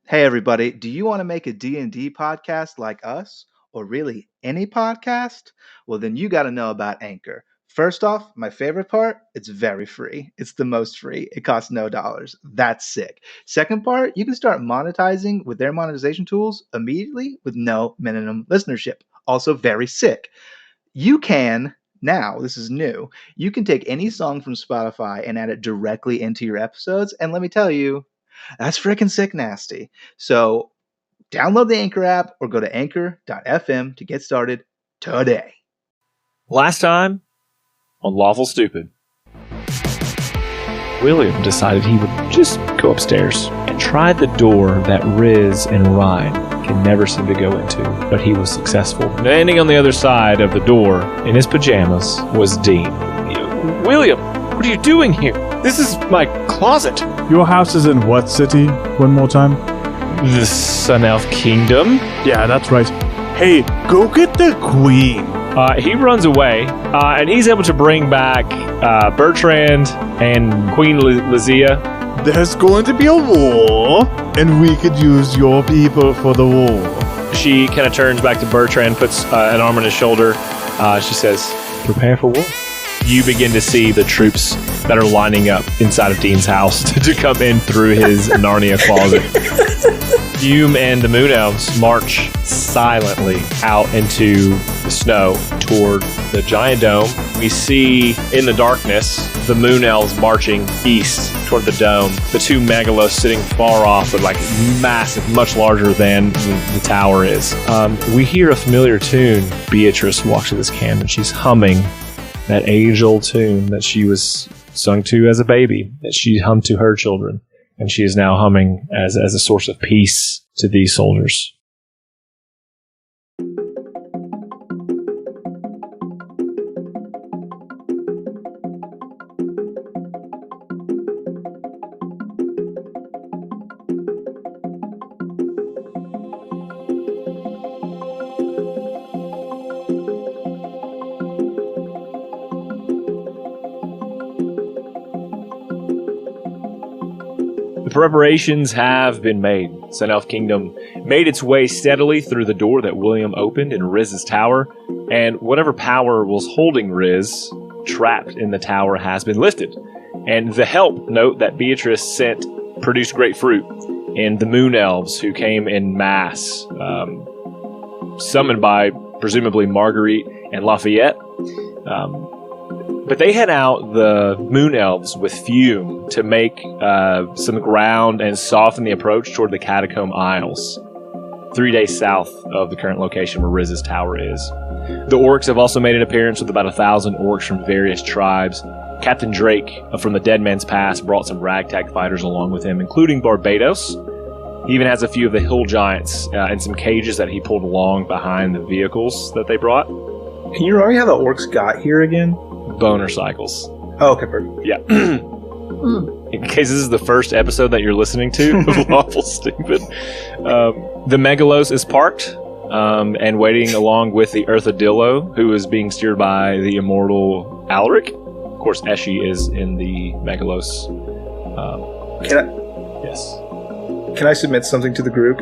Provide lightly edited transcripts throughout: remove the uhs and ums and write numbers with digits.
Hey everybody, do you want to make a D&D podcast like us or really any podcast? Well, then you got to know about Anchor. First off, my favorite part, it's very free. It's the most free. It costs no dollars. That's sick. Second part, you can start monetizing with their monetization tools immediately with no minimum listenership. Also very sick. You can now, this is new. You can take any song from Spotify and add it directly into your episodes, and let me tell you, that's freaking sick nasty. So download the Anchor app or go to anchor.fm to get started today. Last time on Lawful Stupid, William decided he would just go upstairs and try the door that Riz and Ryan can never seem to go into, but he was successful. Standing on the other side of the door in his pajamas was Dean. William, what are you doing here? This is my closet. Your house is in what city? One more time. The Sun Elf Kingdom? Yeah, that's right. Hey, go get the queen. He runs away, and he's able to bring back Bertrand and Queen Lizia. There's going to be a war, and we could use your people for the war. She kind of turns back to Bertrand, puts an arm on his shoulder. She says, "Prepare for war." You begin to see the troops that are lining up inside of Dean's house to come in through his Narnia closet. Hume and the Moon Elves march silently out into the snow toward the giant dome. We see in the darkness the Moon Elves marching east toward the dome. The two megalos sitting far off, but like massive, much larger than the tower is. We hear a familiar tune. Beatrice walks to this camp and she's humming that age-old tune that she was sung to as a baby, that she hummed to her children, and she is now humming as a source of peace to these soldiers. Preparations have been made. Sun Elf Kingdom made its way steadily through the door that William opened in Riz's tower, and whatever power was holding Riz trapped in the tower has been lifted. And the help note that Beatrice sent produced great fruit, and the Moon Elves, who came in mass, summoned by presumably Marguerite and Lafayette, but they head out the Moon Elves with Fume to make some ground and soften the approach toward the Catacomb Isles, 3 days south of the current location where Riz's tower is. The orcs have also made an appearance with about 1,000 orcs from various tribes. Captain Drake from the Dead Man's Pass brought some ragtag fighters along with him, including Barbados. He even has a few of the hill giants in some cages that he pulled along behind the vehicles that they brought. Can you remind me how the orcs got here again? Boner cycles. Oh, okay, perfect. Yeah. In case this is the first episode that you're listening to of Lawful Stupid, the Megalos is parked and waiting along with the Earthadillo, who is being steered by the immortal Alaric. Of course, Eshi is in the Megalos. Yes. Can I submit something to the group?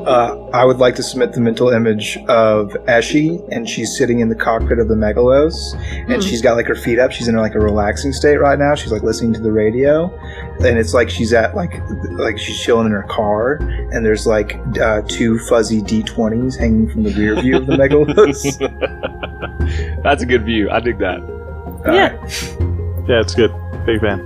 I would like to submit the mental image of Eshi, and she's sitting in the cockpit of the Megalos, and she's got like her feet up. She's in like a relaxing state right now. She's like listening to the radio, and it's like she's at like she's chilling in her car, and there's like two fuzzy D20s hanging from the rear view of the Megalos. That's a good view. I dig that. Yeah, it's good. Big fan.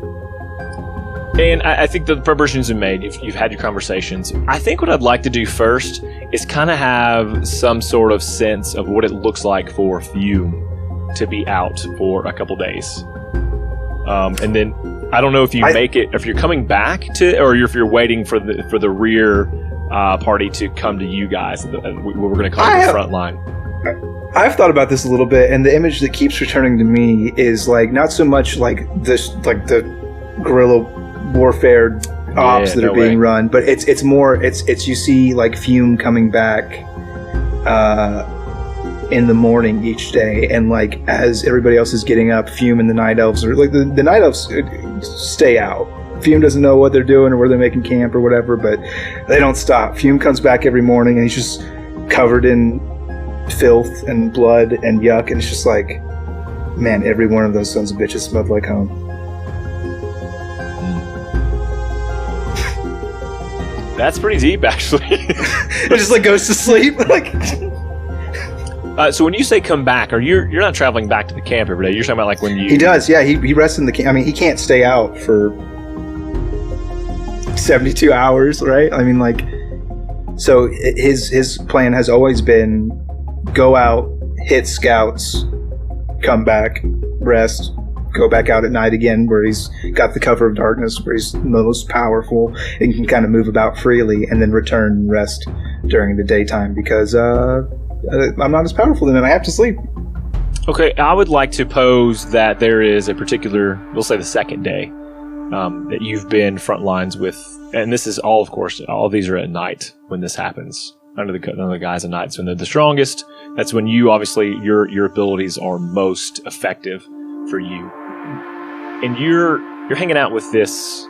And I think the preparations have been made. You've had your conversations. I think what I'd like to do first is kind of have some sort of sense of what it looks like for Fume to be out for a couple days. And then I don't know if you make it, if you're coming back to, or if you're waiting for the rear party to come to you guys. What we're going to call the front line. I've thought about this a little bit, and the image that keeps returning to me is like not so much like this, like the guerrilla warfare ops that are being run, but it's more you see like Fume coming back in the morning each day, and like as everybody else is getting up, Fume and the Night Elves are like the Night Elves stay out Fume doesn't know what they're doing or where they're making camp or whatever, but they don't stop. Fume comes back every morning and he's just covered in filth and blood and yuck, and it's just like, man, every one of those sons of bitches smelled like home. That's pretty deep, actually. It just like goes to sleep. Like, so when you say come back, you're not traveling back to the camp every day. You're talking about like when you... He does, yeah. He rests in the camp. I mean, he can't stay out for 72 hours, right? I mean, like, so his plan has always been go out, hit scouts, come back, rest, go back out at night again where he's got the cover of darkness, where he's most powerful and can kind of move about freely, and then return and rest during the daytime because I'm not as powerful then and I have to sleep. Okay, I would like to pose that there is a particular, we'll say the second day, that you've been front lines with, and this is all, of course, all of these are at night when this happens. Under the guise of nights when they're the strongest. That's when you, obviously, your abilities are most effective for you. And you're hanging out with this,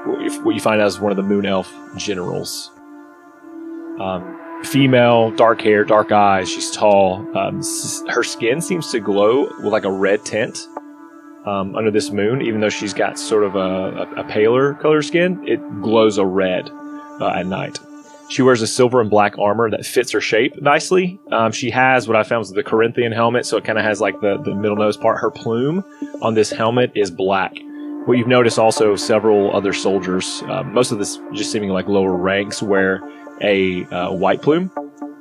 what you find out is one of the Moon Elf generals. Female, dark hair, dark eyes. She's tall. Her skin seems to glow with like a red tint under this moon. Even though she's got sort of a paler color skin, it glows a red at night. She wears a silver and black armor that fits her shape nicely. She has what I found was the Corinthian helmet, so it kind of has like the middle nose part. Her plume on this helmet is black. What you've noticed also, several other soldiers, most of this just seeming like lower ranks, wear a white plume,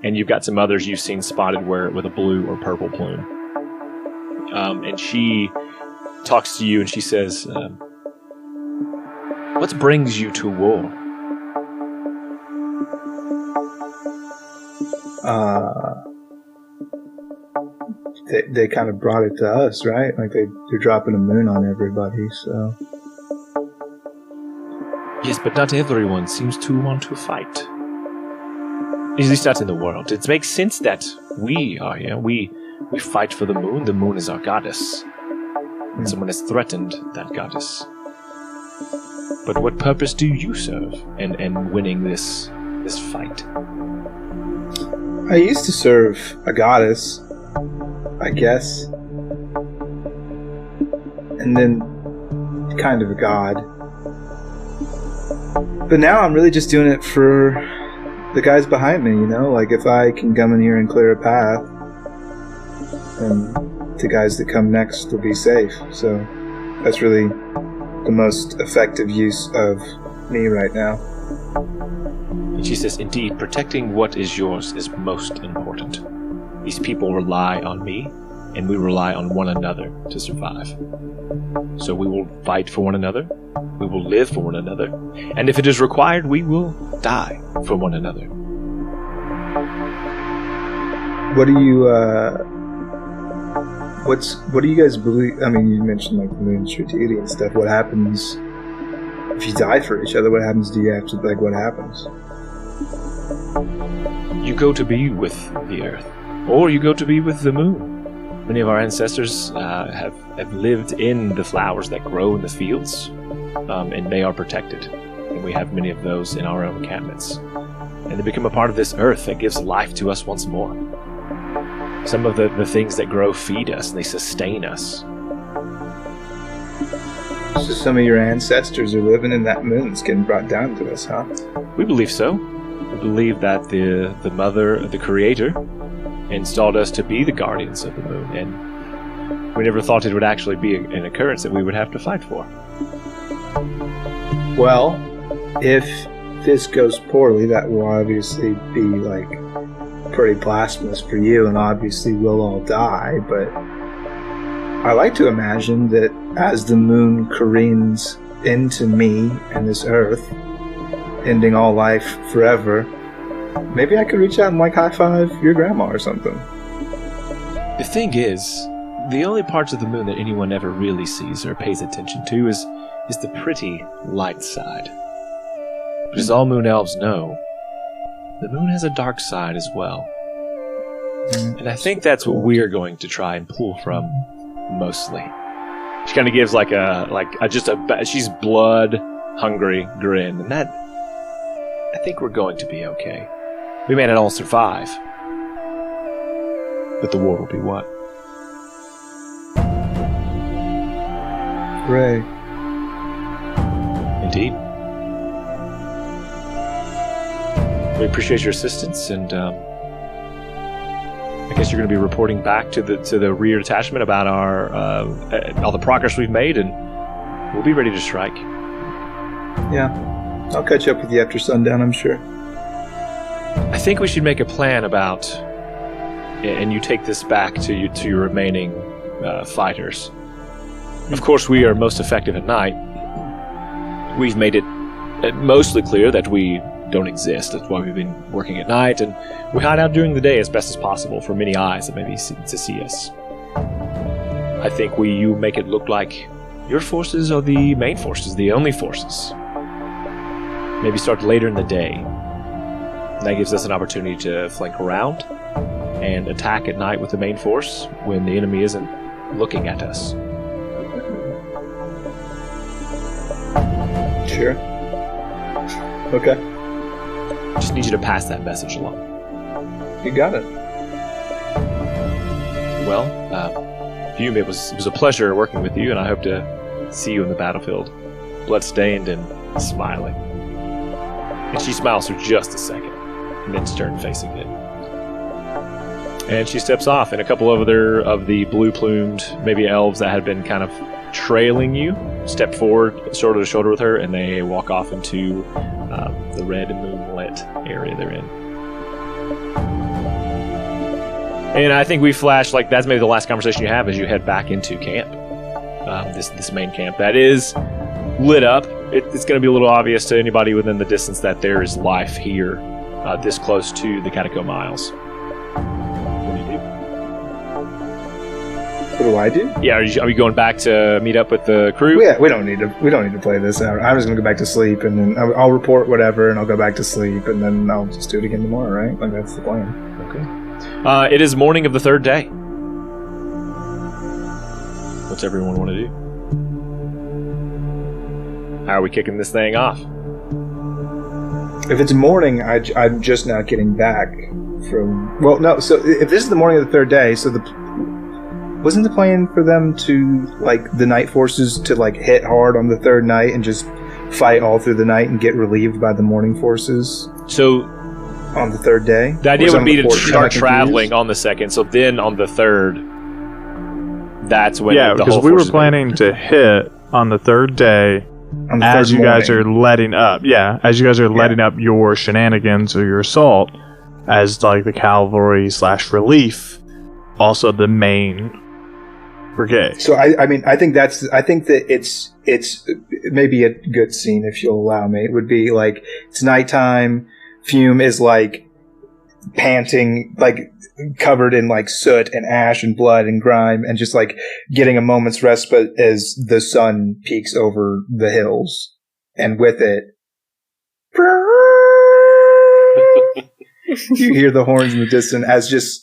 and you've got some others you've seen spotted wear it with a blue or purple plume. And she talks to you and she says, what brings you to war? They kind of brought it to us, right? Like they're dropping a moon on everybody, so. Yes, but not everyone seems to want to fight. At least not in the world. It makes sense that we are here. We fight for the moon. The moon is our goddess. And someone has threatened that goddess. But what purpose do you serve in winning this fight? I used to serve a goddess, I guess. And then kind of a god. But now I'm really just doing it for the guys behind me, you know? Like, if I can come in here and clear a path, then the guys that come next will be safe. So that's really the most effective use of me right now. And she says, indeed, protecting what is yours is most important. These people rely on me, and we rely on one another to survive. So we will fight for one another, we will live for one another, and if it is required, we will die for one another. What do you, what do you guys believe? I mean, you mentioned like the moon's true deity and stuff. What happens if you die for each other? What happens? Do you have to, like, what happens? You go to be with the earth, or you go to be with the moon. Many of our ancestors have lived in the flowers that grow in the fields, and they are protected. And we have many of those in our own encampments. And they become a part of this earth that gives life to us once more. Some of the things that grow feed us, and they sustain us. So some of your ancestors are living in that moon that's getting brought down to us, huh? We believe so. We believe that the mother, the creator, installed us to be the guardians of the moon, and we never thought it would actually be an occurrence that we would have to fight for. Well, if this goes poorly, that will obviously be, like, pretty blasphemous for you, and obviously we'll all die, but I like to imagine that as the moon careens into me and this earth, ending all life forever, maybe I could reach out and, like, high-five your grandma or something. The thing is, the only parts of the moon that anyone ever really sees or pays attention to is the pretty light side. But as all moon elves know, the moon has a dark side as well. And I think that's what we're going to try and pull from, mostly. She kind of gives she's blood hungry grin. And that, I think we're going to be okay. We may not all survive, but the war will be won. Hooray. Indeed. We appreciate your assistance, and I guess you're going to be reporting back to the rear detachment about our all the progress we've made, and we'll be ready to strike. Yeah. I'll catch up with you after sundown, I'm sure. I think we should make a plan about, and you take this back to your remaining fighters. Of course, we are most effective at night. We've made it mostly clear that we don't exist. That's why we've been working at night, and we hide out during the day as best as possible for many eyes that may be to see us. I think you make it look like your forces are the main forces, the only forces. Maybe start later in the day. That gives us an opportunity to flank around and attack at night with the main force when the enemy isn't looking at us. Sure. Okay. Just need you to pass that message along. You got it. Well, Hume, it was a pleasure working with you, and I hope to see you in the battlefield, bloodstained and smiling. And she smiles for just a second, and then turns facing it. And she steps off, and a couple of the blue-plumed, maybe elves that had been kind of trailing you, step forward, shoulder to shoulder with her, and they walk off into the red moonlit area they're in. And I think we flash, like, that's maybe the last conversation you have as you head back into camp. This main camp that is lit up. It's going to be a little obvious to anybody within the distance that there is life here, this close to the Catacomb Isles. What do you do? What do I do? Yeah, are you going back to meet up with the crew? Yeah, we don't need to play this out. I'm just gonna go back to sleep, and then I'll report whatever, and I'll go back to sleep, and then I'll just do it again tomorrow, right? Like, that's the plan. Okay. It is morning of the third day. What's everyone want to do? How are we kicking this thing off? If it's morning, I'm just not getting back from... Well, no, so if this is the morning of the third day, so wasn't the plan for them to, like, the night forces to, like, hit hard on the third night and just fight all through the night and get relieved by the morning forces? So... on the third day? The idea would be to start traveling on the second, so then on the third, that's when yeah, because we were planning to hit on the third day as you guys are letting up. Yeah, as you guys are letting up your shenanigans or your assault as, like, the cavalry / relief, also the main brigade. So I mean, I think that it's maybe a good scene, if you'll allow me. It would be like, it's nighttime. Fume is, like, panting, like, covered in, like, soot and ash and blood and grime, and just, like, getting a moment's respite as the sun peeks over the hills. And with it, you hear the horns in the distance, as just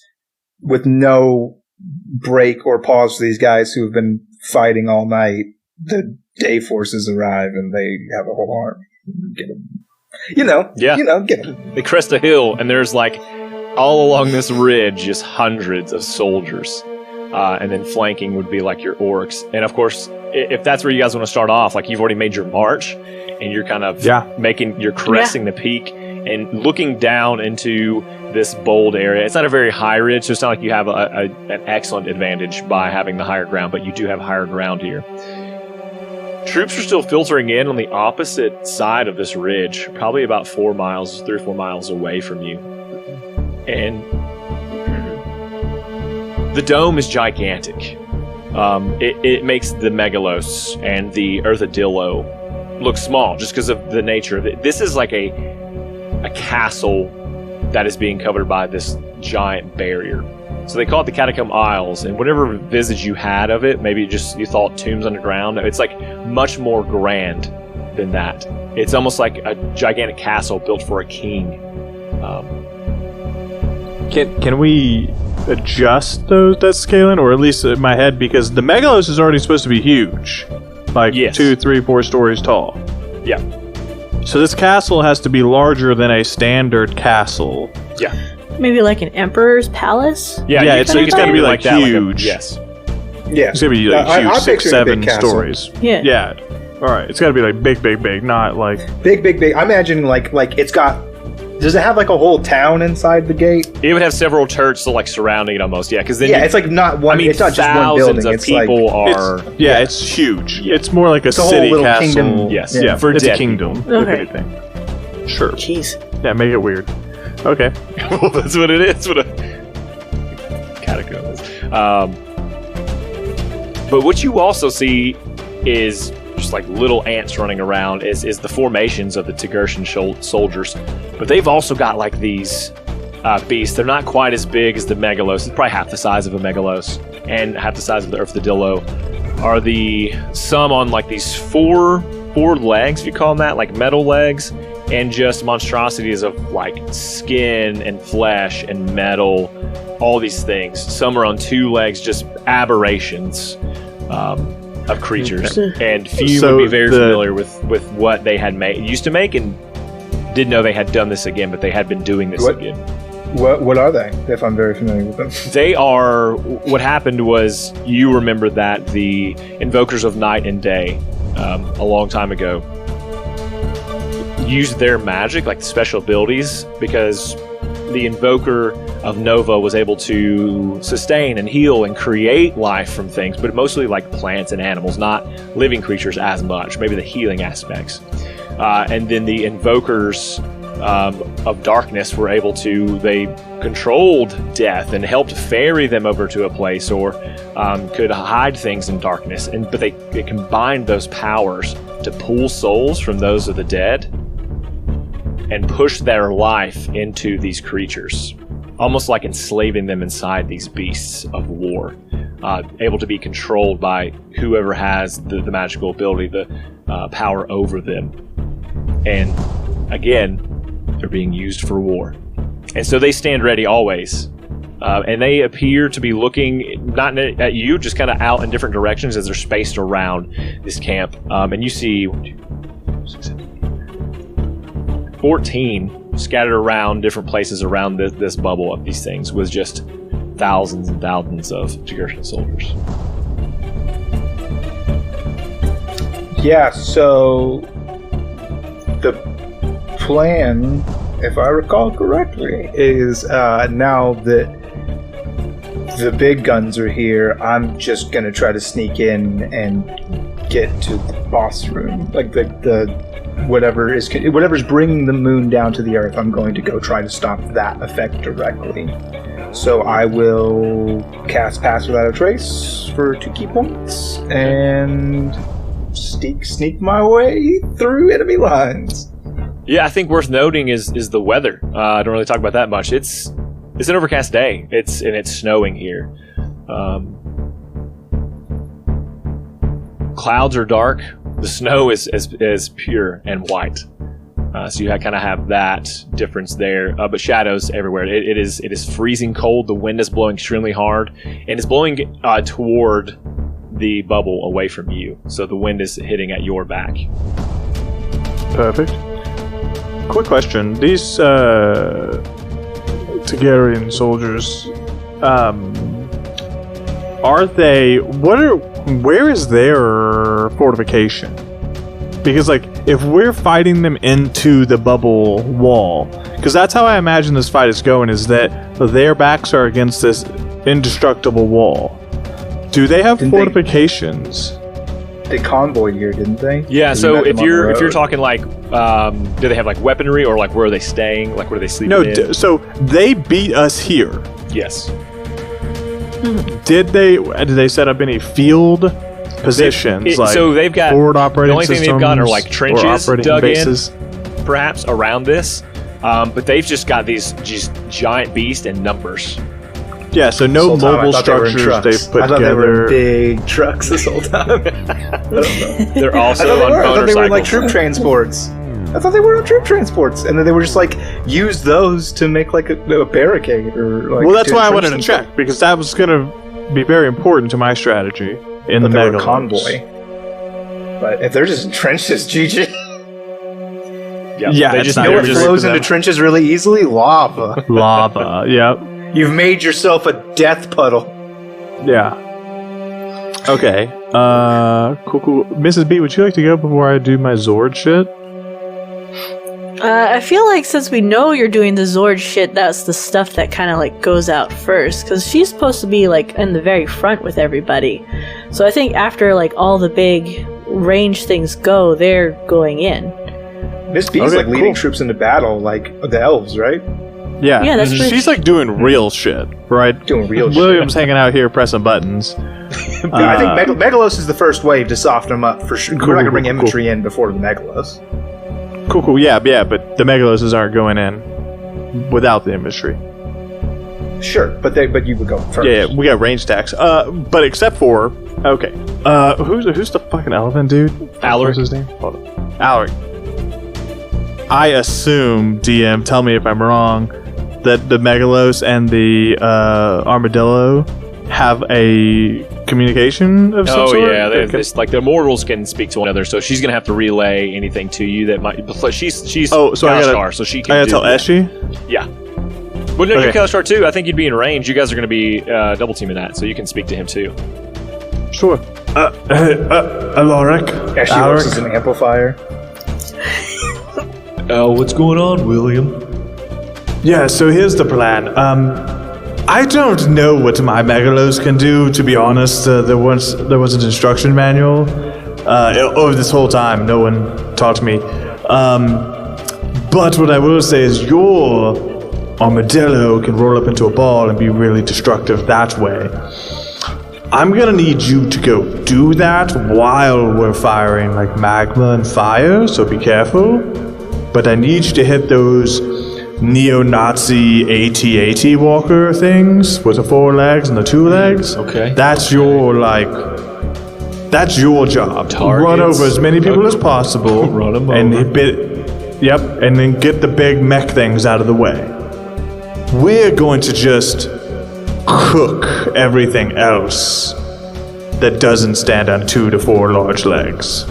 with no break or pause for these guys who have been fighting all night, the day forces arrive and they have a whole army. Get them. Get them. They crest a hill, and there's, like, all along this ridge, just hundreds of soldiers. And then flanking would be, like, your orcs. And, of course, if that's where you guys want to start off, like, you've already made your march, and you're kind of you're cresting the peak and looking down into this bold area. It's not a very high ridge, so it's not like you have an excellent advantage by having the higher ground, but you do have higher ground here. Troops are still filtering in on the opposite side of this ridge, probably about 3 or 4 miles away from you. And the dome is gigantic. It makes the Megalos and the Earthadillo look small just because of the nature of it. This is like a castle that is being covered by this giant barrier. So they call it the Catacomb Isles, and whatever visage you had of it, maybe just you thought tombs underground, it's like much more grand than that. It's almost like a gigantic castle built for a king. Can we adjust that scaling, or at least in my head, because the Megalos is already supposed to be huge, like 2, 3, 4 stories tall. Yeah. So this castle has to be larger than a standard castle. Yeah. Maybe like an emperor's palace? Yeah, Yeah, you it's kinda got to be think like that, huge. yes. Yeah. It's gonna be like I huge, picture 6, a big 7 castle. stories. Yeah. Yeah. All right. It's got to be like big, not like. Big. I imagine like it's got. Does it have like a whole town inside the gate? It would have several turrets like surrounding it almost. Yeah, because then Yeah, it's like not one. I mean, it's not just one thousands building. of It's like people are. It's huge. It's more like a a whole city little castle. kingdom. Yes. Yeah, For it's a dead kingdom. Okay. If anything. Sure. Jeez. Yeah, make it weird. Okay. Well, that's what it is. What a catacomb is. But what you also see is just like little ants running around. Is the formations of the Tigertian soldiers, but they've also got like these beasts. They're not quite as big as the Megalos. It's probably half the size of a Megalos and half the size of the Arthadillo. Are some on like these four legs, if you call them that, like metal legs, and just monstrosities of like skin and flesh and metal, all these things. Some are on 2 legs, just aberrations of creatures. And few would be very familiar with what they had used to make, and didn't know they had done this again, but they had been doing this again. What are they? If I'm very familiar with them, They are. What happened was, you remember that the Invokers of Night and Day, a long time ago, used their magic, like the special abilities, because the Invoker of Nova was able to sustain and heal and create life from things, but mostly like plants and animals, not living creatures as much, maybe the healing aspects. And then the Invokers of Darkness were able to, they controlled death and helped ferry them over to a place, or could hide things in darkness. But they combined those powers to pull souls from those of the dead and push their life into these creatures, almost like enslaving them inside these beasts of war, able to be controlled by whoever has the magical ability, the power over them. And again, they're being used for war. And so they stand ready always. And they appear to be looking not at you, just kind of out in different directions as they're spaced around this camp. And you see 14 scattered around different places around this bubble of these things, with just thousands and thousands of Tigertian soldiers. yeah. So the plan, if I recall correctly, is now that the big guns are here, I'm just gonna try to sneak in and get to the boss room, like the whatever's bringing the moon down to the earth. I'm going to go try to stop that effect directly. So I will cast Pass Without a Trace for 2 key points and sneak my way through enemy lines. Yeah, I think worth noting is the weather. I don't really talk about that much. It's an overcast day. It's snowing here. Clouds are dark. The snow is pure and white. So you kind of have that difference there. But shadows everywhere. It is freezing cold. The wind is blowing extremely hard, and it's blowing toward the bubble away from you. So the wind is hitting at your back. Perfect. Quick question: these Tigerian soldiers, are they? Where is their fortification? Because, like, if we're fighting them into the bubble wall, because that's how I imagine this fight is going, is that their backs are against this indestructible wall. Do they have fortifications? They convoyed here, didn't they? Yeah. We So met them if on the you're road. talking like, do they have like weaponry, or like where are they staying? Like where are they sleeping? No. in? So they beat us here. Yes. Did they set up any field positions? So they've got forward operating the only thing they've got are like systems trenches or operating dug bases? in, perhaps around this. But they've just got these just giant beasts and numbers. Yeah, so no This whole time, I mobile thought they were in structures trucks. they've put I thought they were together. in big trucks this whole time. They're I also thought on they were. I thought they were in, like, motorcycles. troop transports. I thought they were on troop transports, and then they were just like use those to make like a barricade or like. Well, that's to why I entrench wanted to themselves. check, because that was going to be very important to my strategy in But the they were a Megalones. convoy. But if they're just entrenched as GG, Yeah, they it's just not You know gonna what be great flows for into them. trenches really easily? Lava. Lava. Yep. You've made yourself a death puddle. Yeah. Okay. Cool. Mrs. B, would you like to go before I do my Zord shit? I feel like since we know you're doing the Zord shit, that's the stuff that kind of like goes out first, because she's supposed to be like in the very front with everybody. So I think after like all the big range things go, they're going in. Miss B's Okay, like leading cool. troops into battle, like the elves, right? Yeah. Yeah, that's She's like doing real shit, right? Doing real William's hanging out here pressing buttons. shit. I think Megalos is the first wave to soften them up for sure. We're not gonna bring infantry in before the Megalos. Cool. Yeah, but the Megaloses aren't going in without the infantry. Sure, but you would go first. Yeah, we got range attacks. But except for okay. Who's the fucking elephant dude? Alaric. What's his name? Hold on. Alaric. I assume, DM, tell me if I'm wrong, that the Megalos and the Armadillo have a communication of some Oh sort? yeah, Okay. it's like the mortals can speak to one another, so she's gonna have to relay anything to you that might. But she's Oh, so I gotta- Kalashtar, so she can. I gotta do tell that. Eshi? Yeah. Well, no, Okay. you're Kalashtar too. I think you'd be in range. You guys are gonna be double teaming that, so you can speak to him too. Sure. Alaric. Actually, works as an amplifier. Oh, what's going on, William? Yeah, so here's the plan. I don't know what my Megalos can do, to be honest. There was an instruction manual. Over this whole time, no one taught me. But what I will say is your Armadillo can roll up into a ball and be really destructive that way. I'm gonna need you to go do that while we're firing like magma and fire, so be careful. But I need you to hit those neo-Nazi AT-AT walker things with the 4 legs and the 2 legs. Okay. That's your job. Targets. Run over as many people as possible. Run 'em and over. and then get the big mech things out of the way. We're going to just cook everything else that doesn't stand on 2 to 4 large legs.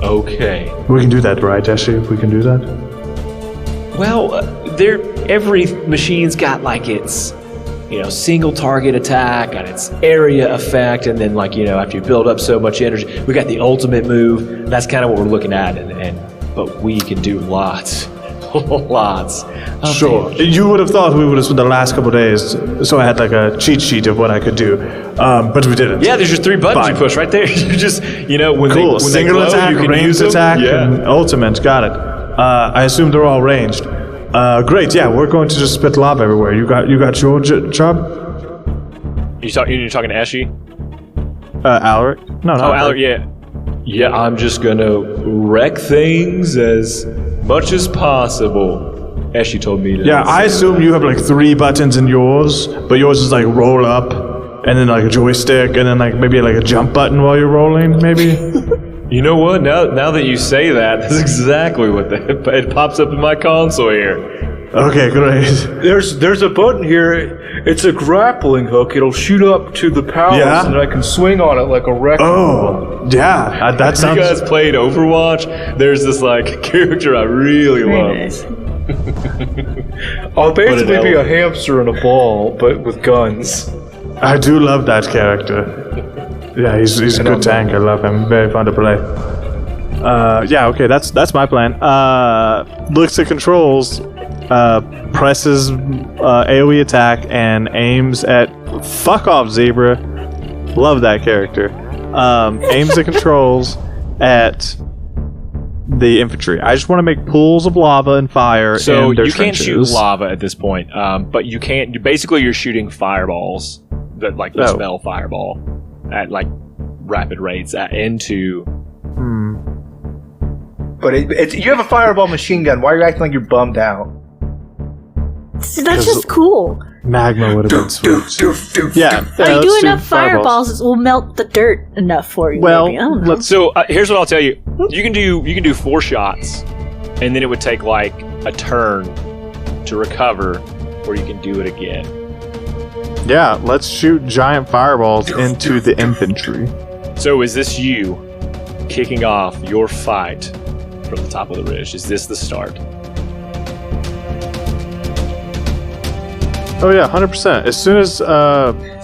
Okay. We can do that, right, Ashley? We can do that? Well, every machine's got like its, single target attack and its area effect, and then after you build up so much energy, we got the ultimate move. That's kind of what we're looking at, but we can do lots. Lots. of Sure. damage. You would have thought we would have spent the last couple days, so I had like a cheat sheet of what I could do, but we didn't. Yeah, there's just 3 buttons Fine. you push right there. You just, when Cool. they when Single they glow, attack, you can ranged use them. attack, Yeah. and ultimate. Got it. I assume they're all ranged. Great. Yeah, we're going to just spit lava everywhere. You got your job, You're talking to Ashy? Alaric? No, no. Oh, Alaric, yeah. Yeah, I'm just gonna wreck things as much as possible. Ashy told me to. Yeah, I assume you have like 3 buttons in yours, but yours is like roll up, and then like a joystick, and then like maybe like a jump button while you're rolling, maybe. You know what? Now that you say that, that's exactly what it pops up in my console here. Okay, great. There's a button here. It's a grappling hook. It'll shoot up to the palace, Yeah? and I can swing on it like a wrecking ball. Oh, yeah, that If sounds. you guys played Overwatch, there's this character I really Very love. nice. I'll basically What an be a elf. hamster in a ball, but with guns. I do love that character. Yeah, he's a good tank. I love him. Very fun to play. Yeah, okay, that's my plan. Looks at controls, presses AoE attack, and aims at fuck off zebra. Love that character. Aims at controls at the infantry. I just want to make pools of lava and fire. So in their you can't shoot trenches. lava at this point, but you can't. Basically, you're shooting fireballs, the Oh. spell fireball, at rapid rates into. But you have a fireball machine gun. Why are you acting like you're bummed out? See, that's just cool. Magma would have been sweet. Yeah. If you do enough fireballs, it will melt the dirt enough for you. Well, maybe. I don't know. So here's what I'll tell you: you can do 4 shots, and then it would take like a turn to recover, or you can do it again. Yeah, let's shoot giant fireballs into the infantry. So is this you kicking off your fight from the top of the ridge. Is this the start? Oh yeah, 100%. As soon as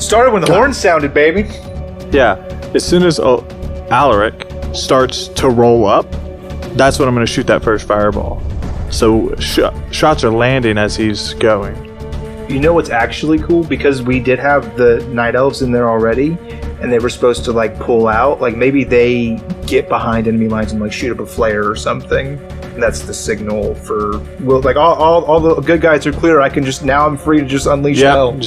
Started when the horn sounded, baby. as soon as Alaric starts to roll up, that's when I'm going to shoot that first fireball. So shots are landing as he's going. You know what's actually cool? Because we did have the night elves in there already, and they were supposed to like pull out. Like maybe they get behind enemy lines and like shoot up a flare or something. And that's the signal for like all the good guys are clear. I'm free to just unleash hell.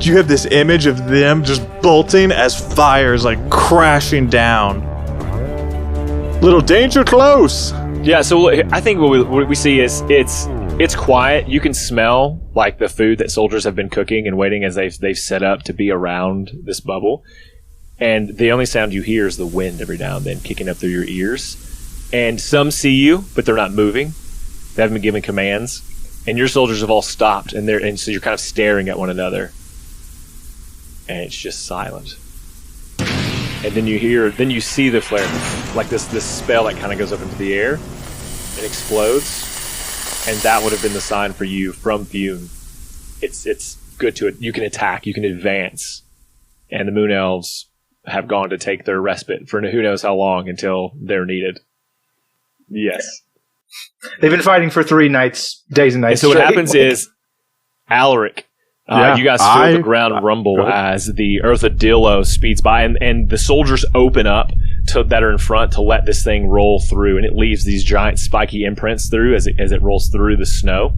You have this image of them just bolting as fires like crashing down. Little danger close. Yeah, so I think what we see is it's quiet. You can smell like the food that soldiers have been cooking and waiting as they've set up to be around this bubble. And the only sound you hear is the wind every now and then kicking up through your ears. And some see you, but they're not moving. They haven't been given commands. And your soldiers have all stopped, and so you're kind of staring at one another. And it's just silent. And then you see the flare, like this spell that kind of goes up into the air and explodes. And that would have been the sign for you from Fume. It's good to it. You can attack, you can advance. And the Moon Elves have gone to take their respite for who knows how long until they're needed. Yes. They've been fighting for 3 days and nights. And so what happens is, Alaric, you guys feel the ground rumble as the Earthadillo speeds by, and the soldiers open up that are in front to let this thing roll through, and it leaves these giant spiky imprints through as it rolls through the snow.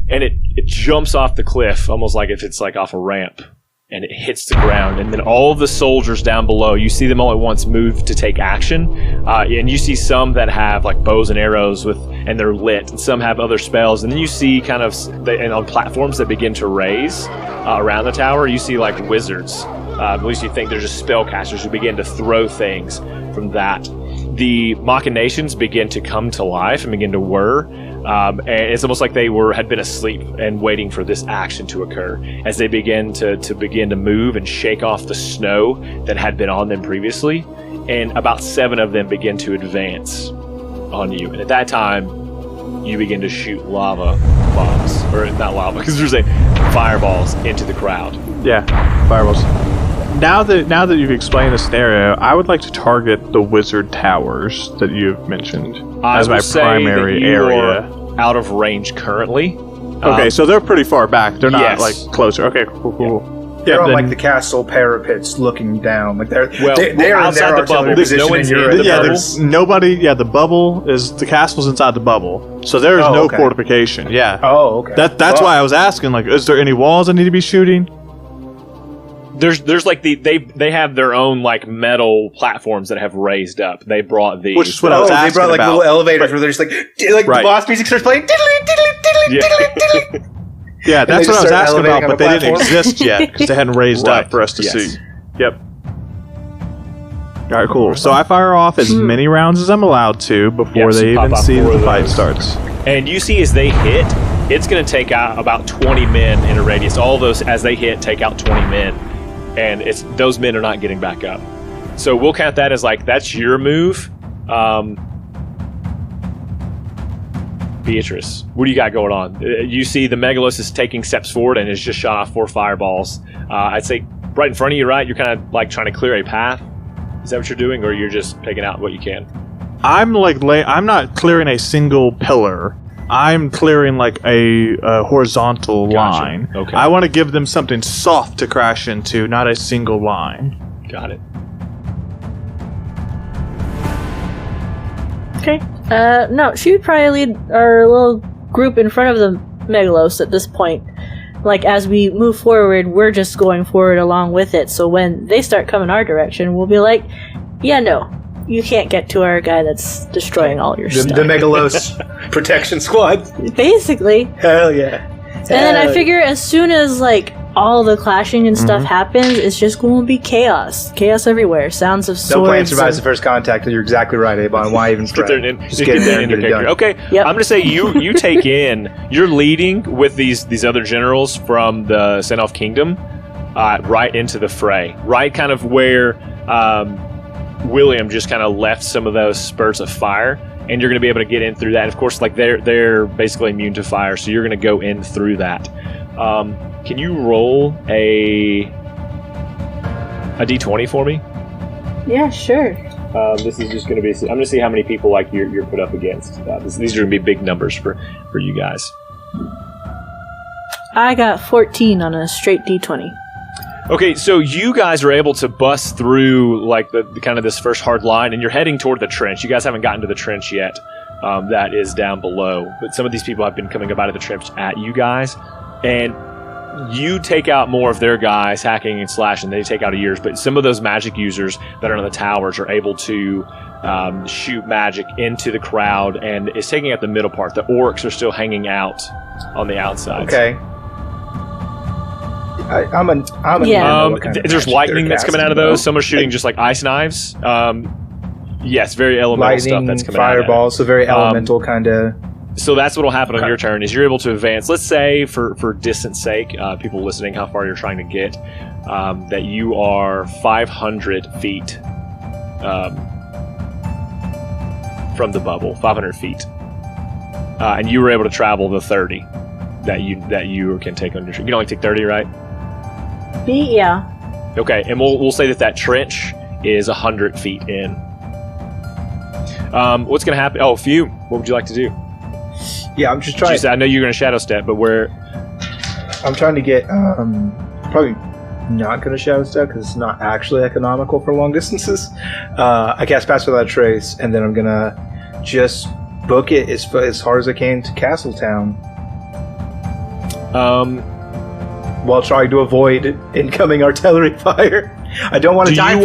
And it jumps off the cliff, almost like if it's like off a ramp, and it hits the ground. And then all of the soldiers down below, you see them all at once move to take action. And you see some that have like bows and arrows and they're lit, and some have other spells. And then you see kind of and on platforms that begin to raise around the tower, you see like wizards. At least you think they're just spellcasters who begin to throw things from that. The machinations begin to come to life and begin to whir. And it's almost like they had been asleep and waiting for this action to occur as they begin to move and shake off the snow that had been on them previously. And about 7 of them begin to advance on you. And at that time, you begin to shoot lava bombs, or not lava, because there's fireballs into the crowd. Yeah, fireballs. Now that you've explained the scenario, I would like to target the wizard towers that you've mentioned as my primary area. Out of range currently. Okay, so they're pretty far back. They're not like closer. Okay, cool. They're on like the castle parapets looking down. Like they're outside the bubble. There's no one's in the bubble. There's nobody. Yeah, the bubble is the castle's inside the bubble, so there is no fortification. Yeah. Oh, okay. That's why I was asking. Like, is there any walls I need to be shooting? There's like they have their own like metal platforms that have raised up. They brought these. Which is what I was asking they brought like about. little elevators where they're just like the boss music starts playing. Yeah, that's what I was asking about, but they didn't exist yet because they hadn't raised up for us to see. Yep. All right, cool. So I fire off as many rounds as I'm allowed to before they even see the fight starts. And you see as they hit, it's going to take out about 20 men in a radius. All those, as they hit, take out 20 men. And those men are not getting back up. So we'll count that as like, that's your move. Beatrice, what do you got going on? You see the Megalos is taking steps forward and has just shot off 4 fireballs. I'd say right in front of you, right? You're kind of like trying to clear a path. Is that what you're doing, or you're just taking out what you can? I'm not clearing a single pillar. I'm clearing like a horizontal line. Okay. I want to give them something soft to crash into, not a single line. Got it. Okay. No, she would probably lead our little group in front of the Megalos at this point. Like, as we move forward, we're just going forward along with it. So when they start coming our direction, we'll be like, yeah, no, you can't get to our guy that's destroying all your stuff. The Megalos protection squad. Basically. Hell yeah. And then I figure as soon as, like, all the clashing and stuff happens, it's just going to be chaos. Chaos everywhere. Sounds of swords. No plan survives the first contact. You're exactly right, Avon. Why even try? Just get there and get it done. Okay, yep. I'm going to say you take in, you're leading with these other generals from the Sen Kingdom right into the fray. Right kind of where William just kind of left some of those spurts of fire, and you're going to be able to get in through that. And of course, like they're basically immune to fire, so you're going to go in through that. Can you roll a d20 for me? Yeah, sure. This is just going to be. I'm going to see how many people like you're put up against. These are going to be big numbers for you guys. I got 14 on a straight D20. Okay, so you guys are able to bust through like the kind of this first hard line, and you're heading toward the trench. You guys haven't gotten to the trench yet. That is down below, but some of these people have been coming up out of the trench at you guys, and you take out more of their guys hacking and slashing. They take out yours, but some of those magic users that are on the towers are able to shoot magic into the crowd, and it's taking out the middle part. The orcs are still hanging out on the outside. Okay. There's lightning that's coming out of those. Some are shooting just like ice knives. Yes, very elemental lightning, stuff that's coming fireball, out. So very elemental kind of. So that's what will happen on your turn is you're able to advance. Let's say for distance sake, people listening, how far you're trying to get, that you are 500 feet from the bubble, 500 feet, and you were able to travel the 30 that you can take on your. You can only take 30, right? Yeah. Okay, and we'll say that trench is 100 feet in. What's going to happen? Oh, Few, what would you like to do? Yeah, I'm just trying. I know you're going to shadow step, but where? I'm trying to get probably not going to shadow step because it's not actually economical for long distances. I cast Pass Without a Trace, and then I'm going to just book it as hard as I can to Castletown. While trying to avoid incoming artillery fire. I don't want to die.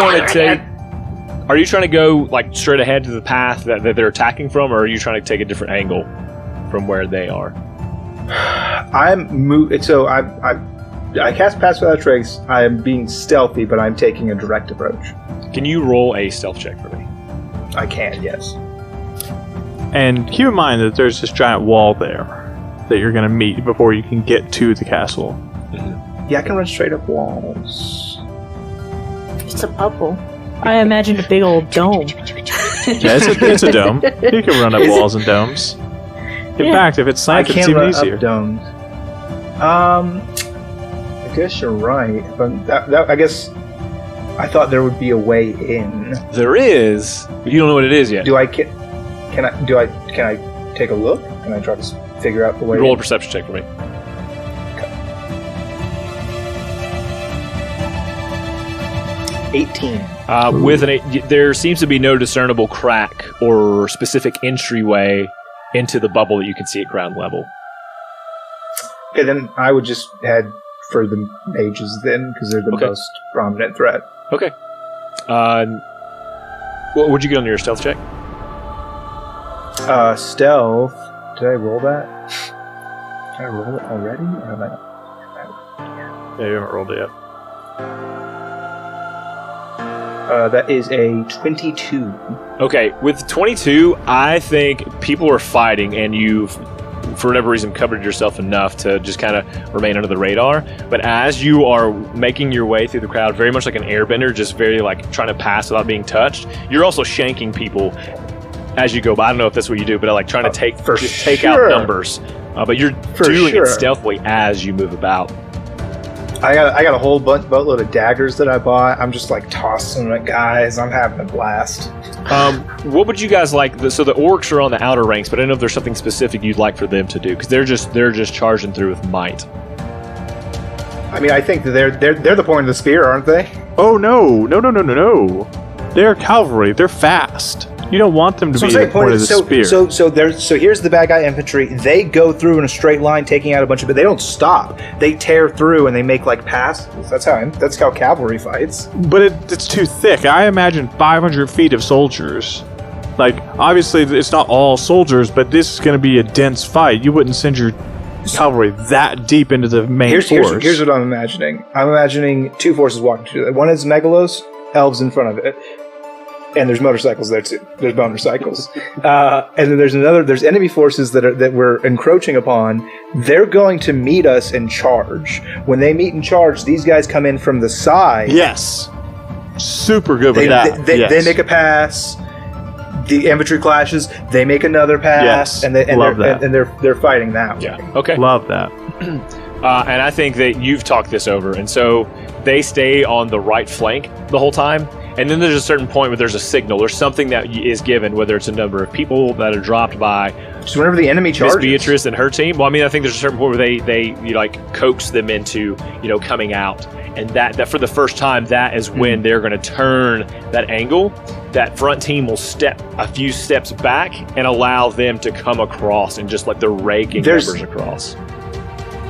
Are you trying to go like straight ahead to the path that they're attacking from, or are you trying to take a different angle from where they are? So I cast Pass Without a Trace. I am being stealthy, but I'm taking a direct approach. Can you roll a stealth check for me? I can, yes. And keep in mind that there's this giant wall there that you're going to meet before you can get to the castle. Yeah, I can run straight up walls. It's a bubble. I imagined a big old dome. Yeah, it's a dome. You can run up walls and domes. In fact, if it's slanted, it's even easier. Up domes. I guess you're right. But I guess I thought there would be a way in. There is, but you don't know what it is yet. Can I take a look? Can I try to figure out the way? Roll a perception check for me. 18. With an 8, there seems to be no discernible crack or specific entryway into the bubble that you can see at ground level. Okay, then I would just head for the mages then, because they're the most prominent threat. Okay. What'd you get on your stealth check? Stealth. Did I roll that? Did I roll it already? Or have I? Yeah, you haven't rolled it yet. That is a 22. Okay, with 22, I think people are fighting, and you've, for whatever reason, covered yourself enough to just kind of remain under the radar. But as you are making your way through the crowd, very much like an airbender, just very like trying to pass without being touched, you're also shanking people as you go by. I don't know if that's what you do, but I like trying to take out numbers. But you're doing it stealthily as you move about. I got a whole boatload of daggers that I bought. I'm just like tossing them at guys. I'm having a blast. What would you guys like? So the orcs are on the outer ranks, but I don't know if there's something specific you'd like for them to do because they're just charging through with might. I mean, I think that they're the point of the spear, aren't they? Oh no! They're cavalry. They're fast. You don't want them to be the point of the spear. So here's the bad guy infantry. They go through in a straight line, taking out a bunch of. But they don't stop. They tear through and they make like passes. That's how cavalry fights. But it's too thick. I imagine 500 feet of soldiers. Like obviously it's not all soldiers, but this is going to be a dense fight. You wouldn't send your cavalry that deep into the main force. Here's what I'm imagining. I'm imagining two forces walking through. One is Megalos, elves in front of it. And there's motorcycles there too. There's motorcycles, and then there's enemy forces that we're encroaching upon. They're going to meet us and charge. When they meet and charge, these guys come in from the side. Yes. super good with that. They make a pass. The infantry clashes. They make another pass, and they're fighting that way. Yeah. Okay. Love that. And I think that you've talked this over, and so they stay on the right flank the whole time. And then there's a certain point where there's a signal. There's something that is given, whether it's a number of people that are dropped by So whenever the enemy charges, Miss Beatrice and her team. Well, I mean, I think there's a certain point where they coax them into coming out, and that for the first time, that is when they're going to turn that angle. That front team will step a few steps back and allow them to come across and just like the raking members across.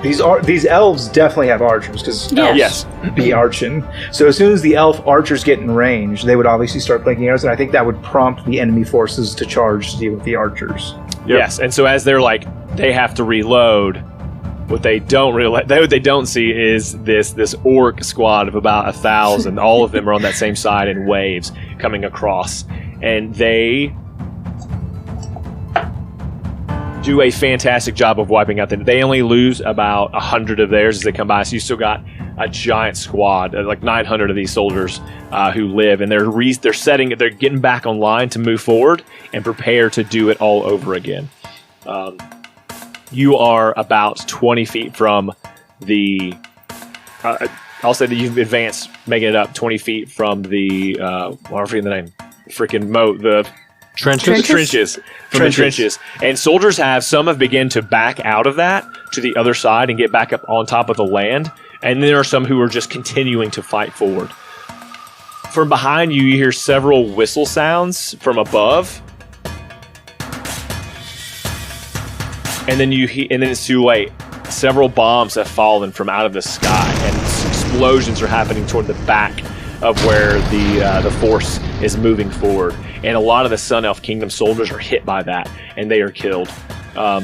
These elves definitely have archers because Yes. be arching. So as soon as the elf archers get in range, they would obviously start blinking arrows, and I think that would prompt the enemy forces to charge to deal with the archers. Yep. Yes, and so as they're they have to reload. What they don't realize, what they don't see is this orc squad of about 1,000. All of them are on that same side in waves coming across, and they do a fantastic job of wiping out them. They only lose about 100 of theirs as they come by, so you still got a giant squad, like 900 of these soldiers who live, and they're getting back online to move forward and prepare to do it all over again. You are about 20 feet from the... I'll say that you've advanced, making it up 20 feet from the... I'm forgetting the name. Freaking moat. The trenches. The trenches. And soldiers some have begun to back out of that to the other side and get back up on top of the land. And there are some who are just continuing to fight forward. From behind you, you hear several whistle sounds from above. And then it's too late. Several bombs have fallen from out of the sky, and explosions are happening toward the back of where the force is moving forward. And a lot of the Sun Elf Kingdom soldiers are hit by that, and they are killed. Roll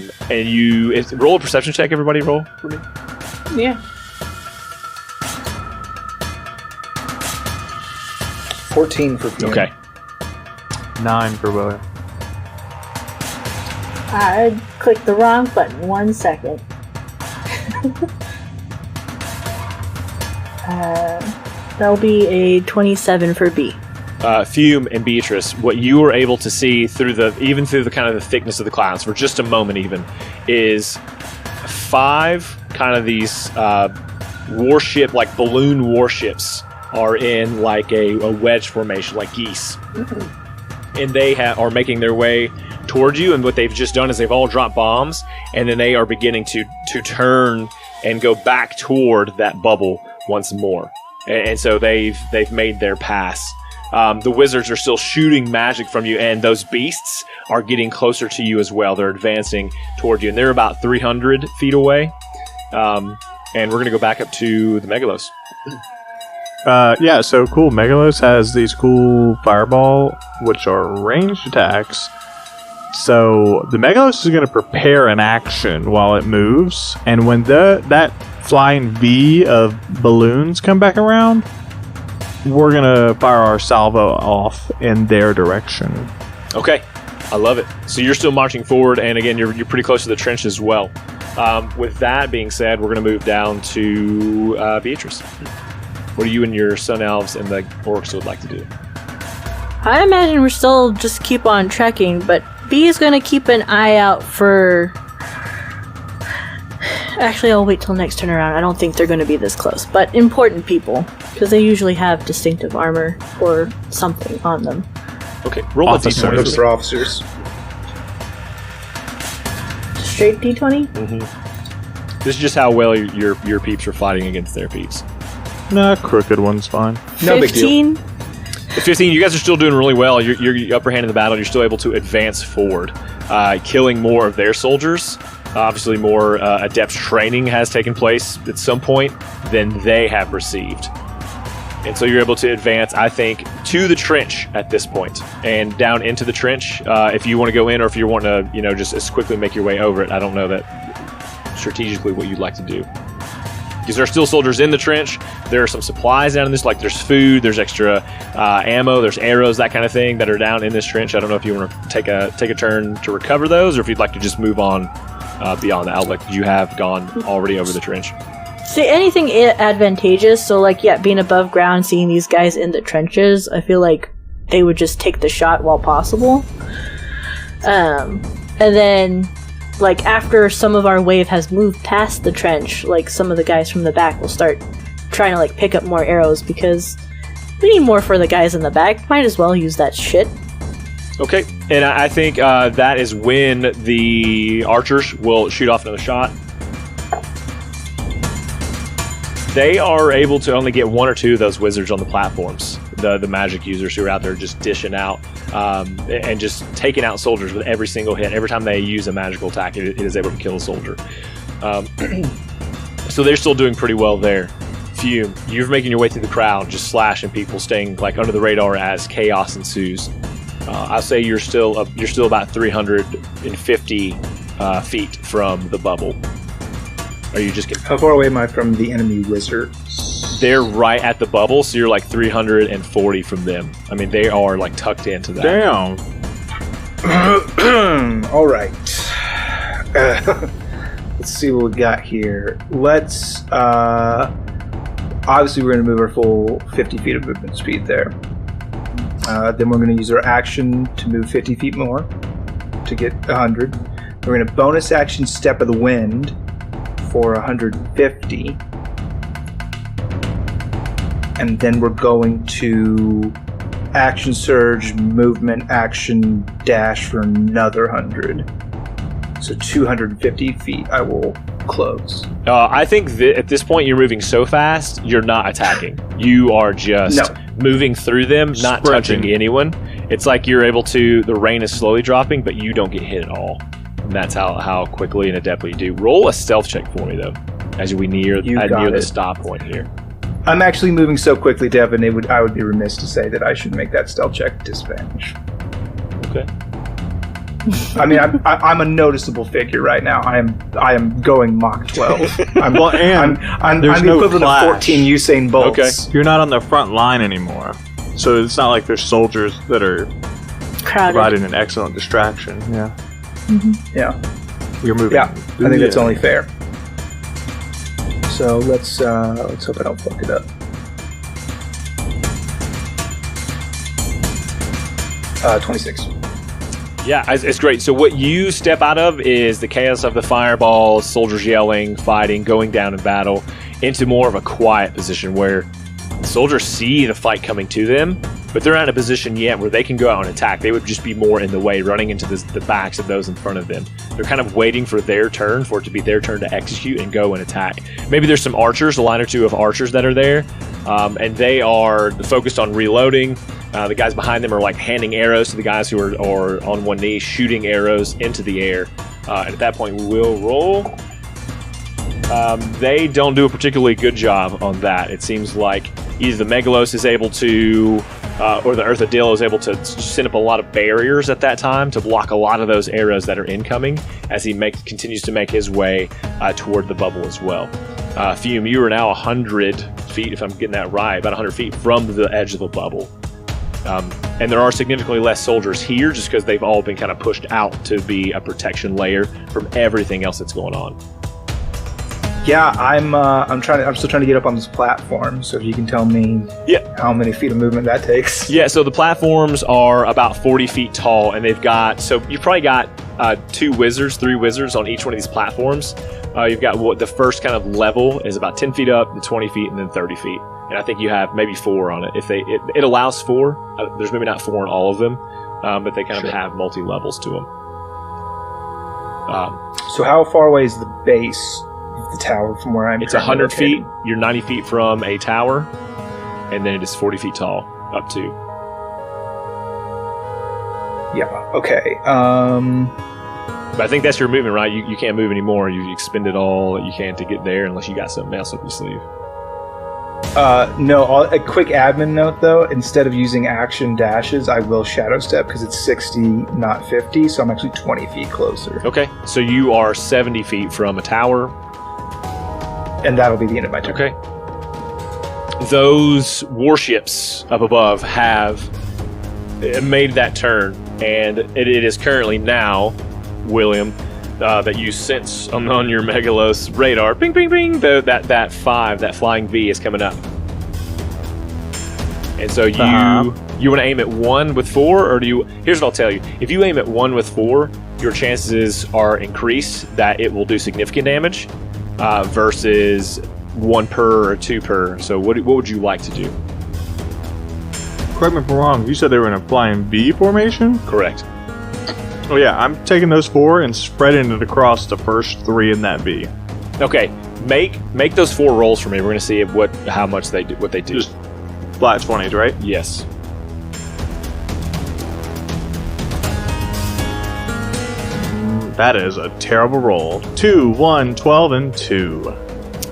a perception check, everybody. Roll for me. Yeah. 14 for Fiona. Okay. 9 for William. I clicked the wrong button. 1 second. That'll be a 27 for B. Fume and Beatrice, what you were able to see through the kind of the thickness of the clouds for just a moment even, is 5 kind of these warship, like balloon warships, are in like a wedge formation, like geese. And they are making their way toward you, and what they've just done is they've all dropped bombs, and then they are beginning to turn and go back toward that bubble once more. And so they've made their pass. The wizards are still shooting magic from you, and those beasts are getting closer to you as well. They're advancing toward you, and they're about 300 feet away. And we're going to go back up to the Megalos. So cool. Megalos has these cool fireball, which are ranged attacks. So the Megalos is going to prepare an action while it moves, and when that flying V of balloons come back around, we're going to fire our salvo off in their direction. Okay, I love it. So you're still marching forward, and again, you're pretty close to the trench as well. With that being said, we're going to move down to Beatrice. What do you and your Sun Elves and the Orcs would like to do? I imagine we're still just keep on trekking, but B is going to keep an eye out for... Actually, I'll wait till next turn around. I don't think they're going to be this close, but important people, because they usually have distinctive armor or something on them. Okay, roll a d20. Looks for officers. Straight D20? Mm-hmm. This is just how well your peeps are fighting against their peeps. Nah, crooked one's fine. No big deal. 15, you guys are still doing really well. You're upper hand in the battle. You're still able to advance forward, killing more of their soldiers. Obviously, more adept training has taken place at some point than they have received. And so you're able to advance, I think, to the trench at this point, and down into the trench. If you want to go in, or if you want to, just as quickly make your way over it. I don't know that strategically what you'd like to do. Because there are still soldiers in the trench. There are some supplies down in this, like there's food, there's extra ammo, there's arrows, that kind of thing that are down in this trench. I don't know if you want to take a turn to recover those, or if you'd like to just move on beyond the outlet. You have gone already over the trench. say anything advantageous. So, like, yeah, being above ground, seeing these guys in the trenches, I feel like they would just take the shot while possible. And then, like, after some of our wave has moved past the trench, like, some of the guys from the back will start trying to, like, pick up more arrows because we need more for the guys in the back. Might as well use that shit. Okay, and I think that is when the archers will shoot off another shot. They are able to only get one or two of those wizards on the platforms, the magic users who are out there just dishing out and just taking out soldiers with every single hit. Every time they use a magical attack, it is able to kill a soldier. So they're still doing pretty well there. Fume, you're making your way through the crowd, just slashing people, staying like under the radar as chaos ensues. I'll say you're still about 350 feet from the bubble. Are you just How far away am I from the enemy wizards? They're right at the bubble, so you're like 340 from them. I mean, they are like tucked into that. Damn. All right. Let's see what we got here. Let's obviously we're going to move our full 50 feet of movement speed there. Then we're going to use our action to move 50 feet more to get 100. We're going to bonus action Step of the Wind for 150. And then we're going to action surge, movement, action, dash for another 100. So 250 feet I will close. I think that at this point you're moving so fast, you're not attacking. You are just moving through them, not touching anyone. It's like you're able to, the rain is slowly dropping, but you don't get hit at all. And that's how quickly and adeptly you do. Roll a stealth check for me, though, as we near the stop point here. I'm actually moving so quickly, Devin, I would be remiss to say that I should make that stealth check disadvantage. Okay. I mean, I'm a noticeable figure right now. I am going Mach 12. I'm the equivalent of 14 Usain Bolts. Okay. You're not on the front line anymore, so it's not like there's soldiers that are Crowded. providing an excellent distraction. Yeah. Mm-hmm. Yeah. You're moving. Yeah. I think that's only fair. So let's hope I don't fuck it up. 26. Yeah, it's great. So what you step out of is the chaos of the fireballs, soldiers yelling, fighting, going down in battle, into more of a quiet position where soldiers see the fight coming to them, but they're not in a position yet where they can go out and attack. They would just be more in the way, running into the backs of those in front of them. They're kind of waiting for their turn, for it to be their turn to execute and go and attack. Maybe there's some archers, a line or two of archers that are there, and they are focused on reloading. The guys behind them are like handing arrows to the guys who are on one knee, shooting arrows into the air. And at that point, we will roll. They don't do a particularly good job on that. It seems like either the Megalos is able to, or the Earthadil is able to send up a lot of barriers at that time to block a lot of those arrows that are incoming as he continues to make his way toward the bubble as well. Fume, you are now 100 feet, if I'm getting that right, about 100 feet from the edge of the bubble. And there are significantly less soldiers here just because they've all been kind of pushed out to be a protection layer from everything else that's going on. Yeah, I'm still trying to get up on this platform, so if you can tell me how many feet of movement that takes. Yeah, so the platforms are about 40 feet tall, and they've got, so you've probably got 3 wizards on each one of these platforms. You've got the first kind of level is about 10 feet up, then 20 feet, and then 30 feet. And I think you have maybe 4 on it. If it allows 4. There's maybe not 4 in all of them, but they kind of have multi-levels to them. So how far away is the base of the tower from where I'm? It's 100 feet. You're 90 feet from a tower, and then it is 40 feet tall up to. Yeah. Okay. But I think that's your movement, right? You can't move anymore. You've expended all that you can to get there, unless you got something else up your sleeve. No, a quick admin note though, instead of using action dashes, I will shadow step because it's 60, not 50, so I'm actually 20 feet closer. Okay, so you are 70 feet from a tower. And that'll be the end of my turn. Okay. Those warships up above have made that turn, and it is currently now, William, that you sense on your Megalos radar. Bing, bing, bing. That 5, that flying V is coming up. And so you want to aim at 1 with 4, or do you? Here's what I'll tell you: if you aim at 1 with 4, your chances are increased that it will do significant damage, versus 1 per or 2 per. So what would you like to do? Correct me if I'm wrong. You said they were in a flying V formation. Correct. Oh yeah, I'm taking those 4 and spreading it across the first 3 in that V. Okay, make those 4 rolls for me. We're going to see how much they do. What they do. Just flat 20s, right? Yes. That is a terrible roll. 2, 1, 12, and 2.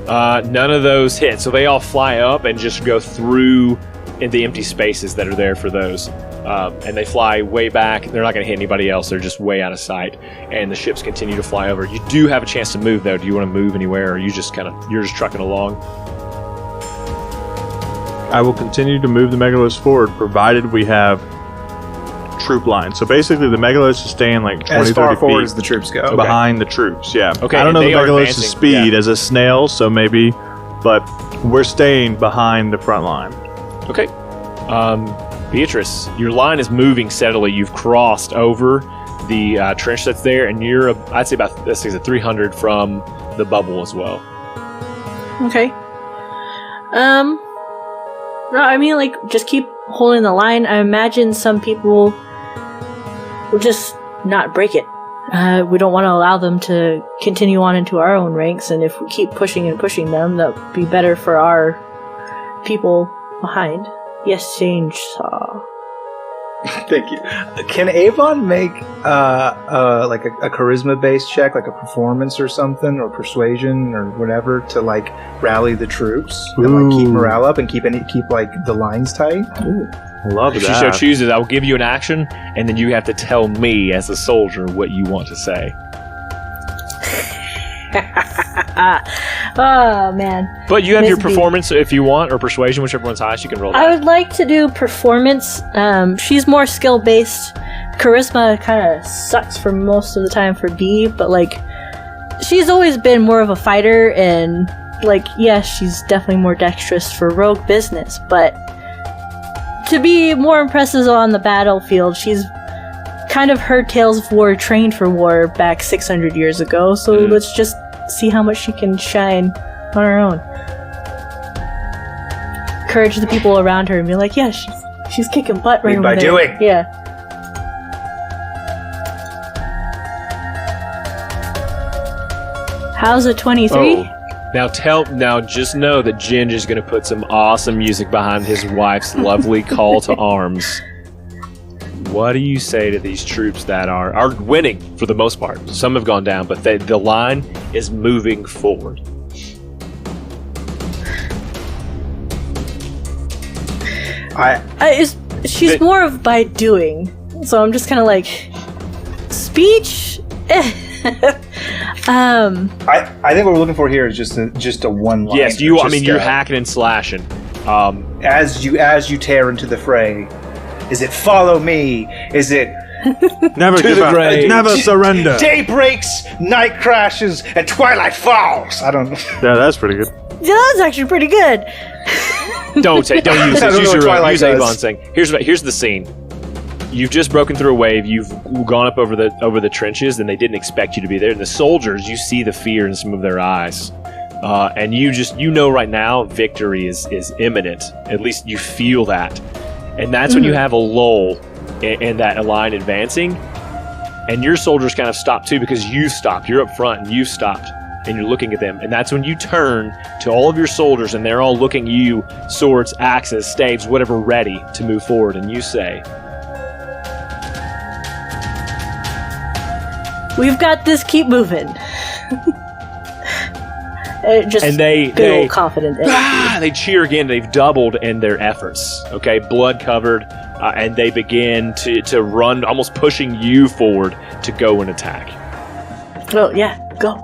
None of those hit, so they all fly up and just go through in the empty spaces that are there for those. And they fly way back. They're not going to hit anybody else. They're just way out of sight. And the ships continue to fly over. You do have a chance to move, though. Do you want to move anywhere, or are you just you're just trucking along? I will continue to move the Megalos forward, provided we have troop lines. So basically, the Megalos is staying like 20, As far 30 forward feet as the troops go. behind the troops. Yeah. Okay, I don't know the and they are Megalos' advancing, speed yeah. as a snail, so maybe, but we're staying behind the front line. Okay. Beatrice, your line is moving steadily. You've crossed over the trench that's there, and you're, I'd say about, let's say, 300 from the bubble as well. Okay. No, I mean, like, just keep holding the line. I imagine some people will just not break it. We don't want to allow them to continue on into our own ranks, and if we keep pushing and pushing them, that would be better for our people behind. Yes, Chainsaw. Thank you. Can Avon make like a charisma-based check, like a performance or something, or persuasion or whatever, to like rally the troops and like keep morale up and keep like the lines tight? Ooh, love If she that. so chooses, I will give you an action, and then you have to tell me as a soldier what you want to say. Oh, man. But you have your Miss B. performance if you want, or persuasion, whichever one's highest. You can roll that. I would like to do performance. She's more skill-based. Charisma kind of sucks for most of the time for D, but, like, she's always been more of a fighter, and, like, yes, she's definitely more dexterous for rogue business, but to be more impressive on the battlefield, she's kind of heard tales of war, trained for war back 600 years ago, so let's just see how much she can shine on her own. Encourage the people around her and be like, yeah, she's kicking butt right Lead over by there. doing. Yeah. How's a 23? Now just know that Ginge is going to put some awesome music behind his wife's lovely call to arms. What do you say to these troops that are winning for the most part? Some have gone down, but the line is moving forward. She's more of by doing, so I'm just kind of like, speech? I think what we're looking for here is just a one line. Yes, you're hacking and slashing. As you tear into the fray, is it follow me? Is it Never To give the up. grave. Never surrender. day breaks, night crashes, and twilight falls? I don't know. Yeah, that's pretty good. Yeah, that's actually pretty good. Don't use I don't this. know Use what your Twilight use does. Avon's thing. Here's the scene. You've just broken through a wave. You've gone up over the trenches, and they didn't expect you to be there. And the soldiers, you see the fear in some of their eyes, and you know right now victory is imminent. At least you feel that, and that's when you have a lull in that line advancing, and your soldiers kind of stop too because you've stopped. You're up front, and you've stopped, and you're looking at them. And that's when you turn to all of your soldiers, and they're all looking at you, swords, axes, staves, whatever, ready to move forward. And you say, We've got this, keep moving. and they feel confident in it. they cheer again. They've doubled in their efforts. Okay, blood covered, and they begin to run, almost pushing you forward to go and attack. Oh, yeah, go.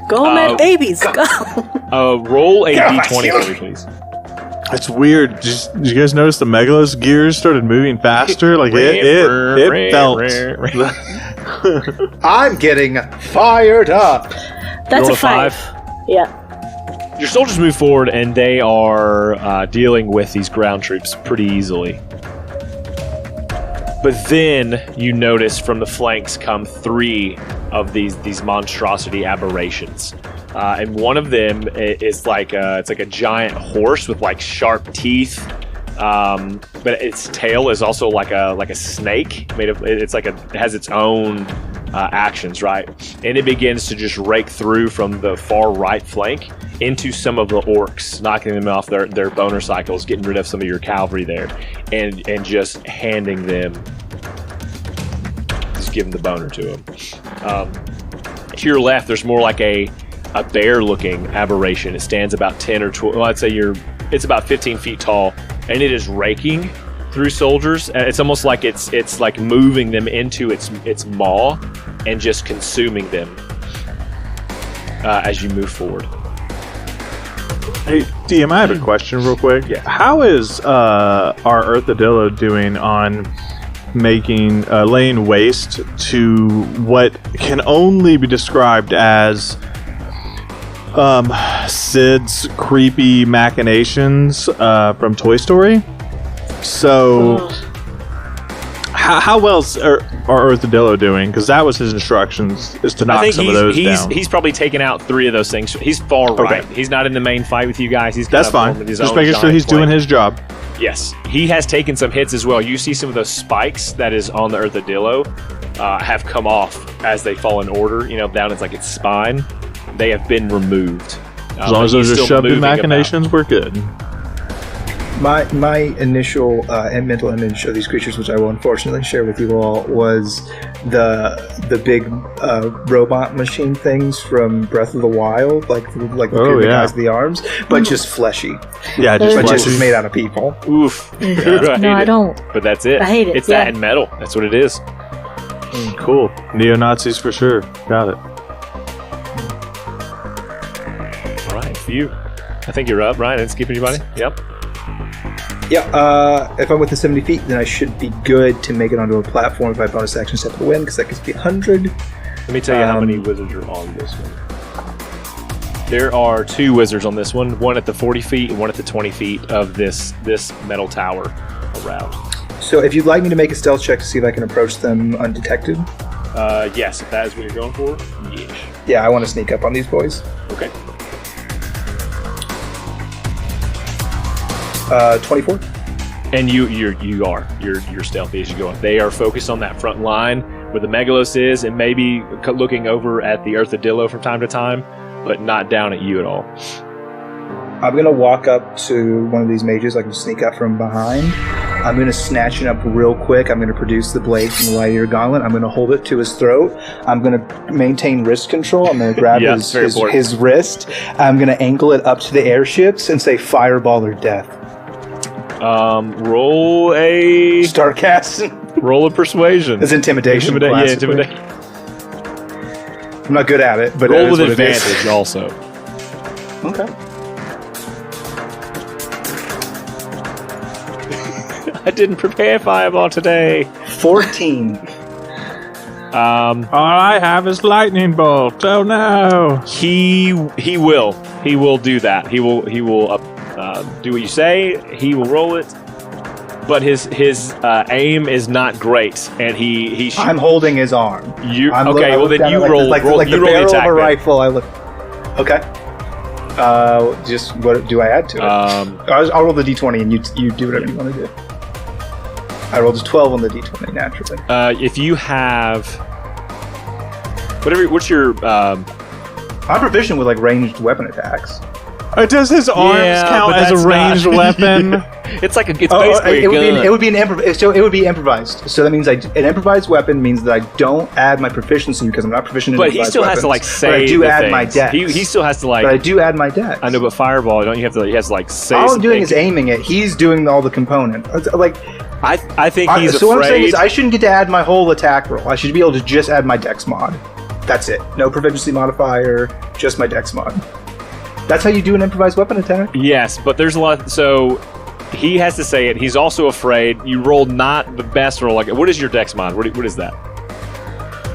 Go, man, babies, go. Roll a Get off my d20 shield. for me, please. It's weird. Did you guys notice the Megalos gears started moving faster? Like it felt. I'm getting fired up. That's Roll a a 5. Yeah. Your soldiers move forward, and they are dealing with these ground troops pretty easily. But then you notice from the flanks come 3 of these monstrosity aberrations, and one of them is like it's like a giant horse with like sharp teeth, but its tail is also like a snake made of. It has its own actions, right? And it begins to just rake through from the far right flank into some of the orcs, knocking them off their boner cycles, getting rid of some of your cavalry there, and just handing them, just giving the boner to them. To your left, there's more like a bear-looking aberration. It stands about 10 or 12. Well, I'd say it's about 15 feet tall, and it is raking through soldiers. It's almost like it's like moving them into its maw and just consuming them as you move forward. Hey, DM, I have a question real quick. Yeah. How is our Earthadillo doing on making laying waste to what can only be described as Sid's creepy machinations from Toy Story? So, how well's our Earthadillo doing? Because that was his instructions, is to knock some of those down. He's probably taken out 3 of those things. He's far right. He's not in the main fight with you guys. That's fine. Just making sure he's doing his job. Yes, he has taken some hits as well. You see some of those spikes that is on the Earthadillo have come off as they fall in order. You know, down its spine. They have been removed. As long as those are shoved in machinations, we're good. My initial mental image of these creatures, which I will unfortunately share with you all, was the big robot machine things from Breath of the Wild, like the guys with the arms, but just fleshy. Yeah, just made out of people. Oof. I don't. But that's it. I hate it. It's that and metal. That's what it is. Cool. Neo-Nazis for sure. Got it. All right, for you. I think you're up, Ryan. Didn't skip anybody? Yep. Yeah, if I'm within 70 feet, then I should be good to make it onto a platform if I bonus action step to win, because that gives me 100. Let me tell you how many wizards are on this one. There are 2 wizards on this one at the 40 feet and one at the 20 feet of this metal tower around. So if you'd like me to make a stealth check to see if I can approach them undetected. Yes, if that is what you're going for. Yes. Yeah, I want to sneak up on these boys. Okay. 24. And you're stealthy as you go up. They are focused on that front line where the Megalos is, and maybe looking over at the Earthadillo from time to time, but not down at you at all. I'm gonna walk up to one of these mages. I can sneak up from behind. I'm gonna snatch it up real quick. I'm gonna produce the blade from the light of your gauntlet. I'm gonna hold it to his throat. I'm gonna maintain wrist control. I'm gonna grab his wrist. I'm gonna angle it up to the airships and say fireball or death. Roll a start casting. Roll a persuasion. It's intimidation. Intimidation. I'm not good at it, but roll with advantage also. Okay. I didn't prepare fireball today. 14. All I have is lightning bolt. Oh no. He will do that. He will do what you say. He will roll it, but his aim is not great, and he I'm holding his arm. Well then you roll. Like the barrel of a rifle. I look. Okay. Just what do I add to it? I'll roll the d20, and you do whatever you want to do. I rolled a 12 on the d20 naturally. If you have what's your? I'm proficient with ranged weapon attacks. Does his arms count as a ranged weapon? It's basically a gun. It would be improvised. So that means an improvised weapon means that I don't add my proficiency because I'm not proficient in improvised weapons. But he still has to say. But I do add my dex. He still has to But I do add my dex. I know, but fireball, don't you have to? He has to say. All I'm doing is aiming it. He's doing all the component. I think he's afraid. So what I'm saying is I shouldn't get to add my whole attack roll. I should be able to just add my dex mod. That's it. No proficiency modifier. Just my dex mod. That's how you do an improvised weapon attack? Yes, but there's a lot. So he has to say it. He's also afraid. You rolled not the best roll. What is your dex mod? What is that?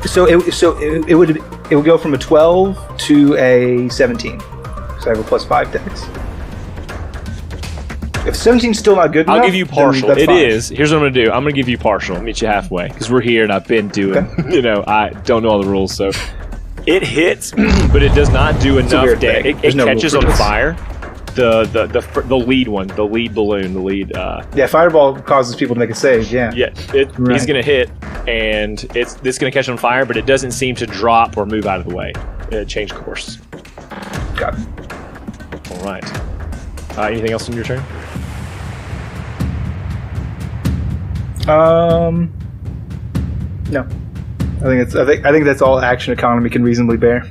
So it would go from a 12 to a 17. So I have a +5 dex. If 17's still not good enough, I'll give you partial. It is. Here's what I'm going to do. I'm going to give you partial. I'll meet you halfway. Because we're here and I've been doing, I don't know all the rules. So it hits, but it does not do enough damage. It catches on fire. The lead one, the lead balloon, the lead... fireball causes people to make a save, yeah. Yeah, it's going to hit, and it's going to catch on fire, but it doesn't seem to drop or move out of the way. It changed course. Got it. All right. Anything else on your turn? No. I think that's all action economy can reasonably bear.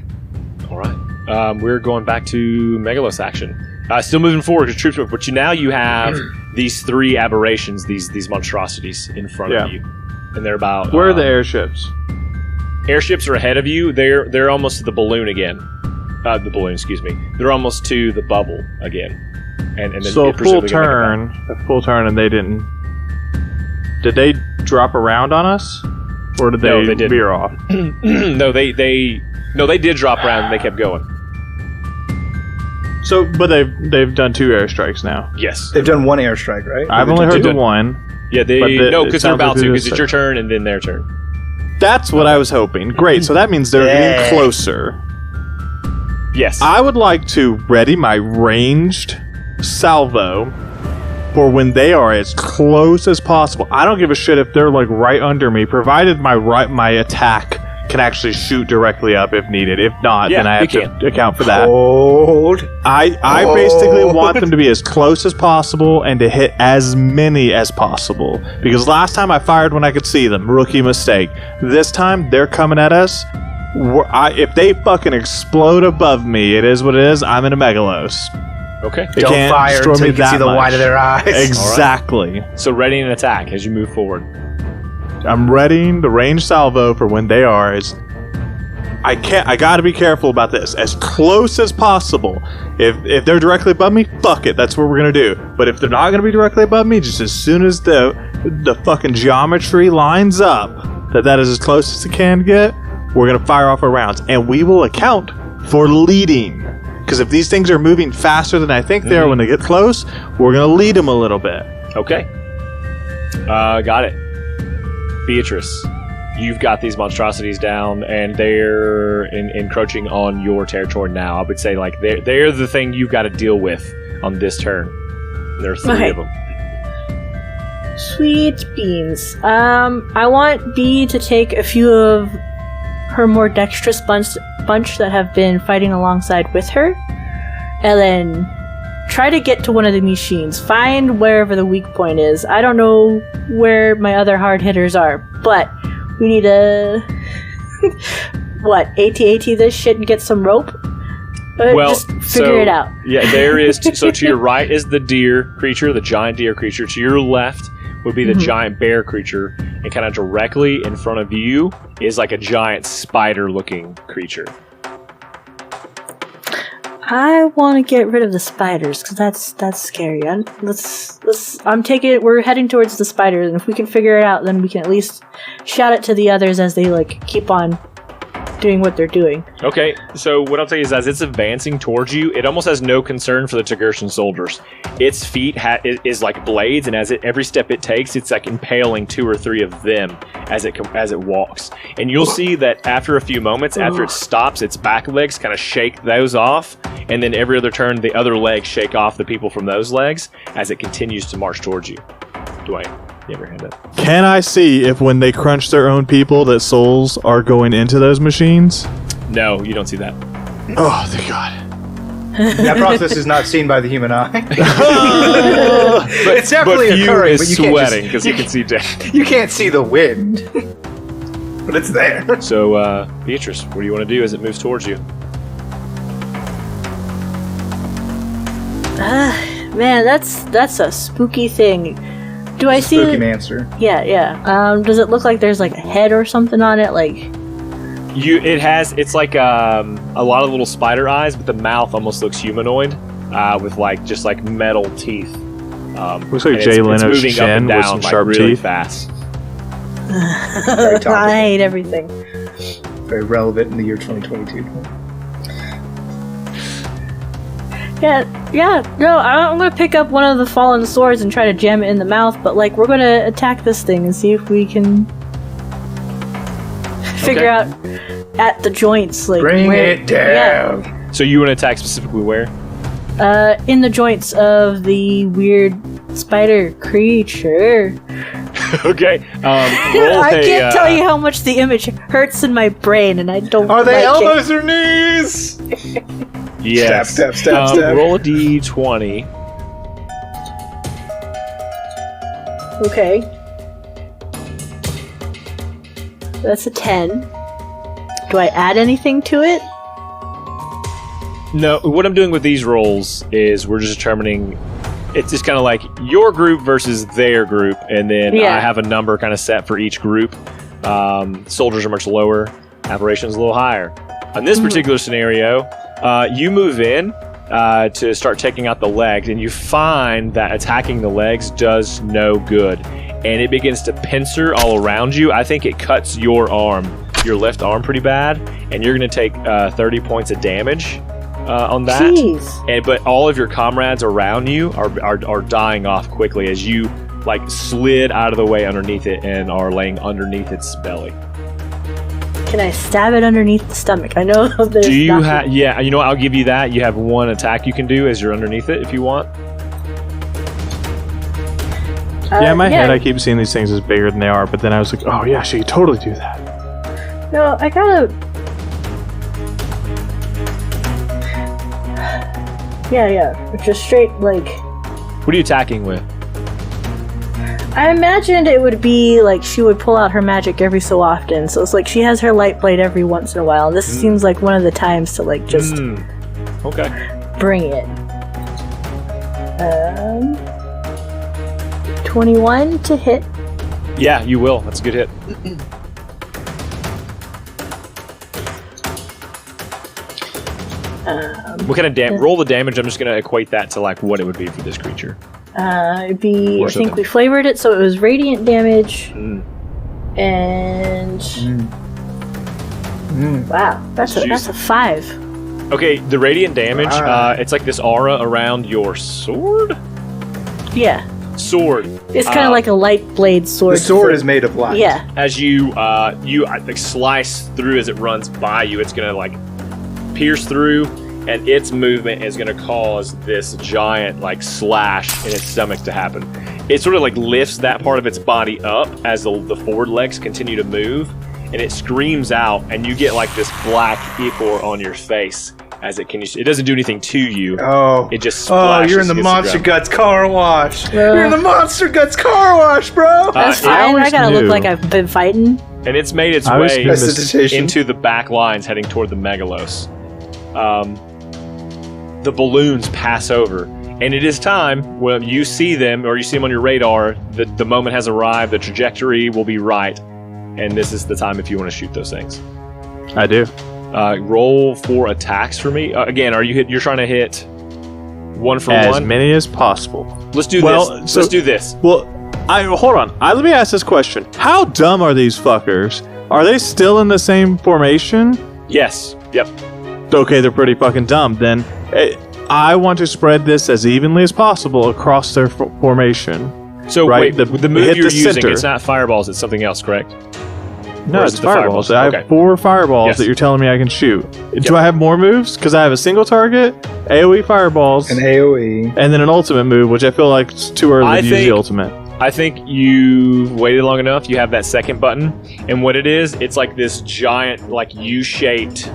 All right. We're going back to Megalos action. Still moving forward to troops, but you have these 3 aberrations, these monstrosities in front of you, and they're about. Where are the airships? Airships are ahead of you. They're almost to the balloon again. The balloon, excuse me. They're almost to the bubble again, and then so a full turn, and they didn't. Did they drop around on us, or did they veer off? No, they did drop around and they kept going. So, but they've done 2 airstrikes now. Yes, they've done 1 airstrike, right? I've only heard the 1. Yeah, because they're about to, because it's your turn and then their turn. That's what I was hoping. Great, so that means they're getting closer. Yes. I would like to ready my ranged salvo for when they are as close as possible. I don't give a shit if they're like right under me, provided my attack can actually shoot directly up if needed. If not, then I have to account for that. I basically want them to be as close as possible and to hit as many as possible. Because last time I fired when I could see them. Rookie mistake. This time, they're coming at us. If they fucking explode above me, it is what it is. I'm in a Megalos. Okay. They can't fire until you can see the white of their eyes. Exactly. Right. So ready an attack as you move forward. I'm readying the range salvo for when they are as... I gotta be careful about this. As close as possible. If they're directly above me, fuck it. That's what we're gonna do. But if they're not gonna be directly above me, just as soon as the fucking geometry lines up, that is as close as it can get, we're gonna fire off our rounds. And we will account for leading. Because if these things are moving faster than I think they are when they get close, we're gonna lead them a little bit. Okay. Got it. Beatrice, you've got these monstrosities down, and they're encroaching on your territory now. I would say, like, they're the thing you've got to deal with on this turn. There are 3 of them. Sweet beans. I want Bee to take a few of her more dexterous bunch that have been fighting alongside with her, and then try to get to one of the machines. Find wherever the weak point is. I don't know where my other hard hitters are, but we need to AT this shit and get some rope? Just figure it out. Yeah, there is. So to your right is the deer creature, the giant deer creature. To your left would be the giant bear creature, and kind of directly in front of you is like a giant spider-looking creature. I want to get rid of the spiders because that's scary. We're heading towards the spiders, and if we can figure it out, then we can at least shout it to the others as they keep on doing what they're doing. Okay, so what I'll tell you is, as it's advancing towards you, it almost has no concern for the Togerson soldiers. Its feet is like blades, and every step it takes, it's like impaling 2 or 3 of them as it walks. And you'll see that after a few moments, after it stops, its back legs kind of shake those off, and then every other turn, the other legs shake off the people from those legs as it continues to march towards you. Dwayne, you have your hand up. Can I see if when they crunch their own people that souls are going into those machines? No, you don't see that. Oh, thank God. That process is not seen by the human eye. It's definitely occurring, but you sweating because you can see death. You can't see the wind, but it's there. So, Beatrice, what do you want to do as it moves towards you? Man, that's a spooky thing. Do I see? Spooky answer. Yeah. Does it look like there's like a head or something on it? It's like a lot of little spider eyes, but the mouth almost looks humanoid, with just metal teeth. Looks like Jay Leno's chin with some sharp really teeth. Fast. I hate everything. Very relevant in the year 2022. Yeah. No, I'm gonna pick up one of the fallen swords and try to jam it in the mouth. But like, we're gonna attack this thing and see if we can figure out at the joints. Like, Bring where, it down. So you want to attack specifically where? In the joints of the weird spider creature. Okay. I can't tell you how much the image hurts in my brain, and I don't. Are they like elbows or knees? Yes. Stab. Roll a d20. Okay. That's a 10. Do I add anything to it? No, what I'm doing with these rolls is we're just determining. It's just kind of like your group versus their group, and then I have a number kind of set for each group. Soldiers are much lower, aberrations a little higher. On this particular scenario, you move in to start taking out the legs, and you find that attacking the legs does no good, and it begins to pincer all around you. I think it cuts your left arm pretty bad, and you're going to take 30 points of damage on that. Jeez. But all of your comrades around you are dying off quickly as you like slid out of the way underneath it and are laying underneath its belly. Can I stab it underneath the stomach? I know there's Do you nothing. have? Yeah, you know what? I'll give you that. You have one attack you can do as you're underneath it if you want. Yeah, in my head, I keep seeing these things as bigger than they are, but then I was like, oh yeah, she could totally do that. No, I gotta. Yeah. Just straight, like. What are you attacking with? I imagined it would be like she would pull out her magic every so often. So it's like she has her light blade every once in a while. This seems like one of the times to like just Okay. bring it. 21 to hit. Yeah, you will. That's a good hit. What kind of damage? Roll the damage. I'm just going to equate that to like what it would be for this creature. It'd be. Worse I think than- we flavored it, so it was radiant damage. And wow, that's a 5. Okay, the radiant damage. It's like this aura around your sword. Yeah, Sword. it's kind of like a light blade sword. The sword is made of light. Yeah. As you like slice through as it runs by you, it's gonna like pierce through, and its movement is gonna cause this giant like slash in its stomach to happen. It sort of like lifts that part of its body up as the forward legs continue to move, and it screams out, and you get like this black ichor on your face as it can. It doesn't do anything to you. Oh. It just splashes you're in the against Monster ground. Guts car wash. You're in the Monster Guts car wash, bro. That's I fine. I always gotta look knew. like I've been fighting. And it's made its I was way gonna Prestidigitation. into the back lines heading toward the Megalos. The balloons pass over, and it is time when you see them, or you see them on your radar, the moment has arrived, the trajectory will be right, and this is the time if you want to shoot those things. I do. Roll 4 attacks for me. Again, you're trying to hit one for As one? many as possible. Let's do Well, this. so- Let's do this. Well, hold on. Let me ask this question. How dumb are these fuckers? Are they still in the same formation? Yes. Yep. Okay, they're pretty fucking dumb. Then I want to spread this as evenly as possible across their formation. So Right, wait, the move hit you're the using, center. it's not fireballs, it's something else, correct? No, Or is it's it the fireballs. fireballs? I have Okay. 4 fireballs Yes. that you're telling me I can shoot. Yep. Do I have more moves? Because I have a single target, AoE fireballs, An AoE. and then an ultimate move, which I feel like it's too early I to use think- the ultimate. I think you've waited long enough. You have that second button, and what it is, it's like this giant, like U-shaped,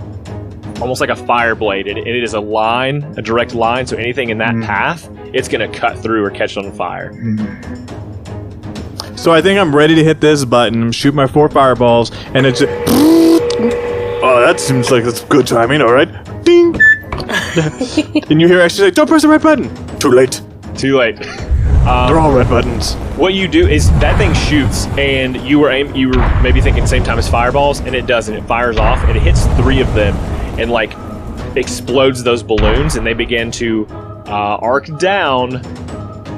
almost like a fire blade, and it is a line, a direct line. So anything in that path, it's gonna cut through or catch on fire. So I think I'm ready to hit this button, shoot my 4 fireballs, and it's. Oh, that seems like that's good timing. All right, ding. And you hear actually say, "Don't press the red button." Too late. Too late. They're all red buttons. What you do is that thing shoots, and you were maybe thinking same time as fireballs, and it doesn't. It fires off, and it hits 3 of them, and like explodes those balloons, and they begin to arc down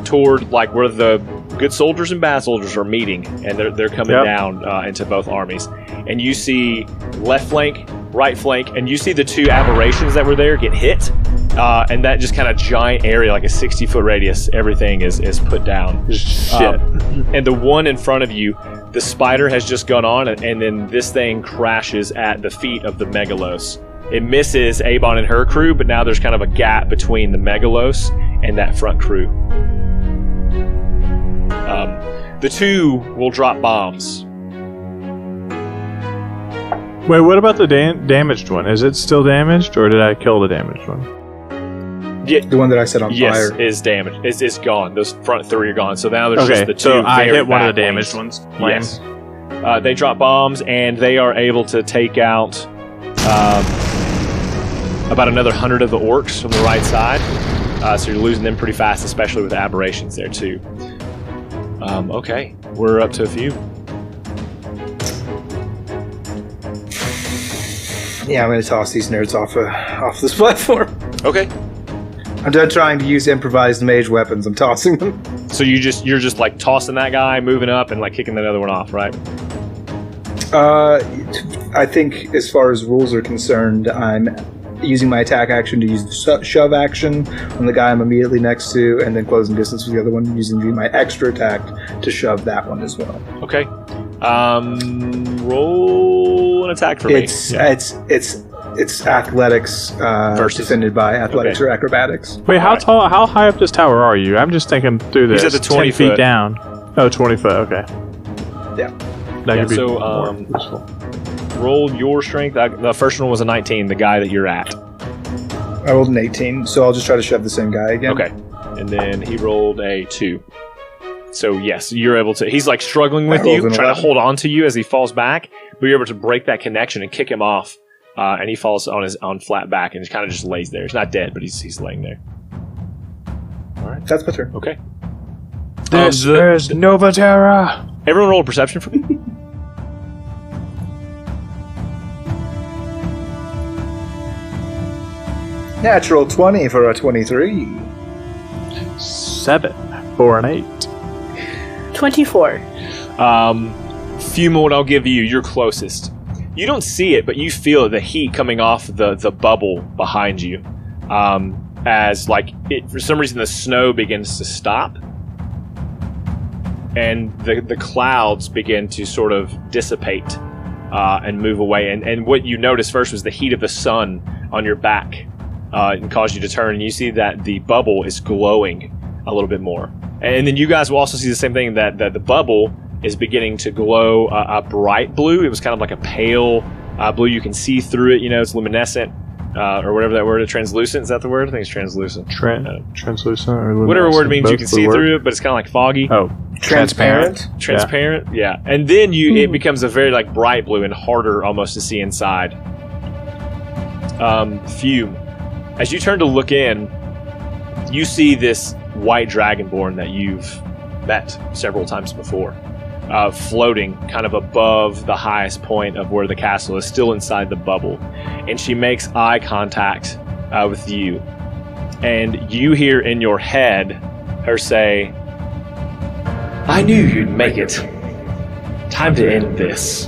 toward like where the good soldiers and bad soldiers are meeting, and they're coming Yep. down into both armies. and you see left flank, right flank, and you see the two aberrations that were there get hit, and that just kind of giant area, like a 60-foot radius, everything is put down. Shit. And the one in front of you, the spider has just gone on, and then this thing crashes at the feet of the Megalos. It misses Avon and her crew, but now there's kind of a gap between the Megalos and that front crew. The two will drop bombs. Wait, what about the damaged one? Is it still damaged, or did I kill the damaged one? Yeah, The one that I set on yes, fire. is damaged. It's gone. Those front three are gone. So now there's Okay, just the two. so I very hit one of the back damaged lanes. ones. Lame. Yes. They drop bombs, and they are able to take out about another 100 of the orcs from the right side. So you're losing them pretty fast, especially with aberrations there too. Okay, we're up to a few. Yeah, I'm going to toss these nerds off this platform. Okay, I'm done trying to use improvised mage weapons. I'm tossing them. so you're just like tossing that guy, moving up, and like kicking the other one off, right? I think as far as rules are concerned, I'm using my attack action to use the shove action on the guy I'm immediately next to, and then closing distance with the other one, using my extra attack to shove that one as well. Okay. Roll an attack for me. It's athletics defended by athletics or acrobatics. Wait, how high up this tower are you? I'm just thinking through this. He's at the 20 10 feet foot. down. Oh, 20 foot, okay. Yeah. That Yeah, could be so, more useful. Roll your strength. The first one was a 19, the guy that you're at. I rolled an 18, so I'll just try to shove the same guy again. Okay. And then he rolled a 2. So, yes, you're able to... He's, like, struggling with I rolled you, an trying 11. to hold on to you as he falls back, but you're able to break that connection and kick him off, and he falls on flat back and kind of just lays there. He's not dead, but he's laying there. All right. That's my turn. Okay. This is Nova Terra! Everyone roll a perception for me. Natural 20 for a 23. 7 for an 8. 24. Fuma, what I'll give you, you're closest. You don't see it, but you feel the heat coming off the bubble behind you. As, like, for some reason the snow begins to stop. And the clouds begin to sort of dissipate and move away. And what you noticed first was the heat of the sun on your back and caused you to turn. And you see that the bubble is glowing a little bit more. And then you guys will also see the same thing, that the bubble is beginning to glow a bright blue. It was kind of like a pale blue. You can see through it. You know, it's luminescent. Or whatever that word is. Translucent, is that the word? I think it's translucent. Translucent or luminescent. Whatever word means you both can the see word. through it, but it's kind of like foggy. Oh, Transparent? Transparent, yeah. And then it becomes a very like bright blue and harder almost to see inside. Fume. As you turn to look in, you see this white dragonborn that you've met several times before, floating kind of above the highest point of where the castle is, still inside the bubble. And she makes eye contact with you. And you hear in your head her say, "I knew you'd make it. Time to end this."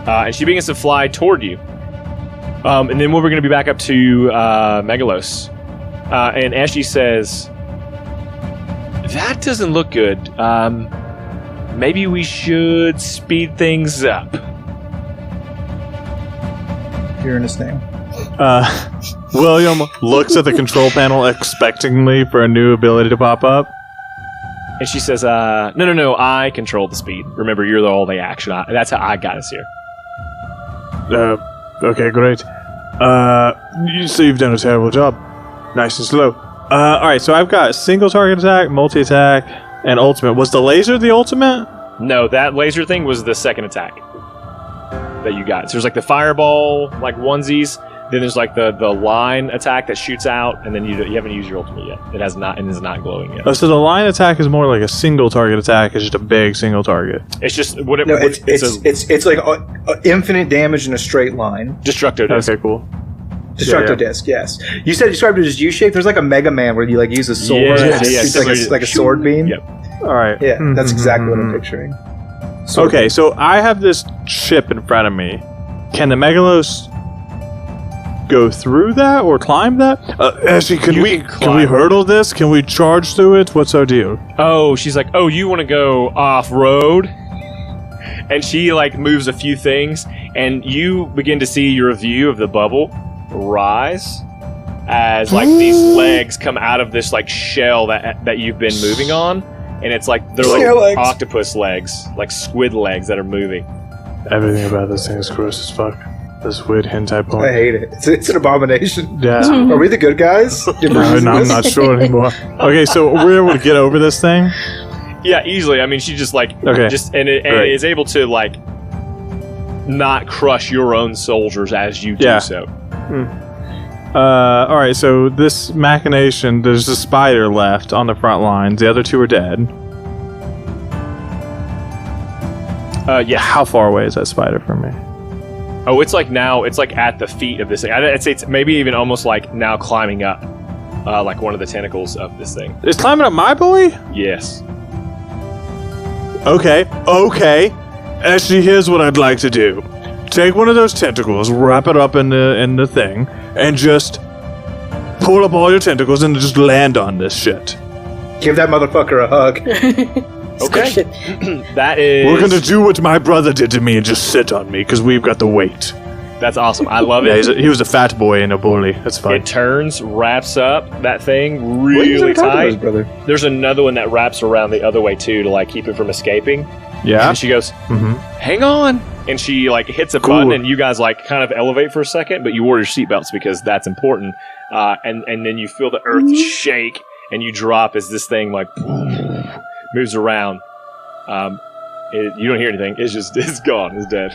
And she begins to fly toward you. And then we're going to be back up to Megalos. And as she says, "That doesn't look good. Maybe we should speed things up." Uranus name. William looks at the control panel expectingly for a new ability to pop up. And she says, no, I control the speed. Remember, you're all the action. That's how I got us here. Okay, great. You say you've done a terrible job. Nice and slow. Alright, so I've got single target attack, multi-attack, and ultimate. Was the laser the ultimate? No, that laser thing was the second attack that you got. So there's like the fireball, like onesies. Then there's like the line attack that shoots out, and then you haven't used your ultimate yet. It is not glowing yet. Oh, so the line attack is more like a single target attack. It's just a big single target. It's just what it, No, what, it's like infinite damage in a straight line. Destructo disc. Okay, cool. Destructo disc, yes. You described it as U-shaped. There's like a Mega Man where you like use a sword Yeah, and yeah, shoots similar to- like a sword beam. Yep. Alright. Yeah, that's exactly what I'm picturing. Okay, so I have this ship in front of me. Can the Megalos go through that or climb that? Actually, can we hurdle this? Can we charge through it? What's our deal? Oh, she's like, oh, you want to go off-road? And she, like, moves a few things, and you begin to see your view of the bubble rise as, like, these legs come out of this, like, shell that you've been moving on, and it's like, they're like octopus legs, like squid legs that are moving. Everything about this thing is gross as fuck. This weird hentai porn. I hate it. It's an abomination. Yeah. Are we the good guys? I'm not sure anymore. Okay, so we're able to get over this thing? Yeah, easily. I mean, she just, like, okay. and is able to, like, not crush your own soldiers as you do so. Alright, so this machination, there's a spider left on the front lines. The other two are dead. Yeah. How far away is that spider from me? Oh, it's like at the feet of this thing. I'd say it's maybe even almost like now climbing up, like one of the tentacles of this thing. It's climbing up my belly? Yes. Okay. Actually, here's what I'd like to do. Take one of those tentacles, wrap it up in the thing, and just pull up all your tentacles and just land on this shit. Give that motherfucker a hug. Okay. That is... We're gonna do what my brother did to me and just sit on me, because we've got the weight. That's awesome. I love it. Yeah, he was a fat boy in a bully. That's fine. It turns, wraps up that thing really tight. Brother? There's another one that wraps around the other way, too, to, like, keep it from escaping. Yeah? And she goes, hang on. And she, like, hits a button, and you guys, like, kind of elevate for a second, but you wore your seatbelts because that's important. And then you feel the earth shake, and you drop as this thing, like, moves around. You don't hear anything. It's gone. It's dead.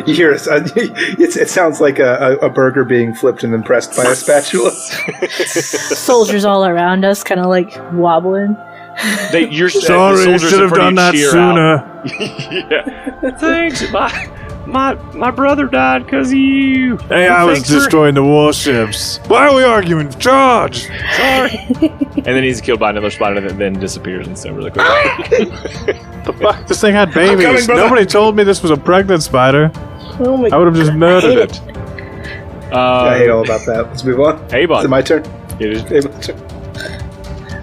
You hear it sounds like a burger being flipped and then pressed by a spatula. Soldiers all around us, kind of like wobbling. You're sorry, you should have done that sooner. Yeah. Thanks. My brother died because of you. Hey, I was destroying the warships. Why are we arguing? Charge! Sorry. And then he's killed by another spider that then disappears and stuff really quick. The fuck? This thing had babies. Nobody told me this was a pregnant spider. Oh my! I would have just murdered it. I hate all about that. Let's move on. Avon. Is it my turn? It is. Avon's turn.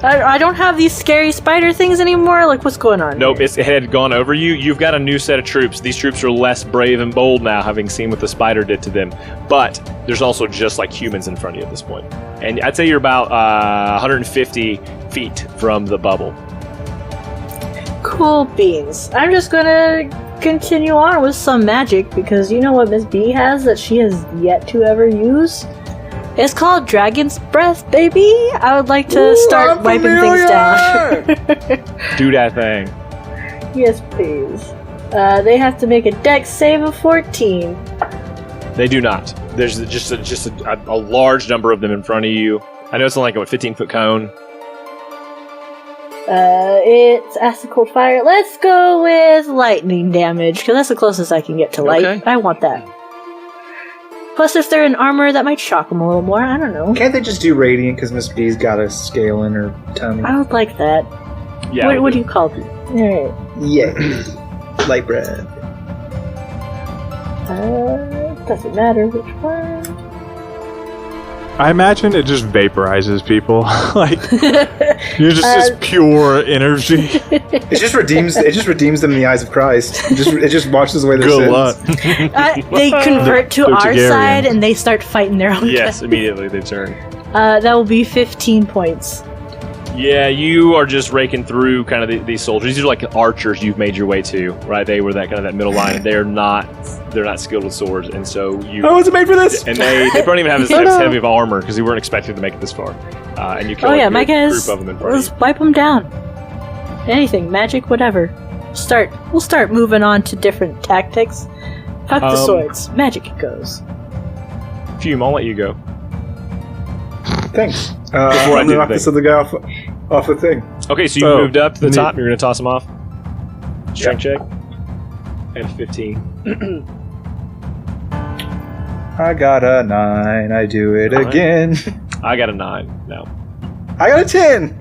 I don't have these scary spider things anymore. Like, what's going on? Nope, here? it had gone over you. You've got a new set of troops. These troops are less brave and bold now, having seen what the spider did to them. But there's also just like humans in front of you at this point. And I'd say you're about 150 feet from the bubble. Cool beans. I'm just gonna continue on with some magic because you know what Miss B has that she has yet to ever use? It's called Dragon's Breath, baby! I would like to start wiping things down. Do that thing. Yes, please. They have to make a dex save of 14. They do not. There's just a large number of them in front of you. I know it's only like a 15-foot cone. It's acid cold fire. Let's go with lightning damage, because that's the closest I can get to light. Okay. I want that. Plus, if they're in armor, that might shock them a little more. I don't know. Can't they just do radiant because Miss B's got a scale in her tummy? I would like that. Yeah. What do you call it? Alright. Yeah. Light bread. Doesn't matter which one. I imagine it just vaporizes people. Like you're just this pure energy. It just redeems them in the eyes of Christ. It just washes away their sins. Good luck. They convert to They're our Targaryens. side and they start fighting their own. Yes, immediately they turn. That will be 15 points. Yeah, you are just raking through kind of these soldiers. These are like archers you've made your way to, right? They were that kind of that middle line. They're not skilled with swords, and so you. I wasn't made for this. And they don't even have this heavy of armor because you weren't expected to make it this far. And you kill my guys. group of them in front Let's of you. wipe them down. Anything, magic, whatever. We'll start moving on to different tactics. Fuck the swords. Magic it goes. Fume, I'll let you go. Thanks. Before I I'm do gonna knock this other guy off the thing. Okay, so you moved up to the top. You're going to toss him off. Strength check. And 15. I got a 9. I do it again. I got a 9 now. I got a 10.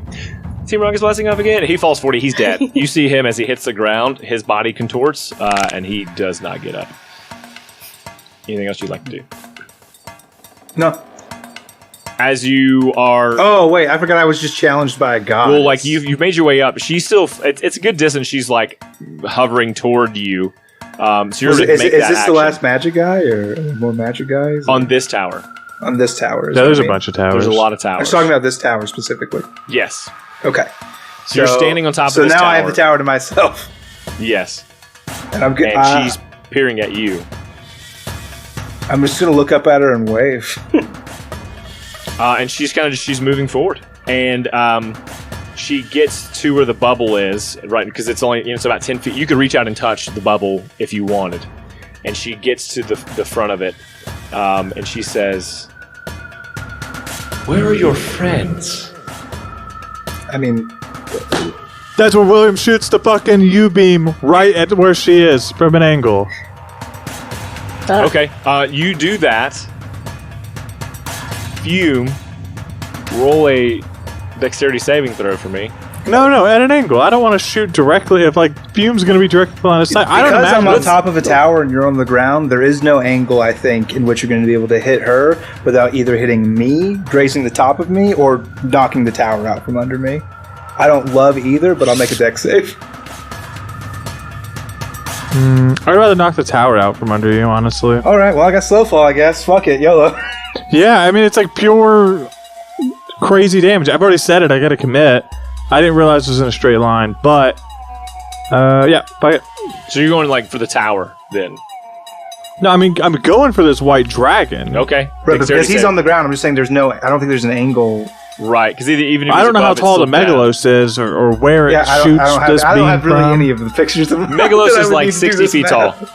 Team Rocket's blasting off again. He falls 40. He's dead. You see him as he hits the ground. His body contorts, and he does not get up. Anything else you'd like to do? No. As you are... Oh, wait. I forgot I was just challenged by a god. Well, like, you've made your way up. She's still... It's a good distance. She's, like, hovering toward you. So you're going to make that Is this action. the last magic guy, or more magic guys? On this tower. On this tower. Yeah, there's a bunch of towers. There's a lot of I towers. was talking about this tower specifically. Yes. Okay. So you're standing on top of so this tower. now I have the tower to myself. Yes. And I'm good. And she's peering at you. I'm just going to look up at her and wave. And she's she's moving forward. And she gets to where the bubble is, right? Because it's only, it's about 10 feet. You could reach out and touch the bubble if you wanted. And she gets to the front of it. And she says, "Where are your friends?" I mean, That's where William shoots the fucking U-beam right at where she is from an angle. Okay, you do that. Fume, roll a dexterity saving throw for me. No, at an angle. I don't want to shoot directly. If Fume's going to be directly on his side, I don't because imagine. I'm on top of a tower and you're on the ground, there is no angle, I think, in which you're going to be able to hit her without either hitting me, grazing the top of me, or knocking the tower out from under me. I don't love either, but I'll make a dex save. I'd rather knock the tower out from under you, honestly. All right, well, I got slow fall, I guess. Fuck it, YOLO. Yeah, I mean, it's like pure crazy damage. I've already said it. I got to commit. I didn't realize it was in a straight line, but yeah. But So you're going for the tower then? no, I mean, I'm going for this white dragon. Okay. Right, Dexterity because he's save. on the ground, I'm just saying I don't think there's an angle. Right, because even if I he's don't know how above, it's tall the still down. Megalos is or where it Yeah, shoots I don't have really from. any of the pictures of Megalos that I is would like need to do 60 this feet tall math.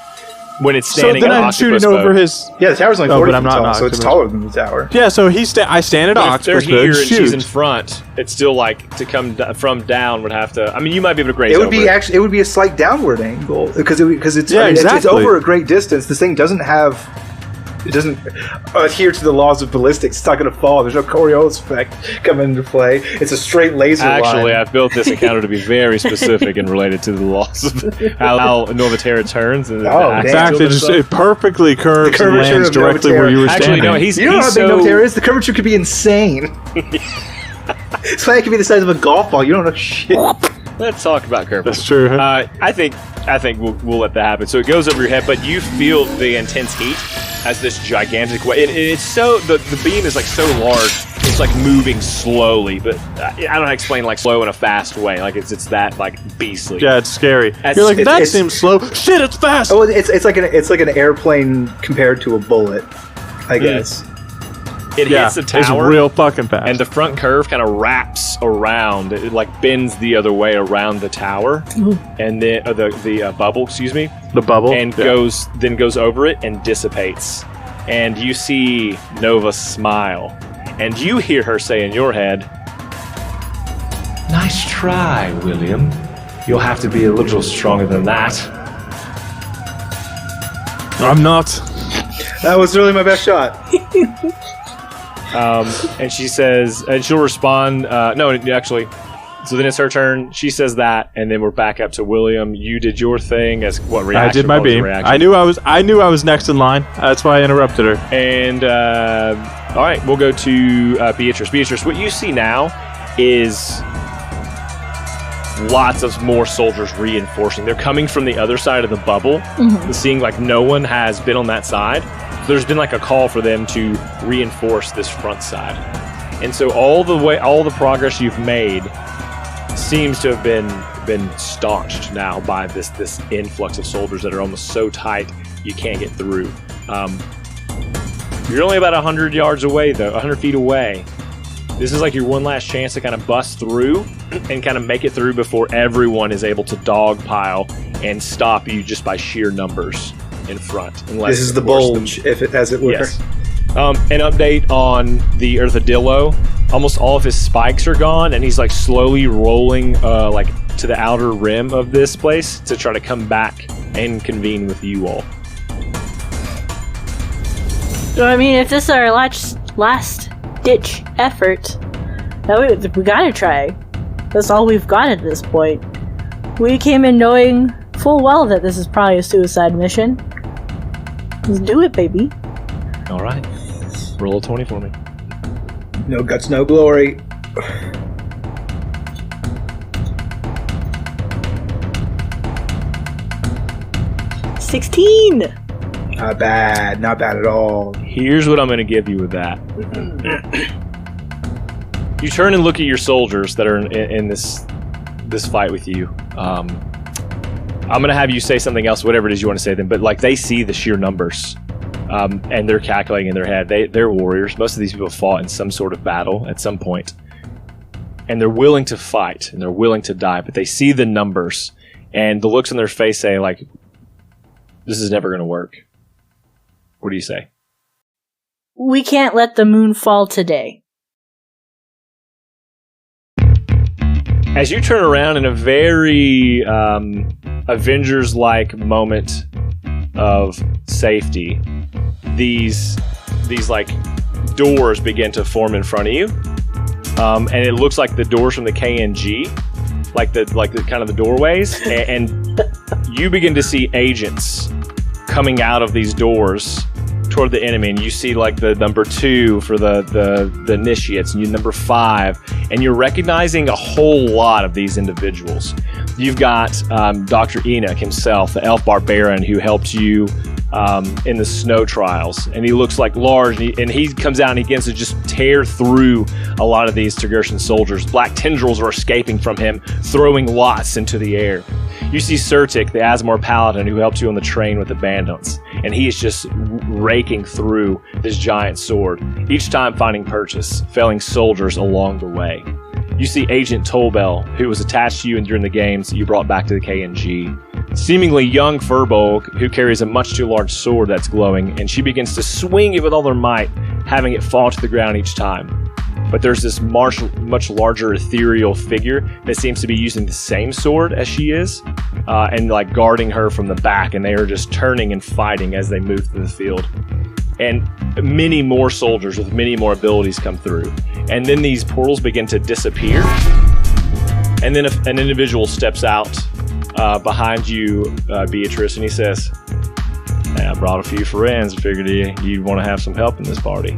when it's So standing then in I'm shooting octopus over mode. his. Yeah, the tower's only Oh, 40 but I'm feet not tall, an so it's octopus. taller than the tower. Yeah, so I stand at But if they're octopus here mode, and she's in shoot. front, it's still to come from down would have to. I mean, you might be able to graze It would over be actually. It would be a slight downward angle because it's Yeah, it's exactly. over a great distance. This thing doesn't have. It doesn't adhere to the laws of ballistics. It's not going to fall. There's no Coriolis effect coming into play. It's a straight laser Actually, line. I've built this encounter to be very specific and related to the laws of how Novatera turns. And Oh, In damn. fact, it perfectly curves and curvature lands of directly where you were Actually, standing. no, he's You know how big so, Novatera is? The curvature could be insane. It's like it could be the size of a golf ball. You don't know shit. Let's talk about curvature. That's true. I think we'll let that happen. So it goes over your head, but you feel the intense heat as this gigantic wave. It's so the beam is so large. It's moving slowly, but I don't know how to explain slow in a fast way. It's that beastly. Yeah, it's scary. That's- You're like, that it's- seems slow. Shit, it's fast. Oh, it's like an airplane compared to a bullet, I guess. It yeah, hits the it's tower. real fucking fast. And the front curve kind of wraps around. It bends the other way around the tower, and then the bubble. Excuse me. the bubble And goes over it and dissipates. And you see Nova smile, and you hear her say in your head, "Nice try, William. You'll have to be a little stronger than that." I'm not. That was really my best shot. And she says, and she'll respond. No, actually. So then it's her turn. She says that, and then we're back up to William. You did your thing. As what reaction? I did my What was the beam. reaction? I knew I was next in line. That's why I interrupted her. And all right, we'll go to Beatrice. Beatrice, what you see now is lots of more soldiers reinforcing. They're coming from the other side of the bubble, seeing no one has been on that side. So there's been a call for them to reinforce this front side. And so all the progress you've made seems to have been staunched now by this influx of soldiers that are almost so tight you can't get through. You're only about 100 yards away, though, 100 feet away. This is your one last chance to kind of bust through and kind of make it through before everyone is able to dogpile and stop you just by sheer numbers in front. This is the bulge, as it were. Yes. An update on the Earthadillo. Almost all of his spikes are gone, and he's slowly rolling to the outer rim of this place to try to come back and convene with you all. So, I mean, if this is our last ditch effort, we gotta try. That's all we've got at this point. We came in knowing full well that this is probably a suicide mission. Let's do it, baby. All right. Roll a 20 for me. No guts, no glory. 16! Not bad. Not bad at all. Here's what I'm going to give you with that. You turn and look at your soldiers that are in this fight with you. I'm going to have you say something else, whatever it is you want to say then, but like they see the sheer numbers. And they're calculating in their head. They're warriors. Most of these people fought in some sort of battle at some point. And they're willing to fight, and they're willing to die, but they see the numbers, and the looks on their face say, like, this is never going to work. What do you say? We can't let the moon fall today. As you turn around in a very Avengers-like moment of safety, these like doors begin to form in front of you, and it looks like the doors from the KNG, like the kind of the doorways, and you begin to see agents coming out of these doors toward the enemy, and you see like the number 2 for the initiates, and you number 5, and you're recognizing a whole lot of these individuals. You've got Dr. Enoch himself, the elf barbarian who helped you in the snow trials, and he looks like large, and he comes out and he begins to just tear through a lot of these Tergertian soldiers. Black tendrils are escaping from him, throwing lots into the air. You see Surtik, the Asmor paladin who helped you on the train with the bandits, and he is just raking through this giant sword, each time finding purchase, felling soldiers along the way. You see Agent Tolbell, who was attached to you during the games that you brought back to the KNG. Seemingly young Furbolg, who carries a much too large sword that's glowing, and she begins to swing it with all her might, having it fall to the ground each time. But there's this much larger ethereal figure that seems to be using the same sword as she is, and like guarding her from the back, and they are just turning and fighting as they move through the field. And many more soldiers with many more abilities come through. And then these portals begin to disappear. And then an individual steps out behind you, Beatrice, and he says, "Hey, I brought a few friends. I figured you'd want to have some help in this party."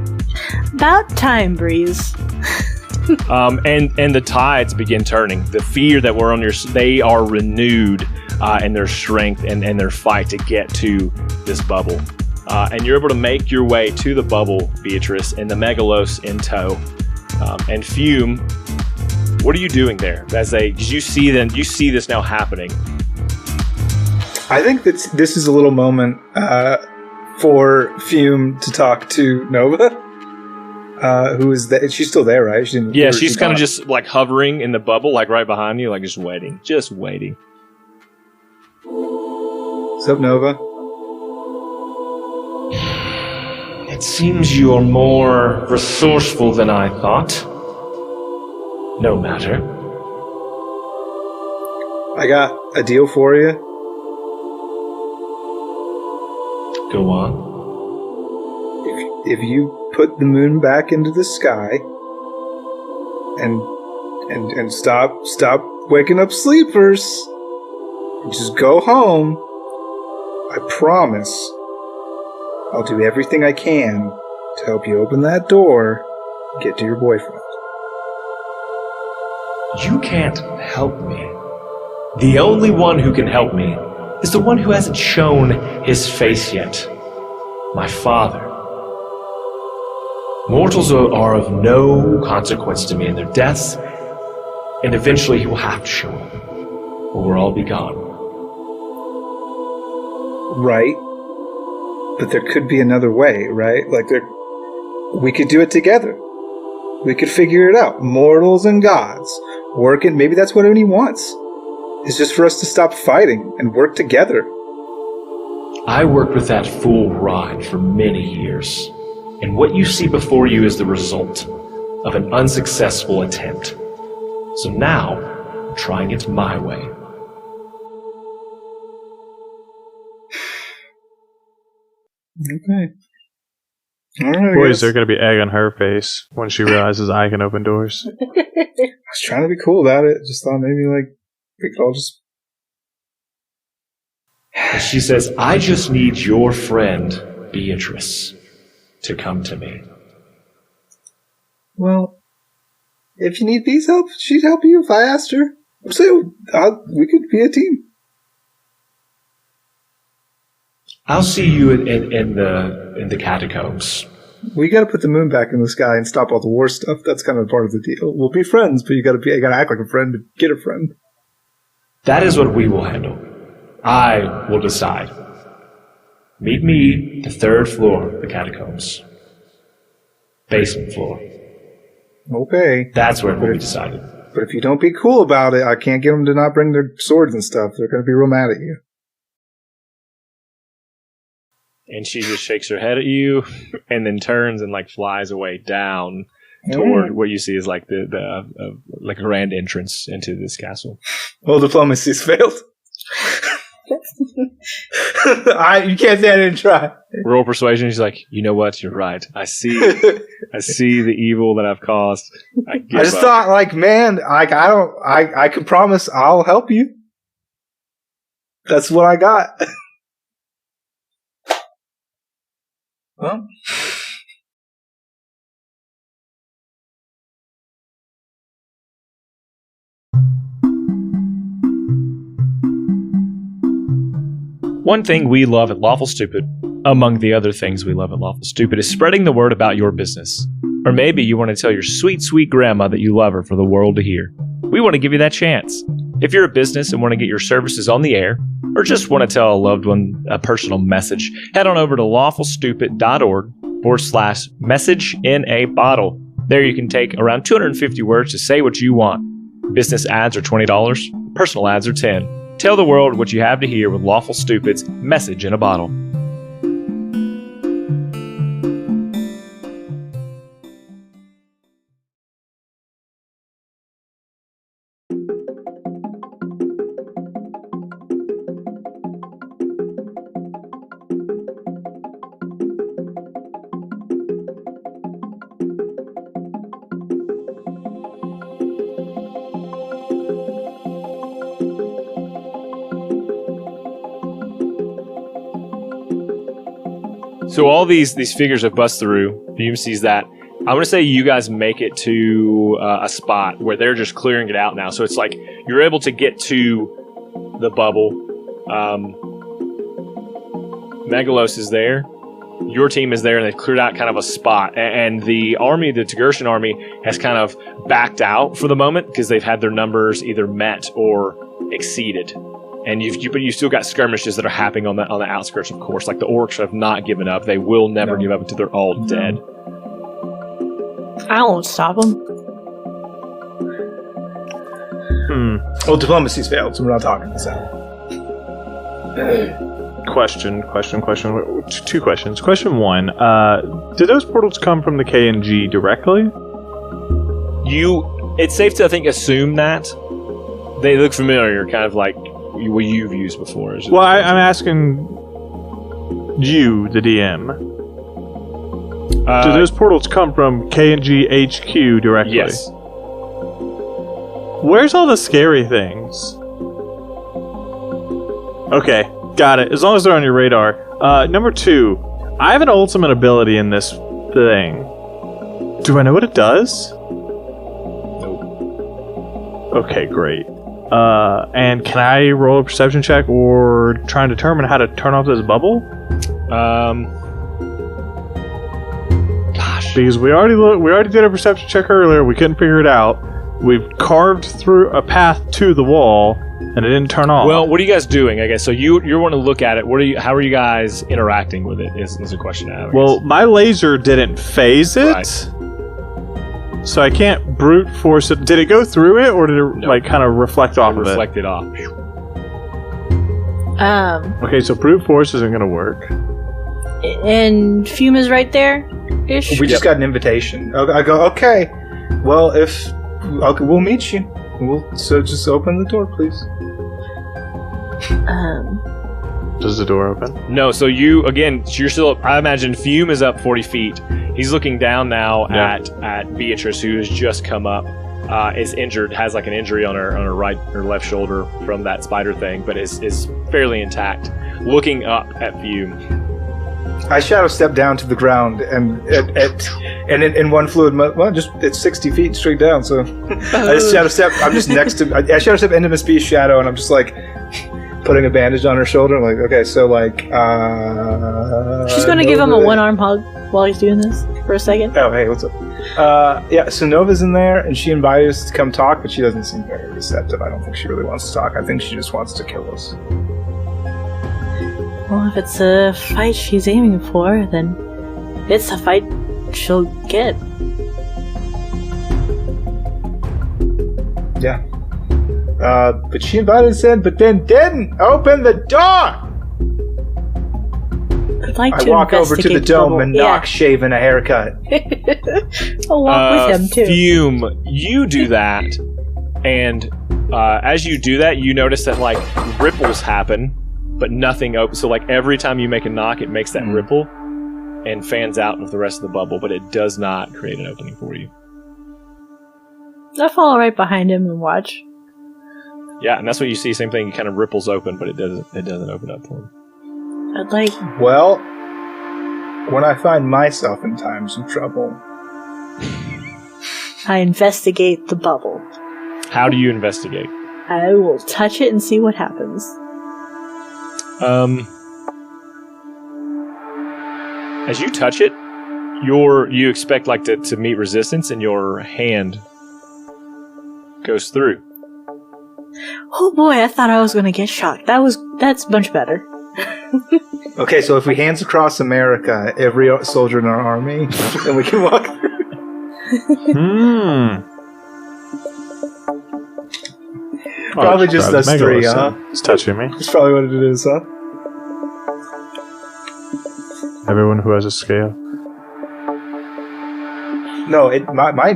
About time, Breeze. And the tides begin turning. The fear that were on they are renewed in their strength and their fight to get to this bubble. And you're able to make your way to the bubble, Beatrice, and the Megalos in tow. And Fume, what are you doing there? Did you see this now happening? I think that this is a little moment for Fume to talk to Nova. Who is that? She's still there, right? She's kind of just like hovering in the bubble, like right behind you, like just waiting. What's up, Nova? It seems you are more resourceful than I thought. No matter. I got a deal for you. Go on. If you put the moon back into the sky and stop waking up sleepers and just go home, I promise I'll do everything I can to help you open that door and get to your boyfriend. You can't help me. The only one who can help me is the one who hasn't shown his face yet. My father. Mortals are of no consequence to me in their deaths, and eventually he will have to show up, or we'll all be gone. Right. But there could be another way, right? We could do it together. We could figure it out. Mortals and gods. Working, maybe that's what he wants. It's just for us to stop fighting and work together. I worked with that fool Rod for many years, and what you see before you is the result of an unsuccessful attempt. So now, I'm trying it my way. Okay. Boy, is there going to be egg on her face when she realizes I can open doors. I was trying to be cool about it. Just thought maybe like we could all just. She says, I just need your friend, Beatrice, to come to me. Well, if you need Bee's help, she'd help you if I asked her. I'm saying we could be a team. I'll see you in the catacombs. We got to put the moon back in the sky and stop all the war stuff. That's kind of part of the deal. We'll be friends, but you got to act like a friend to get a friend. That is what we will handle. I will decide. Meet me the 3rd floor of the catacombs. Basement floor. Okay. That's where it will be decided. But if you don't be cool about it, I can't get them to not bring their swords and stuff. They're going to be real mad at you. And she just shakes her head at you and then turns and like flies away down toward what you see is like the like a grand entrance into this castle. Well, diplomacy's failed. You can't say I didn't try. Roll persuasion. She's like, you know what? You're right. I see the evil that I've caused. I just thought, like, man, I can promise I'll help you. That's what I got. Well. One thing we love at Lawful Stupid, among the other things we love at Lawful Stupid, is spreading the word about your business. Or maybe you want to tell your sweet, sweet grandma that you love her for the world to hear. We want to give you that chance. If you're a business and want to get your services on the air, or just want to tell a loved one a personal message, head on over to lawfulstupid.org/message in a bottle. There you can take around 250 words to say what you want. Business ads are $20, personal ads are $10. Tell the world what you have to hear with Lawful Stupid's Message in a Bottle. So all these figures have bust through. Beam sees that. I'm going to say you guys make it to a spot where they're just clearing it out now. So it's like you're able to get to the bubble. Megalos is there. Your team is there, and they've cleared out kind of a spot. And the army, the Togurshan army, has kind of backed out for the moment because they've had their numbers either met or exceeded. And but you've still got skirmishes that are happening on the outskirts, of course. Like the orcs have not given up. They will never give up until they're all dead. I won't stop them. Well, diplomacy's failed, so we're not talking this out. Question. Two questions. Question one, did those portals come from the KNG directly? It's safe to, I think, assume that. They look familiar, kind of like what you've used before. Well, I'm asking you, the DM. Do those portals come from KNG HQ directly? Yes. Where's all the scary things? Okay, got it. As long as they're on your radar. Number two, I have an ultimate ability in this thing. Do I know what it does? Nope. Okay, great. And can I roll a perception check or try and determine how to turn off this bubble? Gosh. Because we already did a perception check earlier. We couldn't figure it out. We've carved through a path to the wall, and it didn't turn off. Well, what are you guys doing? I guess so. You're wanting to look at it. How are you guys interacting with it? Is a question I have. Well, my laser didn't phase it. Right. So I can't brute force it. Did it go through it, or did it like kind of reflect off of it? Reflect it off. Okay, so brute force isn't going to work. And Fuma's right there ish. We just got an invitation. I go, okay. Well, we'll meet you. So just open the door, please. does the door open? No, so you're still up. I imagine Fume is up 40 feet. He's looking down now at Beatrice, who has just come up. Is injured, has like an injury on her right or left shoulder from that spider thing, but is fairly intact. Looking up at Fume. I shadow step down to the ground and in one fluid, it's 60 feet straight down. So I just shadow step. I'm just next to. I shadow step into Miss B's shadow, and I'm just like putting a bandage on her shoulder. I'm like, okay, so like. She's gonna give him a one-arm hug while he's doing this for a second. Oh, hey, what's up? Yeah, so Nova's in there, and she invited us to come talk, but she doesn't seem very receptive. I don't think she really wants to talk. I think she just wants to kill us. Well, if it's a fight she's aiming for, then it's a fight she'll get. Yeah. But she invited us in, but then didn't open the door! I'd like I to walk over to the dome and knock Shave in a haircut. I'll walk with him, too. Fume, you do that, and as you do that, you notice that, like, ripples happen, but nothing opens. So, like, every time you make a knock, it makes that ripple and fans out with the rest of the bubble, but it does not create an opening for you. I follow right behind him and watch. Yeah, and that's what you see. Same thing, it kind of ripples open, but it doesn't open up for him. I'd like... Well, when I find myself in times of trouble... I investigate the bubble. How do you investigate? I will touch it and see what happens. As you touch it, you expect like to meet resistance, and your hand goes through. Oh boy, I thought I was going to get shocked. That's much better. Okay, so if we hands across America, every soldier in our army, then we can walk through. Probably just us three, huh? It's touching me. That's probably what it is, huh? Everyone who has a scale. No, my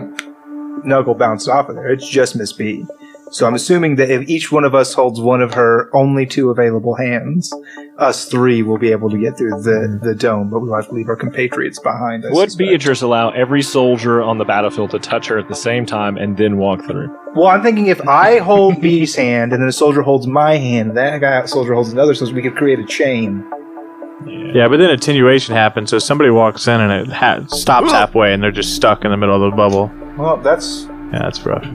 knuckle bounced off of there. It's just Miss B. So I'm assuming that if each one of us holds one of her only two available hands, us three will be able to get through the dome, but we'll have to leave our compatriots behind us. Would Beatrice allow every soldier on the battlefield to touch her at the same time and then walk through? Well, I'm thinking if I hold B's hand and then a soldier holds my hand, and that soldier holds another soldier, we could create a chain. Yeah, but then attenuation happens, so somebody walks in and it stops halfway, and they're just stuck in the middle of the bubble. Well, that's rough.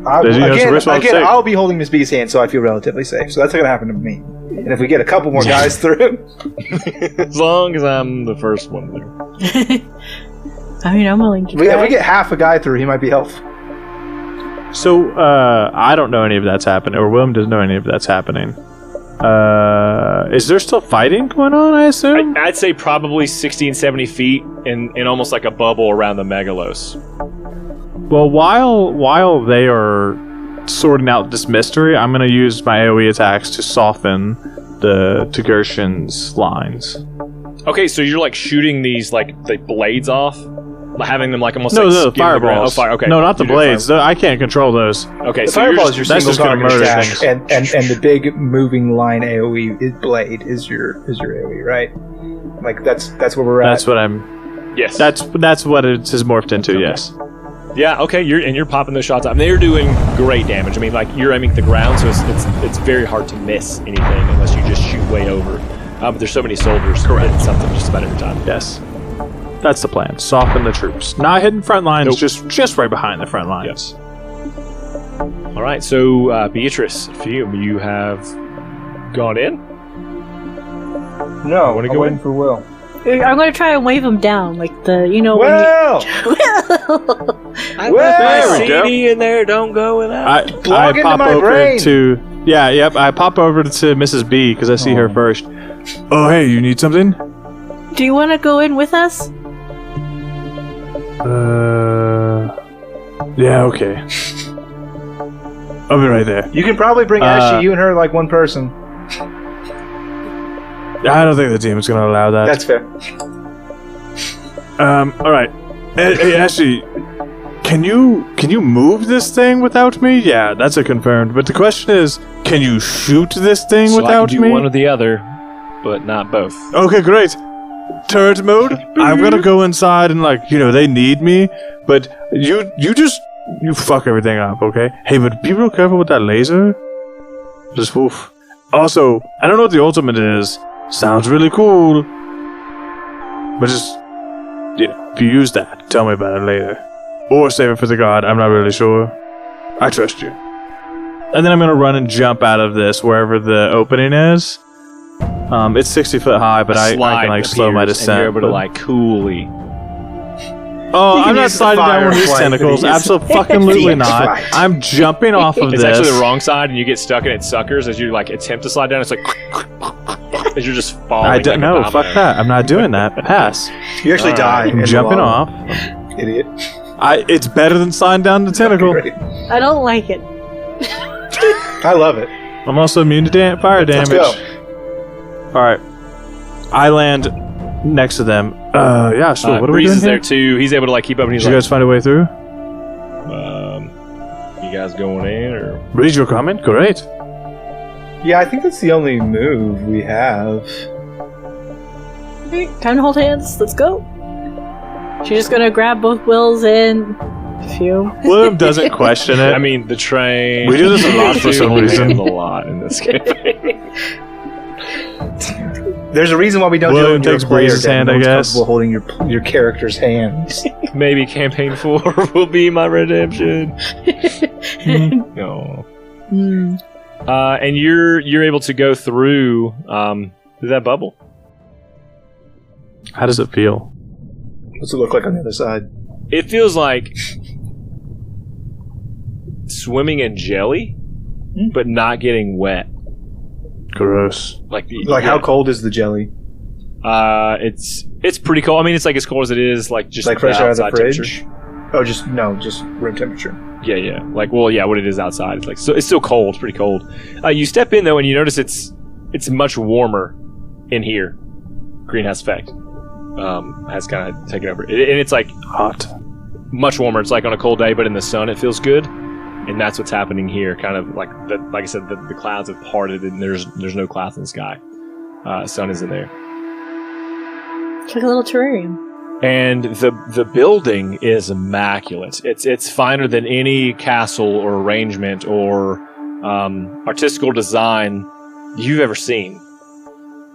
Again, I'll be holding Miss B's hand, so I feel relatively safe. So that's not going to happen to me. And if we get a couple more guys through... As long as I'm the first one there. I mean, I'm willing to try. If we get half a guy through, he might be helpful. So, I don't know any of that's happening, or Willem doesn't know any of that's happening. Is there still fighting going on, I assume? I'd say probably 60 and 70 feet in almost like a bubble around the megalos. Well, while they are sorting out this mystery, I'm going to use my AoE attacks to soften the Gershon's lines. Okay, so you're like shooting these like the blades off, having them like almost the fireballs. Oh, fire. Okay, no, not the blades. I can't control those. Okay, the so fireball is your that's single just gonna target murder attack, and the big moving line AoE blade is your AoE, right? Like that's where we're at. That's what I'm. Yes. That's what it has morphed into. Okay. Yes. Yeah. Okay. You're popping those shots out. And they're doing great damage. I mean, like you're aiming at the ground, so it's very hard to miss anything unless you just shoot way over. But there's so many soldiers. Correct. It's something just about every time. Yes. That's the plan. Soften the troops. Not hitting front lines, just right behind the front lines. Yes. All right. So Beatrice, Fume, you have gone in. No, want to go in for Will. I'm going to try and wave him down, like Will! I left my CD in there. Don't go without. I pop over brain. To I pop over to Mrs. B because I see her first. Oh, hey, you need something? Do you want to go in with us? Yeah, okay. I'll be right there. You can probably bring Ashley, you and her, like one person. I don't think the team is going to allow that. That's fair. All right. Hey, Ashley, can you move this thing without me? Yeah, that's a confirmed. But the question is, can you shoot this thing without me? I can do one or the other. but not both. Okay, great. Turret mode. I'm gonna go inside and they need me, but you fuck everything up, okay? Hey, but be real careful with that laser. Just woof. Also, I don't know what the ultimate is. Sounds really cool, but just if you use that, tell me about it later, or save it for the god. I'm not really sure. I trust you. And then I'm gonna run and jump out of this wherever the opening is. It's 60 foot high, but I can slow my descent. And you're able to coolly. Oh, I'm not sliding down one of these tentacles. Absolutely not. Right. I'm jumping off of this. It's actually the wrong side, and you get stuck in its suckers as you attempt to slide down. It's as you're just falling. I don't know. Fuck that. I'm not doing that. Pass. You actually die. I'm jumping off. Idiot. It's better than sliding down the tentacle. I don't like it. I love it. I'm also immune to fire damage. Let's go. Alright. I land next to them. Yeah, sure. What are we doing Breeze is here? there too. He's able to keep up. And he's Did you guys find a way through? You guys going in or? Breeze, you're coming? Great. Yeah, I think that's the only move we have. Okay, time to hold hands. Let's go. She's just gonna grab both Wills and Phew. William doesn't question it. I mean, the train. We do this a lot for some reason. A lot in this campaign. There's a reason why we don't William do it. takes Breeze's hand, I guess. Comfortable holding your character's hands. Maybe campaign 4 will be my redemption. No. And you're able to go through that bubble. How does it feel? What's it look like on the other side? It feels like swimming in jelly, but not getting wet. Gross. How cold is the jelly? It's pretty cold. I mean, it's as cold as it is, just fresh out of the fridge. Temperature. Oh, just room temperature. Yeah. What it is outside. It's so it's still cold. It's pretty cold. You step in though, and you notice it's much warmer in here. Greenhouse effect has kind of taken over, and it's hot, much warmer. It's on a cold day, but in the sun it feels good. And that's what's happening here. Kind of like I said, the clouds have parted, and there's no clouds in the sky. Sun is in there. It's like a little terrarium. And the building is immaculate. It's finer than any castle or arrangement or artistical design you've ever seen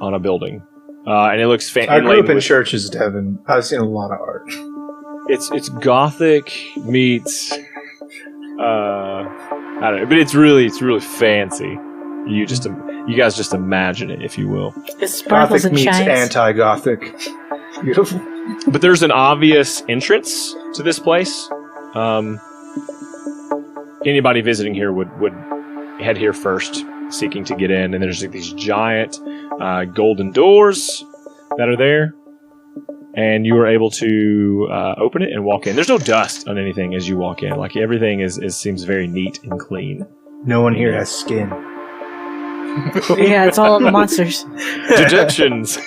on a building. And it looks fancy. I grew up in churches, Devin. I've seen a lot of art. It's Gothic meets. I don't know, but it's really fancy. You guys just imagine it, if you will. It sparkles Gothic and meets shines. anti-Gothic. Beautiful. But there's an obvious entrance to this place. Anybody visiting here would head here first, seeking to get in. And there's these giant golden doors that are there. And you are able to open it and walk in. There's no dust on anything as you walk in. Everything seems very neat and clean. No one here has skin. Yeah, it's all the monsters. Deductions.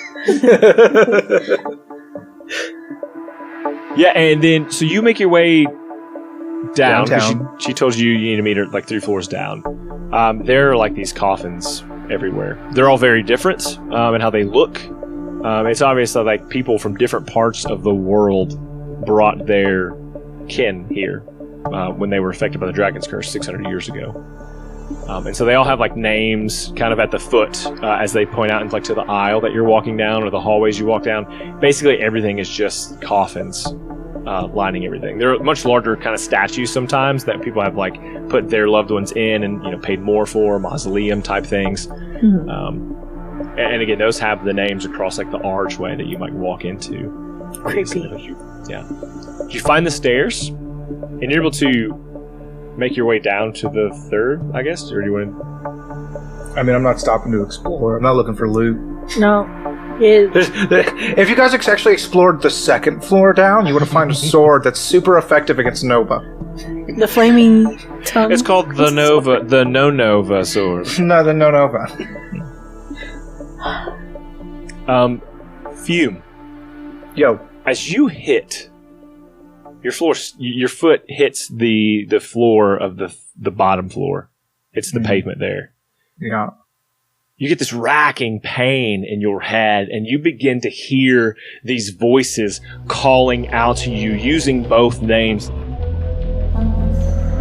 Yeah, and then so you make your way down. Downtown. She told you need to meet her 3 floors down. There are these coffins everywhere. They're all very different in how they look. It's obvious that people from different parts of the world brought their kin here when they were affected by the Dragon's Curse 600 years ago. And so they all have names kind of at the foot as they point out into to the aisle that you're walking down or the hallways you walk down. Basically everything is just coffins lining everything. They're much larger kind of statues sometimes that people have put their loved ones in and paid more for, mausoleum type things. Mm-hmm. And again, those have the names across the archway that you might walk into. Creepy. Yeah. You find the stairs, and you're able to make your way down to the 3rd, I guess? Or do you want to... I mean, I'm not stopping to explore. I'm not looking for loot. No. If you guys actually explored the 2nd floor down, you would have found a sword that's super effective against Nova. The flaming tongue. It's called the Nova, the No-Nova sword. No, the No-Nova. Fume. Yo. As you hit your foot hits the floor of the bottom floor. It's the pavement there. Yeah. you get this racking pain in your head, and you begin to hear these voices calling out to you using both names.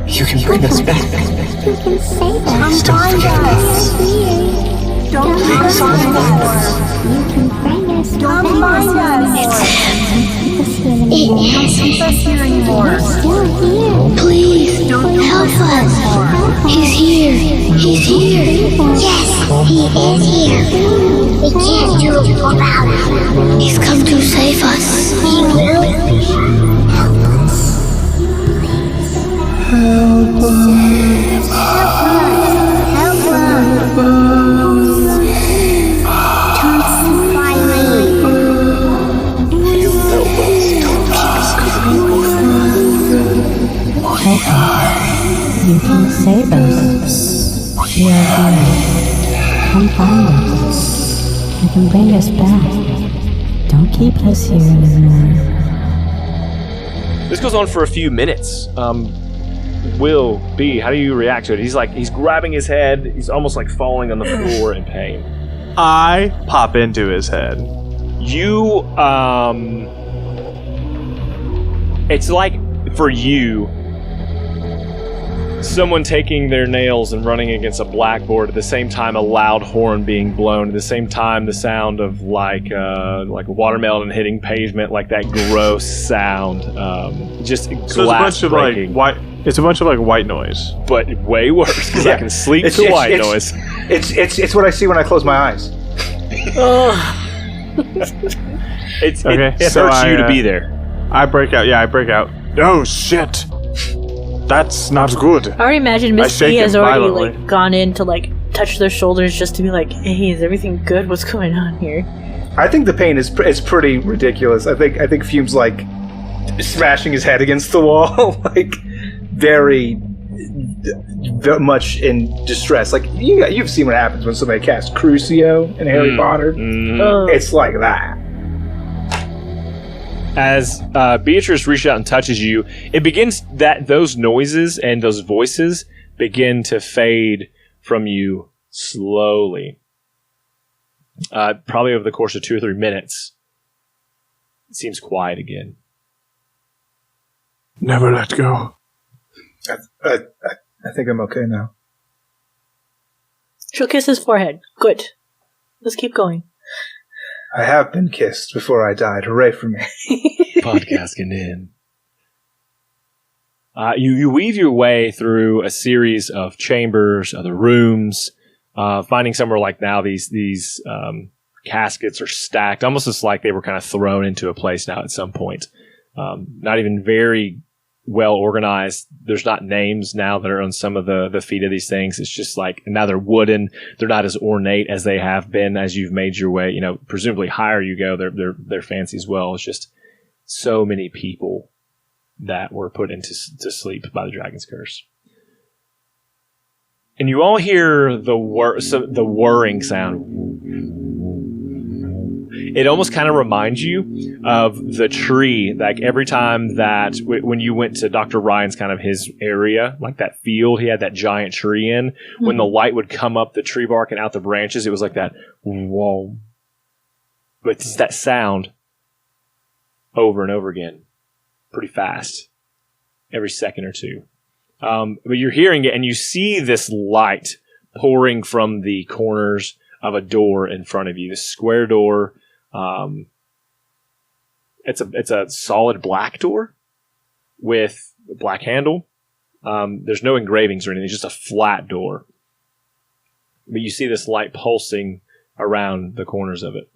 You can bring us back. You can save us. Don't find us. You can bring us. Don't find us. Keep us here anymore. We're still here. Please, help us. He's here. He's here. Yes, he is here. We can't do it without him. He's come to save us. He will. Help us. Help us. Help us. Don't supply me. You help us. Don't keep us. You can save us. We are here. Come find us. You can bring us back. Don't keep us here anymore. This goes on for a few minutes. Will B, how do you react to it? He's grabbing his head. He's almost like falling on the floor in pain. I pop into his head. You, it's like for you, someone taking their nails and running against a blackboard at the same time, a loud horn being blown, at the same time the sound of like a watermelon hitting pavement, like that gross sound, just So glass it's a bunch breaking. of like white. It's a bunch of like white noise. But way worse because I can sleep to white noise. It's what I see when I close my eyes. It so hurts you to be there. I break out. Yeah, I break out. Oh shit! That's not good. I already imagine I Miss shake B has it already violently. like gone in to like touch their shoulders just to be like, hey, is everything good? What's going on here? I think the pain is pretty ridiculous. I think Fume's like smashing his head against the wall, like very much in distress. Like you've seen what happens when somebody casts Crucio in Harry Potter. Oh. It's like that. As Beatrice reaches out and touches you, it begins that those noises and those voices begin to fade from you slowly. Probably over the course of 2 or 3 minutes, it seems quiet again. Never let go. I think I'm okay now. She'll kiss his forehead. Good. Let's keep going. I have been kissed before I died. Hooray for me. Podcasting in. You weave your way through a series of chambers, other rooms, finding somewhere like now these caskets are stacked, almost as like they were kind of thrown into a place now at some point. Not even very well organized. There's not names now that are on some of the feet of these things. It's just like, now they're wooden. They're not as ornate as they have been as you've made your way. You know, presumably higher you go, they're fancy as well. It's just so many people that were put into to sleep by the Dragon's Curse. And you all hear the whirring sound. It almost kind of reminds you of the tree, like every time that when you went to Dr. Ryan's kind of his area, like that field, he had that giant tree in. Mm-hmm. When the light would come up the tree bark and out the branches, it was like that, whoa. But it's that sound over and over again, pretty fast, every second or two. But you're hearing it, and you see this light pouring from the corners of a door in front of you, this square door. It's a solid black door with a black handle. There's no engravings or anything; it's just a flat door. But you see this light pulsing around the corners of it.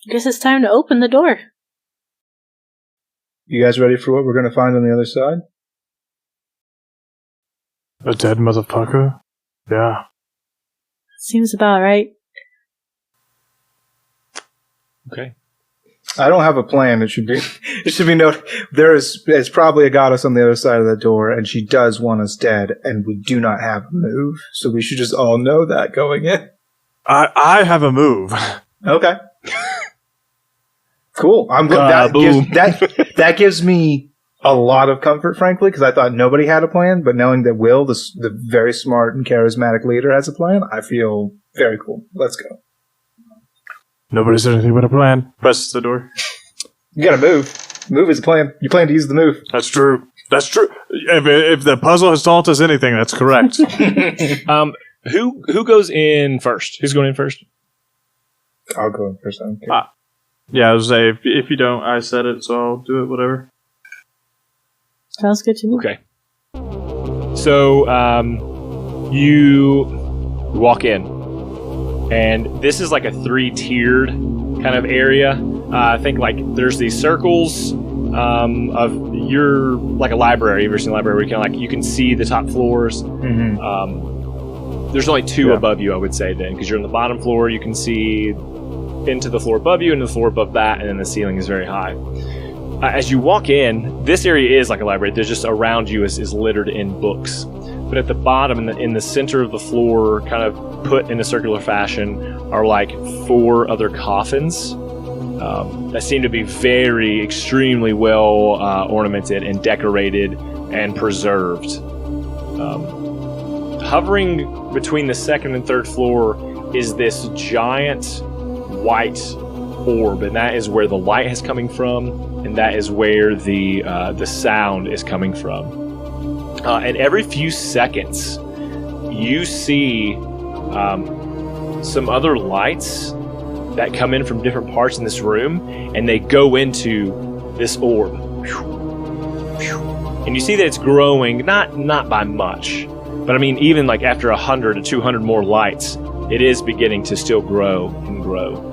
I guess it's time to open the door. You guys ready for what we're going to find on the other side? A dead motherfucker? Yeah. Seems about right. Okay. I don't have a plan. It should be noted. There's probably a goddess on the other side of the door, and she does want us dead, and we do not have a move. So we should just all know that going in. I have a move. Okay. Cool. I'm good. That gives me a lot of comfort, frankly, because I thought nobody had a plan. But knowing that Will, the very smart and charismatic leader, has a plan, I feel very cool. Let's go. Nobody said anything but a plan. Presses the door. You gotta move. Move is a plan. You plan to use the move. That's true. That's true. If the puzzle has taught us anything, that's correct. Who goes in first? Who's going in first? I'll go in first. Okay. Yeah, I was say if you don't, I said it, so I'll do it. Whatever. Sounds good to me. Okay. So you walk in, and this is like a 3-tiered kind of area. I think like there's these circles of your like a library. You've ever seen a library where you can you can see the top floors. Mm-hmm. There's only 2 above you, I would say, then, because you're on the bottom floor. You can see into the floor above you, into the floor above that, and then the ceiling is very high. As you walk in, this area is like a library. There's just around you is littered in books. But at the bottom, in the center of the floor, kind of put in a circular fashion, are like 4 other coffins that seem to be very, extremely well ornamented and decorated and preserved. Hovering between the second and third floor is this giant white orb, and that is where the light is coming from, and that is where the sound is coming from. And every few seconds, you see some other lights that come in from different parts in this room, and they go into this orb. And you see that it's growing, not by much, but I mean, even like after 100 to 200 more lights, it is beginning to still grow and grow.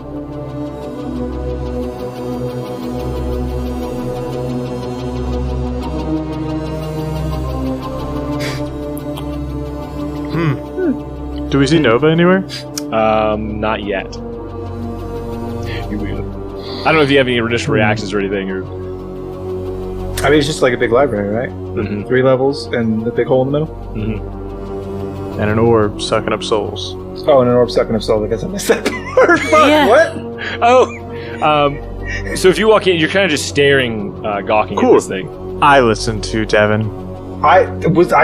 Do we see Nova anywhere? Not yet. I don't know if you have any initial reactions or anything, or... I mean, it's just like a big library, right? Mm-hmm. 3 levels and the big hole in the middle. Mm-hmm. And an orb sucking up souls. Oh, and an orb sucking up souls. I guess I missed that part. Fuck, Yeah. what? Oh, so if you walk in, you're kind of just staring, gawking at this thing. I listened to Devin. I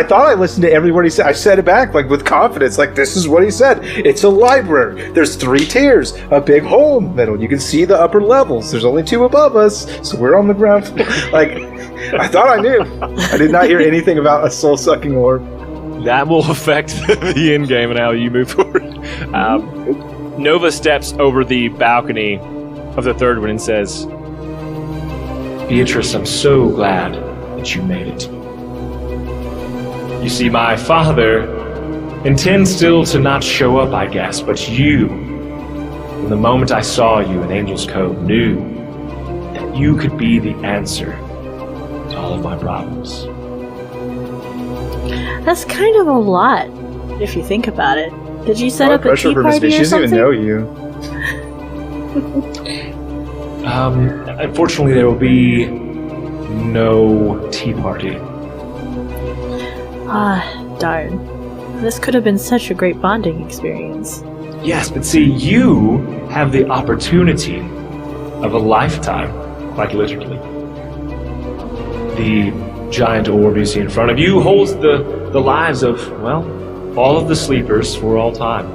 thought I listened to every word he said. I said it back like with confidence. Like, this is what he said. It's a library. There's 3 tiers. A big hole in the middle. You can see the upper levels. There's only 2 above us, so we're on the ground floor. Like, I thought I knew. I did not hear anything about a soul-sucking orb. That will affect the end game and how you move forward. Nova steps over the balcony of the third one and says, Beatrice, I'm so glad that you made it. You see, my father intends still to not show up, I guess, but you, from the moment I saw you in Angel's Cove, knew that you could be the answer to all of my problems. That's kind of a lot, if you think about it. Did you set up a tea party or She doesn't even something? know you. Unfortunately, there will be no tea party. Ah, darn. This could have been such a great bonding experience. Yes, but see, you have the opportunity of a lifetime, quite literally. The giant orb you see in front of you holds the lives of, well, all of the sleepers for all time.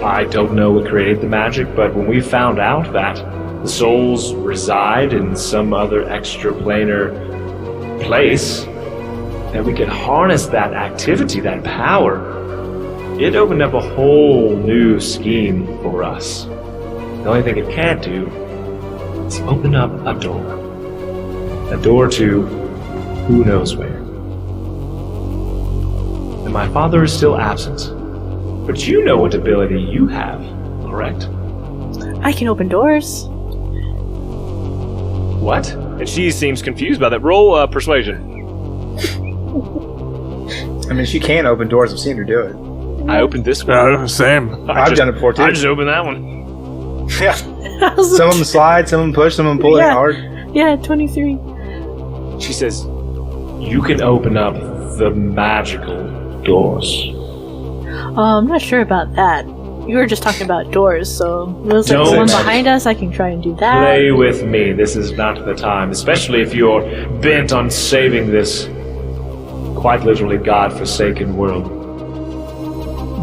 I don't know what created the magic, but when we found out that the souls reside in some other extraplanar place, that we could harness that activity, that power, it opened up a whole new scheme for us. The only thing it can't do is open up a door. A door to who knows where. And my father is still absent. But you know what ability you have, correct? I can open doors. what? And she seems confused by that. Roll persuasion. I mean, she can open doors. I've seen her do it. I opened this one. Same. I've done it before, too. I just opened that one. Yeah. Some of them slide, some of them push, some of them pull it Yeah. hard. Yeah, 23. She says, You can open up the magical doors. I'm not sure about that. You were just talking about doors, so was Don't the one behind us? I can try and do that. Play with me. This is not the time, especially if you're bent on saving this quite literally godforsaken world.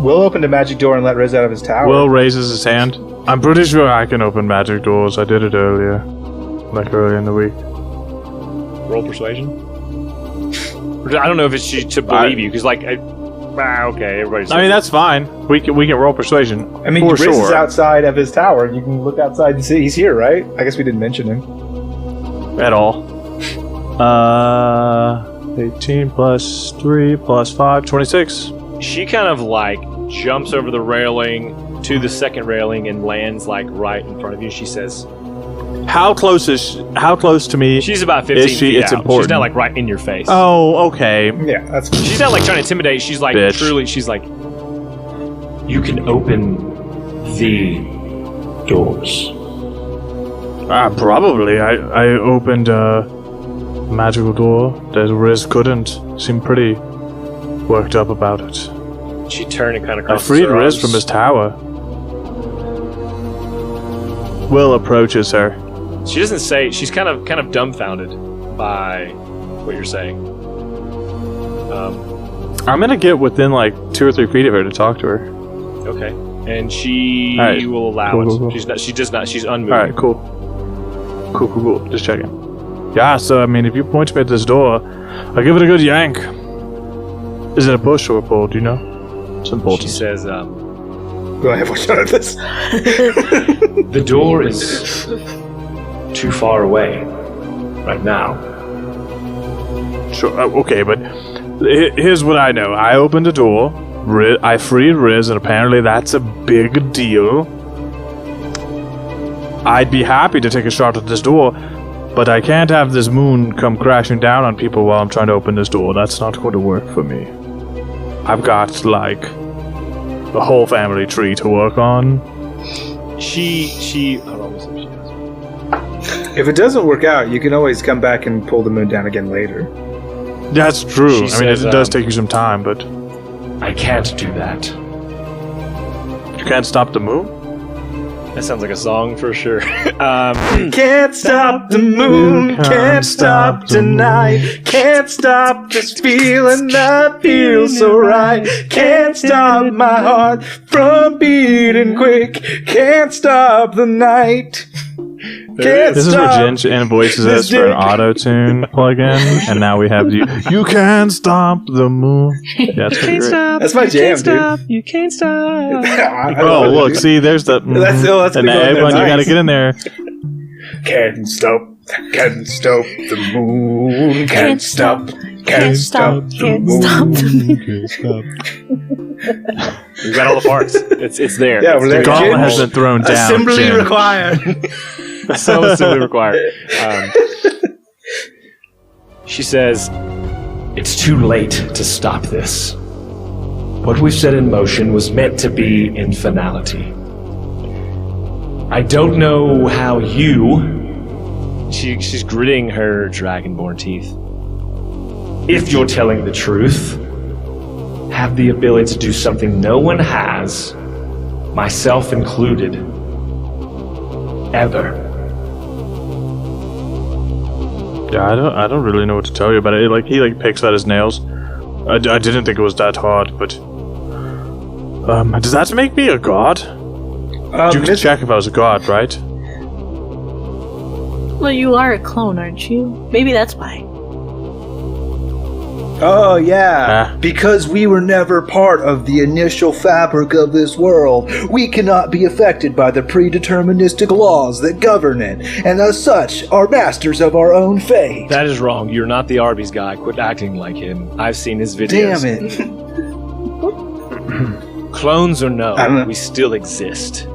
Will opened a magic door and let Riz out of his tower. Will raises his hand. I'm pretty sure I can open magic doors. I did it earlier. Like earlier in the week. Roll persuasion. I don't know if it's to believe you, because okay, everybody's. I mean, that's fine. We can roll persuasion. I mean, for Riz sure. is outside of his tower. You can look outside and see he's here, right? I guess we didn't mention him. At all. 18 plus 3 plus 5, 26. She kind of jumps over the railing to the second railing and lands right in front of you. She says, How close to me? she's about 15 Is she? feet It's out. important. She's not right in your face. Oh, okay. Yeah, that's She's not trying to intimidate. She's Bitch. truly, she's You can open the doors. Probably. I opened a magical door that Riz couldn't. Seemed pretty worked up about it. she turned and kind of I freed Riz from his tower. Will approaches her. She doesn't say. She's kind of dumbfounded by what you're saying. I'm gonna get within 2 or 3 feet of her to talk to her. Okay, and she All right. will allow Cool, it. cool, cool. She does not. She's unmoving. All right, cool. Cool. Just checking. Yeah. So I mean, if you point me at this door, I'll give it a good yank. Is it a push or a pull? Do you know? It's important. She says, Go ahead, what shot at this? The door is too far away right now. Sure. Okay, but here's what I know. I opened a door. I freed Riz, and apparently that's a big deal. I'd be happy to take a shot at this door, but I can't have this moon come crashing down on people while I'm trying to open this door. That's not going to work for me. I've got, a whole family tree to work on. she. Hold on, let's see what she does. If it doesn't work out, you can always come back and pull the moon down again later. That's true. She I mean, says, it does take you some time, but I can't do that. you can't stop the moon? That sounds like a song for sure. Can't stop the moon, can't stop tonight, can't stop this feeling that feels so right, can't stop my heart from beating quick, can't stop the night. Can't This is where stop Jen invoices this us for an dick. auto-tune plugin, and now we have you. You can't stop the moon. Yeah, it's pretty great. That's my jam, dude. You can't stop. Oh, look, see, there's the. That's and been going there everyone, you nice. gotta get in there. Can't stop the moon, can't stop the moon. We've got all the parts. It's there. Yeah, It's we're there. The gauntlet Jen, has been thrown down. Assembly Jen. required. so assembly required. She says, It's too late to stop this. What we've set in motion was meant to be in finality. I don't know how she's gritting her dragonborn teeth. if you're telling the truth, have the ability to do something no one has, myself included, ever. Yeah, I don't really know what to tell you about it. He picks at his nails. I didn't think it was that hard, but does that make me a god? You can check if I was a god, right? Well, you are a clone, aren't you? Maybe that's why. Oh, yeah. Because we were never part of the initial fabric of this world, we cannot be affected by the predeterministic laws that govern it, and as such, are masters of our own fate. That is wrong. You're not the Arby's guy. Quit acting like him. I've seen his videos. Damn it. Clones or I don't no, know. we still exist.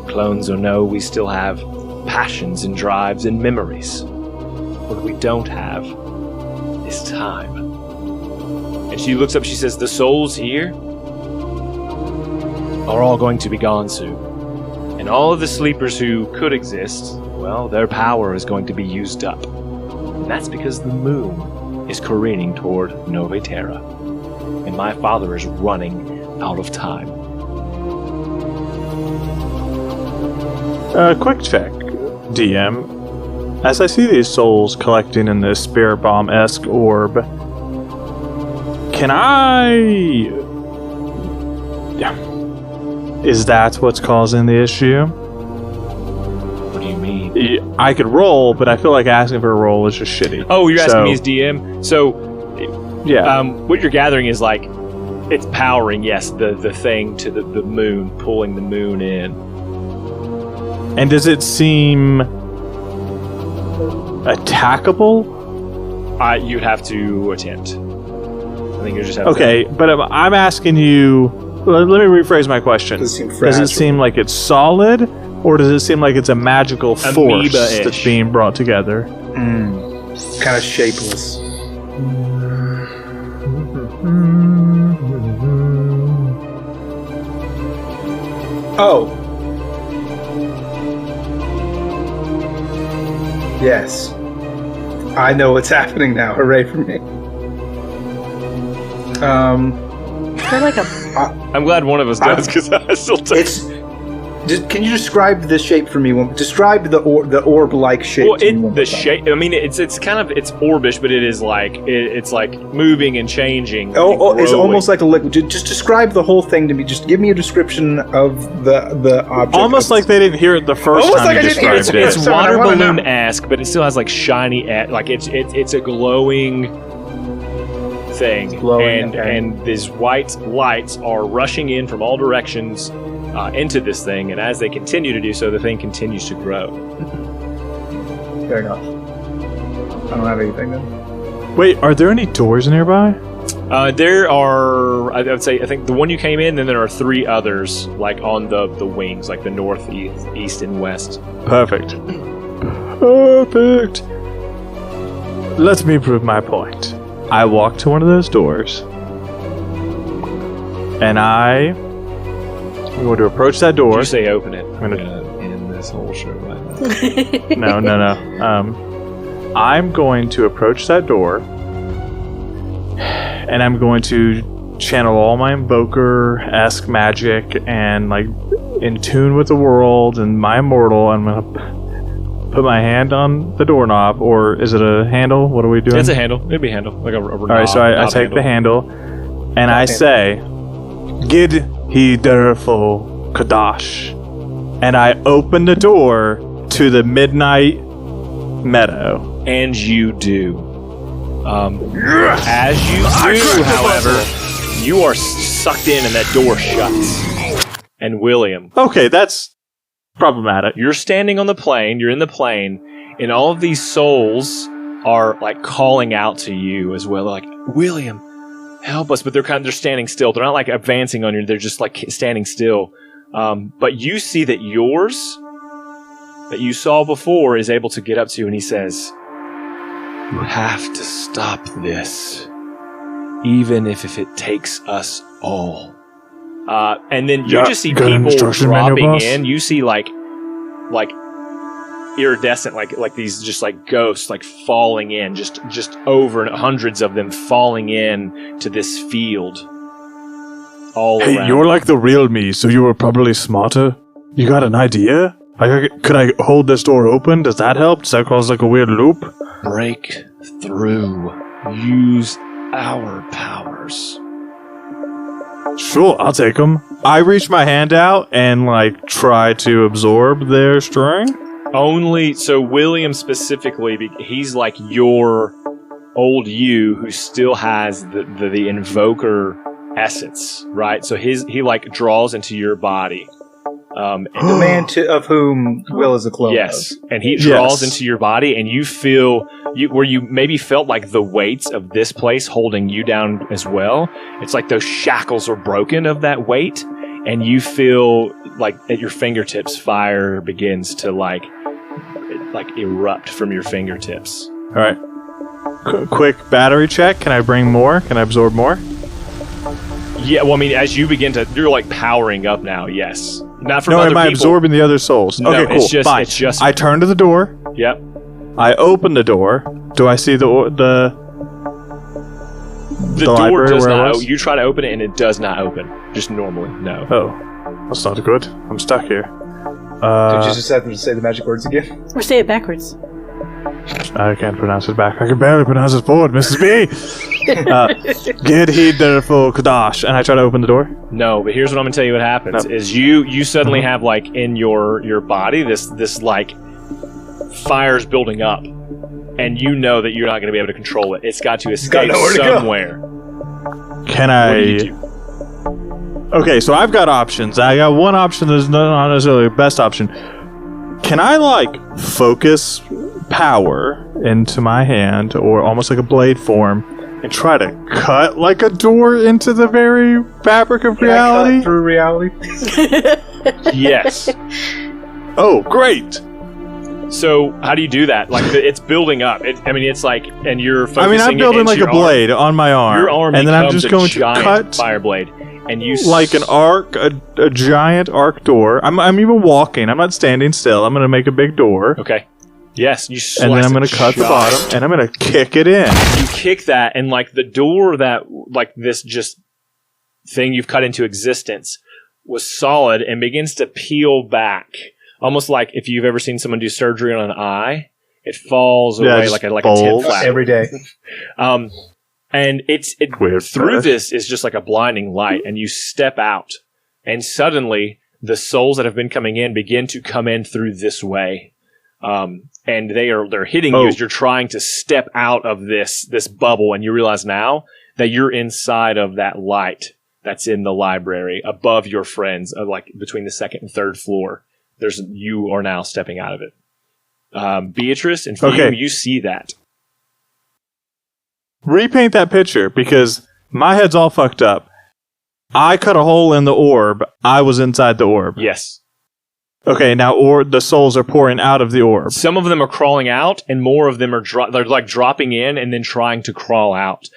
Clones or no, we still have passions and drives and memories. What we don't have is time. And she looks up, she says, the souls here are all going to be gone soon. And all of the sleepers who could exist, well, their power is going to be used up. And that's because the moon is careening toward Nova Terra. And my father is running out of time. Quick check, DM. As I see these souls collecting in this spirit bomb-esque orb, can I... Yeah. Is that what's causing the issue? What do you mean? I could roll, but I feel like asking for a roll is just shitty. Oh, you're asking me as DM? So, yeah. What you're gathering is like, it's powering, yes, the thing to the moon, pulling the moon in. And does it seem attackable? You'd have to attempt. I think you just have Okay, but I'm asking you... Let me rephrase my question. Does it seem Does it seem like it's solid, or does it seem like it's a magical force Amoeba-ish. that's being brought together? Kind of shapeless. Oh. Yes. I know what's happening now. Hooray for me. They're like a. I'm glad one of us does, because I still take It's. Can you describe the shape for me? Describe the orb-like shape. Well, to me one the more time. shape. I mean, it's kind of orbish, but it is like it's like moving and changing. Oh, and it's growing. almost like a liquid. Just describe the whole thing to me. Just give me a description of the object. Almost like they didn't hear it the first Almost time like you I didn't hear it. described it. It's Sorry, I water wanna know. balloon-esque, but it still has like shiny, like it's a glowing thing, glowing, okay. and these white lights are rushing in from all directions into this thing, and as they continue to do so, the thing continues to grow. Fair enough. I don't have anything then. Wait, are there any doors nearby? There are, I would say, I think the one you came in, then there are 3 others, like on the wings, like the north, east, and west. Perfect. Perfect. Let me prove my point. I walk to one of those doors, and I'm going to approach that door. You say open it. I'm gonna end this whole show right now. No. I'm going to approach that door, and I'm going to channel all my invoker-esque magic and like in tune with the world and my immortal. I'm gonna put my hand on the doorknob, or is it a handle? What are we doing? It's a handle. It'd be a handle, like a rubber knob. All right, so I take the handle, and I say, "Gid he derfo Kadash," and I open the door to the midnight meadow. And you do. As you do, however, you are sucked in, and that door shuts. And William, Okay, that's problematic. you're standing on the plane. You're in the plane, and all of these souls are like calling out to you as well. Like, William, help us! But they're standing still. They're not like advancing on you. They're just like standing still. But you see that yours, that you saw before, is able to get up to you, and he says, "You have to stop this, even if it takes us all." And then you just see got an people instruction manual, dropping boss? in. You see like iridescent, like these just like ghosts like falling in, just over hundreds of them falling in to this field. All Hey, around. you're like the real me, so you were probably smarter. You got an idea? Could I hold this door open? Does that help? Does that cause like a weird loop? Break through. Use our powers. Sure, I'll take them. I reach my hand out and like try to absorb their string. Only so William specifically, he's like your old you who still has the invoker essence, right? So he like draws into your body. The man of whom Will is a clone. Yes, of. and he draws Yes. into your body, and you feel where you maybe felt like the weights of this place holding you down as well. It's like those shackles are broken of that weight, and you feel like at your fingertips, fire begins to like erupt from your fingertips. All right. Quick battery check. Can I bring more? Can I absorb more? Yeah, well, I mean, as you begin to, you're like powering up now. Yes, not from No, other am I people. absorbing the other souls? No, Okay, cool. it's just- Fine. it's just- I turn to the door. Yep. I open the door. Do I see the The door library does where I not. was? You try to open it, and it does not open. Just normally, no. Oh, that's not good. I'm stuck here. Did you just have to say the magic words again? Or say it backwards. I can't pronounce it back. I can barely pronounce it forward, Mrs. B. Get heed therefore, Kadash. And I try to open the door. No, but here's what I'm gonna tell you. What happens is you suddenly have like in your body this like fire's building up, and you know that you're not gonna be able to control it. It's got to escape somewhere. Can I? What do you do? Okay, so I've got options. I got one option that's not necessarily the best option. Can I like focus power into my hand, or almost like a blade form, and try to cut like a door into the very fabric of reality? Cut through reality? Yes. Oh, great! So how do you do that? Like it's building up. It's like, and you're focusing. I mean, I'm building it like into a blade on my arm. Your arm, and then I'm just going to giant cut fire blade, and you like an arc, a giant arc door. I'm even walking. I'm not standing still. I'm going to make a big door. Okay. Yes, you slice and then I'm going to cut the bottom, and I'm going to kick it in. You kick that, and like the door that, like this just thing you've cut into existence was solid and begins to peel back. Almost like if you've ever seen someone do surgery on an eye, it falls away like a tin flap. Every day. And it's Weird through breath. this is just like a blinding light, and you step out, and suddenly the souls that have been coming in begin to come in through this way. And they're hitting you as you're trying to step out of this bubble, and you realize now that you're inside of that light that's in the library above your friends, like between the second and third floor. You are now stepping out of it. Beatrice and Fium, you see that. Repaint that picture, because my head's all fucked up. I cut a hole in the orb. I was inside the orb. Yes. Okay, now the souls are pouring out of the orb. Some of them are crawling out, and more of them are they're like dropping in and then trying to crawl out.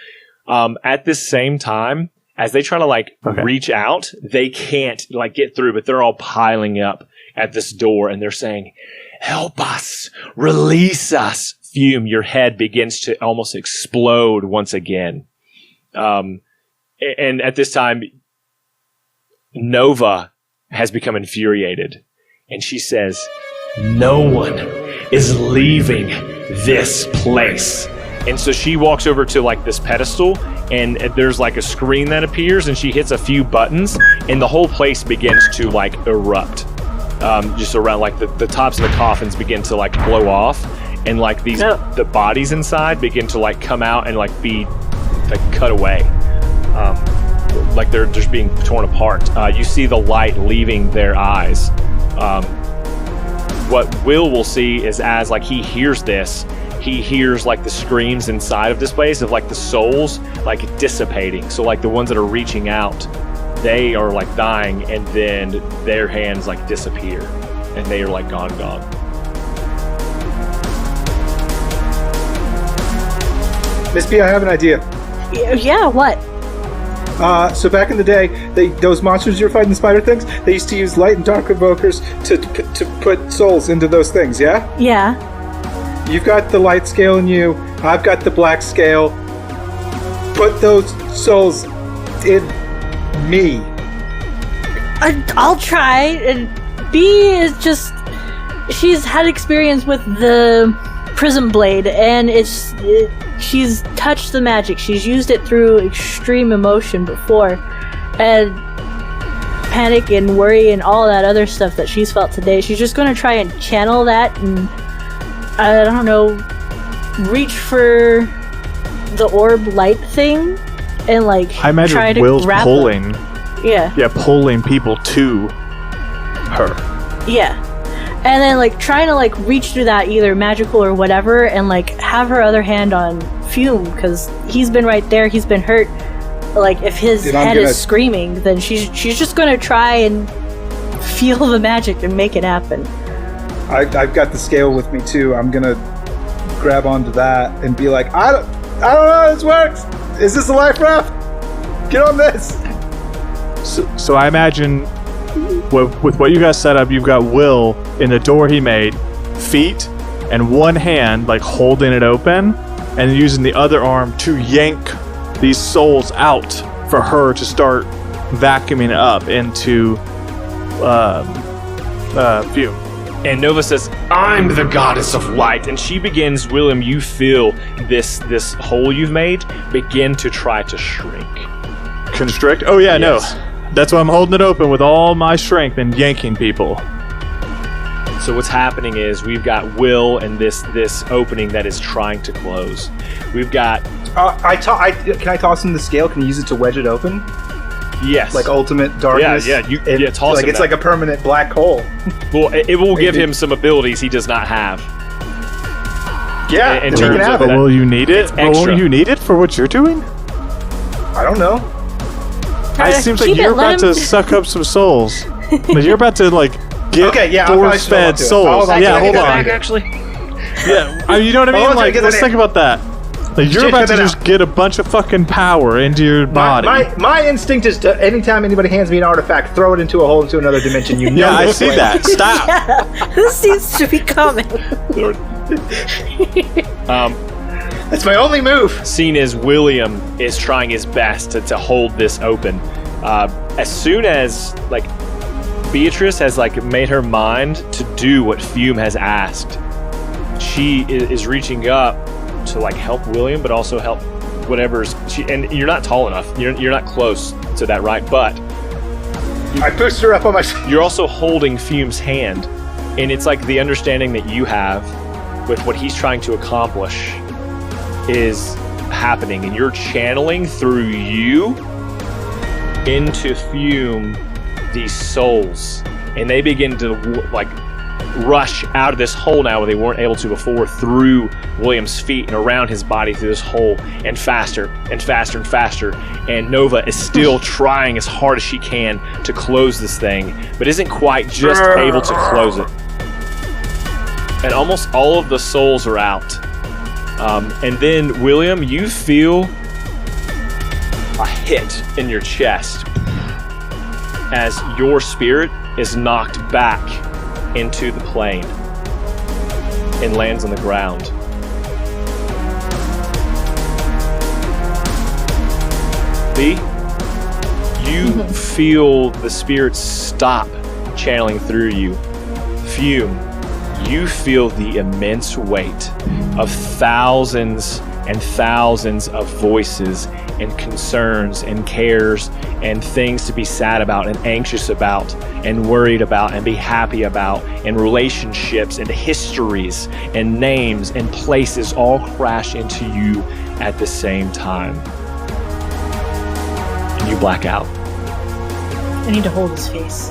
At this same time, as they try to reach out, they can't like get through, but they're all piling up at this door, and they're saying, "Help us! Release us!" Fume, your head begins to almost explode once again. And at this time, Nova has become infuriated. And she says, "No one is leaving this place." And so she walks over to like this pedestal, and there's like a screen that appears, and she hits a few buttons, and the whole place begins to like erupt. Just around like the tops of the coffins begin to like blow off, and like the bodies inside begin to like come out and like be like cut away. Like they're just being torn apart. You see the light leaving their eyes. What will see is as like he hears this, he hears like the screams inside of this place of like the souls like dissipating. So like the ones that are reaching out, they are like dying, and then their hands like disappear, and they are like gone. Miss B, I have an idea. Yeah, what? So back in the day, those monsters you're fighting, the spider things, they used to use light and dark evokers to put souls into those things, yeah? Yeah. You've got the light scale in you, I've got the black scale. Put those souls in me. I'll try. And B is just... She's had experience with the prism blade, and she's touched the magic. She's used it through extreme emotion before, and panic and worry and all that other stuff that she's felt today. She's just going to try and channel that and, I don't know, reach for the orb light thing and like I imagine try to Will's grab pulling. them. Yeah, pulling people to her. Yeah. And then, like, trying to, like, reach through that, either magical or whatever, and, like, have her other hand on Fume, because he's been right there, he's been hurt. Like, if his head is screaming, then she's just gonna try and feel the magic and make it happen. I've got the scale with me, too. I'm gonna grab onto that and be like, I don't know how this works! Is this a life raft? Get on this! So I imagine... with what you guys set up, you've got Will in the door he made, feet and one hand like holding it open, and using the other arm to yank these souls out for her to start vacuuming up into Fume. And Nova says, "I'm the goddess of light." And she begins, William, you feel this hole you've made begin to try to shrink. Constrict? Oh, yeah, Yes. no. That's why I'm holding it open with all my strength and yanking people. So what's happening is we've got Will and this opening that is trying to close. We've got... Can I toss him the scale? Can you use it to wedge it open? Yes. Like ultimate darkness? Yeah, toss him it's that. like a permanent black hole. Well, it will give him some abilities he does not have. Yeah, in he terms can have of it. But will you need it? It's extra. Will you need it for what you're doing? I don't know. It seems like keep it, you're let about him- to suck up some souls. Like you're about to, like, get Okay, yeah, I'll probably still force-fed up to it. souls. I'll Yeah, get hold that on. back, Actually, Yeah, you know what I mean? Hold on, Like, get let's that think in. about that. Like, you're Check about to that just out. get a bunch of fucking power into your body. My instinct is to, anytime anybody hands me an artifact, throw it into a hole into another dimension. You know Yeah, I this see way. that. Stop. Yeah, this seems to be coming. That's my only move. scene is William is trying his best to hold this open. As soon as like Beatrice has like made her mind to do what Fume has asked, she is reaching up to like help William, but also help whatever's she. And you're not tall enough. You're not close to that, right? But I pushed her up on my. you're also holding Fume's hand, and it's like the understanding that you have with what he's trying to accomplish is happening, and you're channeling through you into Fume these souls, and they begin to like rush out of this hole now where they weren't able to before, through William's feet and around his body through this hole, and faster and faster and faster. And Nova is still trying as hard as she can to close this thing, but isn't quite just able to close it. And almost all of the souls are out. And then, William, you feel a hit in your chest as your spirit is knocked back into the plane and lands on the ground. B, you feel the spirit stop channeling through you. Fume, you feel the immense weight of thousands and thousands of voices and concerns and cares and things to be sad about and anxious about and worried about and be happy about, and relationships and histories and names and places all crash into you at the same time. And you black out. I need to hold his face.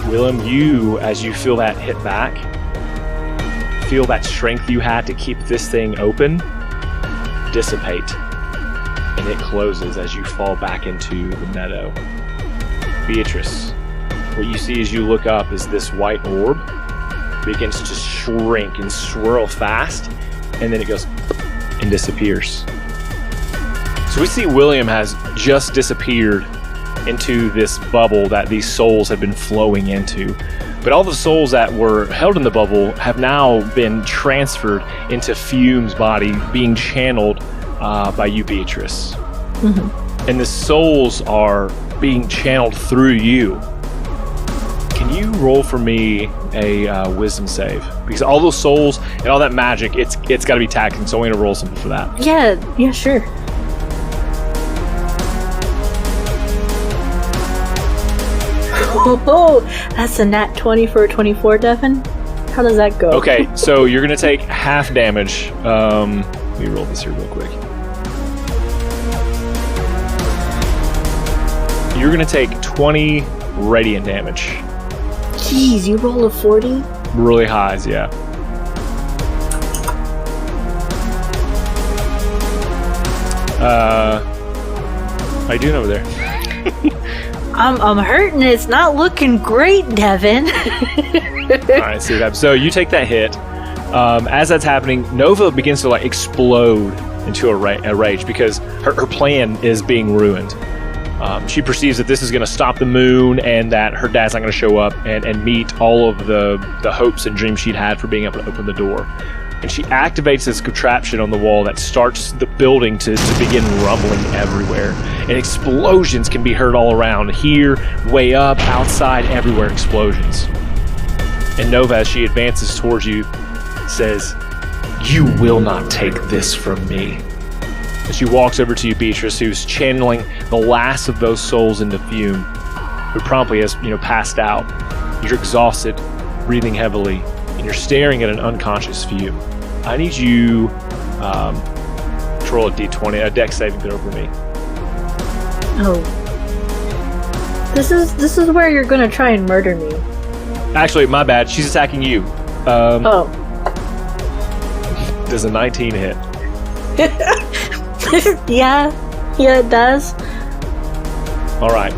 Willem, you, as you feel that hit back, feel that strength you had to keep this thing open dissipate, and it closes as you fall back into the meadow. Beatrice, what you see as you look up is this white orb begins to shrink and swirl fast, and then it goes and disappears. So we see William has just disappeared into this bubble that these souls have been flowing into. But all the souls that were held in the bubble have now been transferred into Fume's body, being channeled by you, Beatrice. Mm-hmm. And the souls are being channeled through you. Can you roll for me a wisdom save? Because all those souls and all that magic, it's got to be taxing, so I'm going to roll something for that. Yeah, sure. Oh, that's a nat 20 for a 24, Devin. How does that go? Okay, so you're going to take half damage. Let me roll this here real quick. You're going to take 20 radiant damage. Jeez, you roll a 40? Really highs, yeah. How you doing over there? I'm hurting. It's not looking great, Devin. Alright, see what happens. So you take that hit. As that's happening, Nova begins to like explode into a rage because her plan is being ruined. She perceives that this is going to stop the moon and that her dad's not going to show up and meet all of the hopes and dreams she'd had for being able to open the door. And she activates this contraption on the wall that starts the building to begin rumbling everywhere. And explosions can be heard all around. Here, way up, outside, everywhere, explosions. And Nova, as she advances towards you, says, "You will not take this from me." And she walks over to you, Beatrice, who's channeling the last of those souls into Fume, who promptly has, passed out. You're exhausted, breathing heavily, and you're staring at an unconscious Fume. I need you to roll a d20, a dex saving throw for me. Oh. This is where you're gonna try and murder me. Actually, my bad. She's attacking you. Oh. Does a 19 hit? Yeah, it does. All right.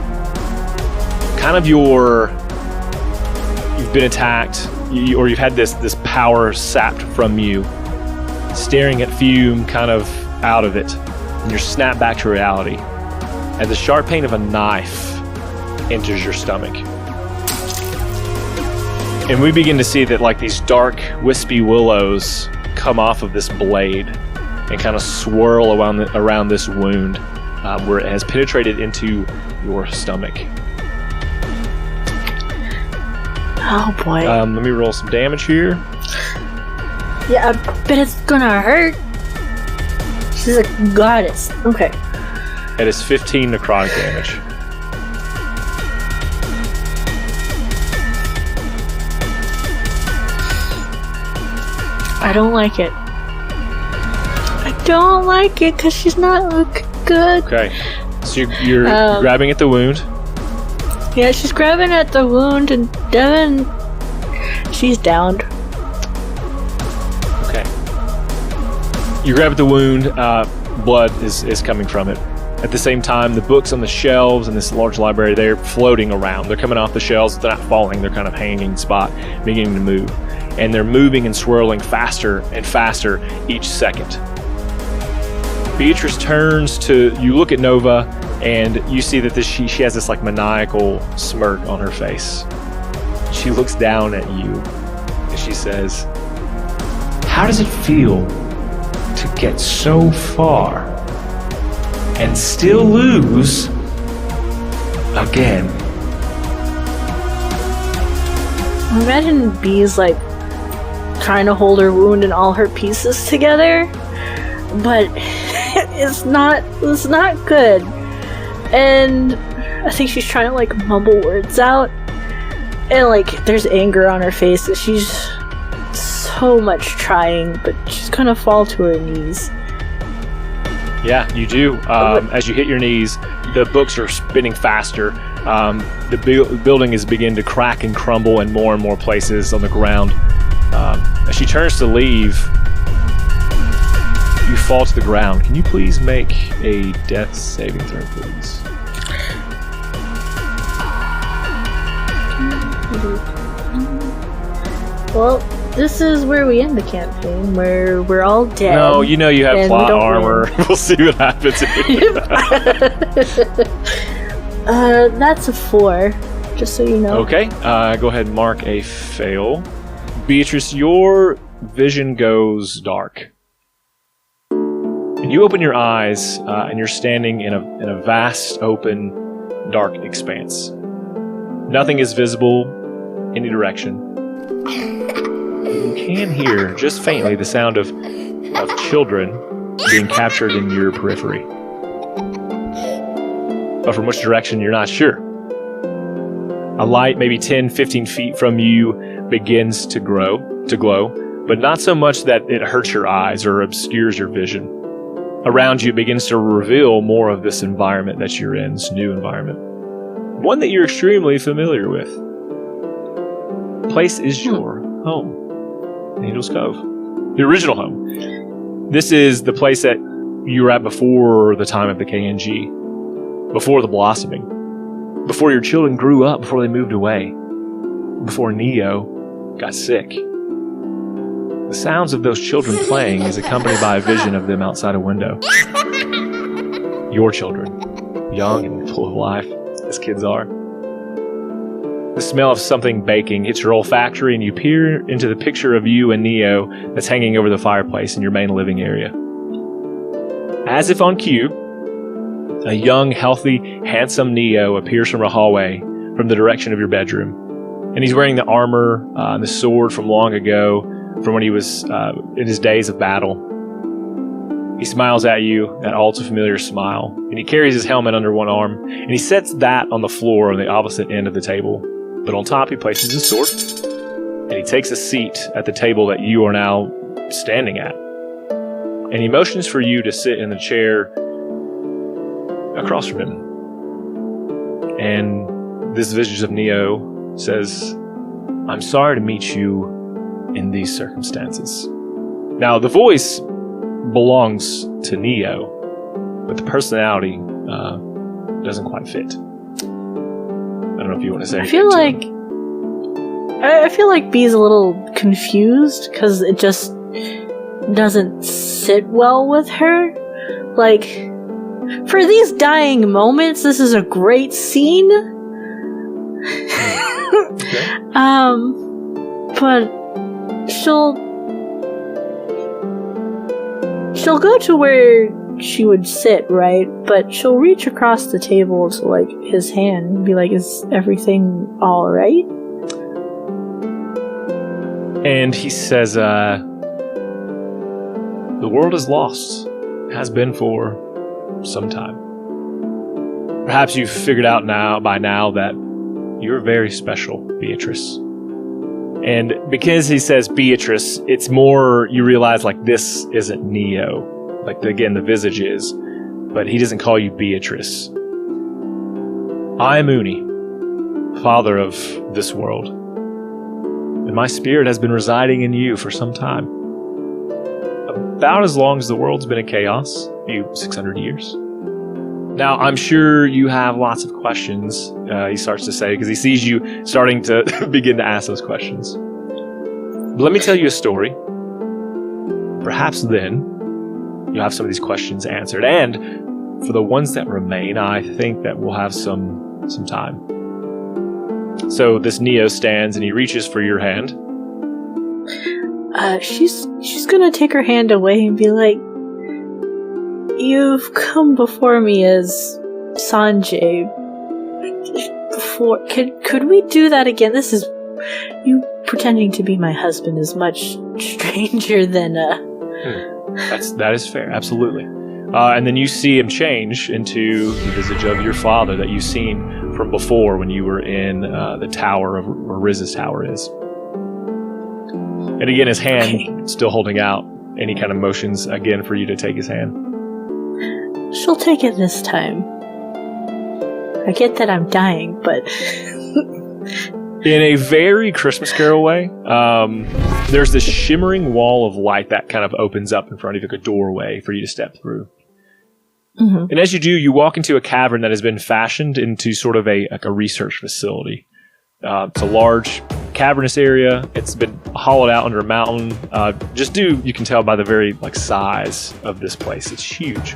Kind of you've been attacked, or you've had this power sapped from you, staring at Fume kind of out of it, and you're snapped back to reality as the sharp pain of a knife enters your stomach. And we begin to see that like these dark, wispy willows come off of this blade and kind of swirl around this wound where it has penetrated into your stomach. Oh boy. Let me roll some damage here. Yeah, I bet it's gonna hurt. She's a goddess. Okay. It is 15 necrotic damage. I don't like it. I don't like it because she's not looking good. Okay. So you're grabbing at the wound. Yeah, she's grabbing at the wound, and Devin, she's downed. Okay. You grab at the wound. Blood is coming from it. At the same time, the books on the shelves in this large library, they're floating around. They're coming off the shelves. They're not falling. They're kind of hanging spot, beginning to move. And they're moving and swirling faster and faster each second. Beatrice turns to, you look at Nova, and you see that she has this like maniacal smirk on her face. She looks down at you, and she says, "How does it feel to get so far and still lose again?" Imagine Bee's like trying to hold her wound and all her pieces together, but it's not good. And I think she's trying to like mumble words out, and like there's anger on her face that she's so much trying, but she's gonna fall to her knees. Yeah, you do. As you hit your knees, the books are spinning faster. The building is beginning to crack and crumble in more and more places on the ground. As she turns to leave, you fall to the ground. Can you please make a death saving throw, please? Well, this is where we end the campaign, where we're all dead. No, you know you have plot armor. We'll see what happens. That's a 4, just so you know. Okay, go ahead and mark a fail. Beatrice, your vision goes dark. And you open your eyes, and you're standing in a vast, open, dark expanse. Nothing is visible in any direction. You can hear, just faintly, the sound of children being captured in your periphery. But from which direction, you're not sure. A light, maybe 10, 15 feet from you, begins to glow, but not so much that it hurts your eyes or obscures your vision. Around you, it begins to reveal more of this environment that you're in, this new environment. One that you're extremely familiar with. The place is your home. Angel's Cove. The original home. This is the place that you were at before the time of the KNG. Before the blossoming. Before your children grew up, before they moved away. Before Neo got sick. The sounds of those children playing is accompanied by a vision of them outside a window. Your children. Young and full of life, as kids are. The smell of something baking hits your olfactory, and you peer into the picture of you and Neo that's hanging over the fireplace in your main living area. As if on cue, a young, healthy, handsome Neo appears from a hallway from the direction of your bedroom. And he's wearing the armor and the sword from long ago, from when he was in his days of battle. He smiles at you, that all too familiar smile, and he carries his helmet under one arm, and he sets that on the floor on the opposite end of the table. But on top, he places his sword, and he takes a seat at the table that you are now standing at. And he motions for you to sit in the chair across from him. And this vision of Neo says, "I'm sorry to meet you in these circumstances." Now, the voice belongs to Neo, but the personality doesn't quite fit. I don't know if you want to say anything. I feel like B's a little confused because it just doesn't sit well with her. Like, for these dying moments, this is a great scene. But she'll go to where she would sit, right? But she'll reach across the table to, like, his hand and be like, "Is everything all right?" And he says, "The world is lost. Has been for some time. Perhaps you've figured out by now that you're very special, Beatrice." And because he says Beatrice, it's more you realize, like, this isn't Neo. Like, again, the visage is. But he doesn't call you Beatrice. "I am Uni, father of this world. And my spirit has been residing in you for some time. About as long as the world's been in chaos, a few 600 years. Now, I'm sure you have lots of questions," he starts to say, because he sees you starting to begin to ask those questions. "But let me tell you a story. Perhaps then you'll have some of these questions answered. And for the ones that remain, I think that we'll have some time." So this Neo stands and he reaches for your hand. She's gonna take her hand away and be like, "You've come before me as Sanjay. Before, could we do that again? This is, you pretending to be my husband is much stranger than That is fair, absolutely. And then you see him change into the visage of your father that you've seen from before when you were in the tower of where Riz's tower is. And again, his hand still holding out, and he kind of motions again for you to take his hand. She'll take it this time. I get that I'm dying, but in a very Christmas Carol way, there's this shimmering wall of light that kind of opens up in front of you, like a doorway for you to step through. Mm-hmm. And as you do, you walk into a cavern that has been fashioned into sort of a research facility. It's a large cavernous area. It's been hollowed out under a mountain. You can tell by the very size of this place. It's huge.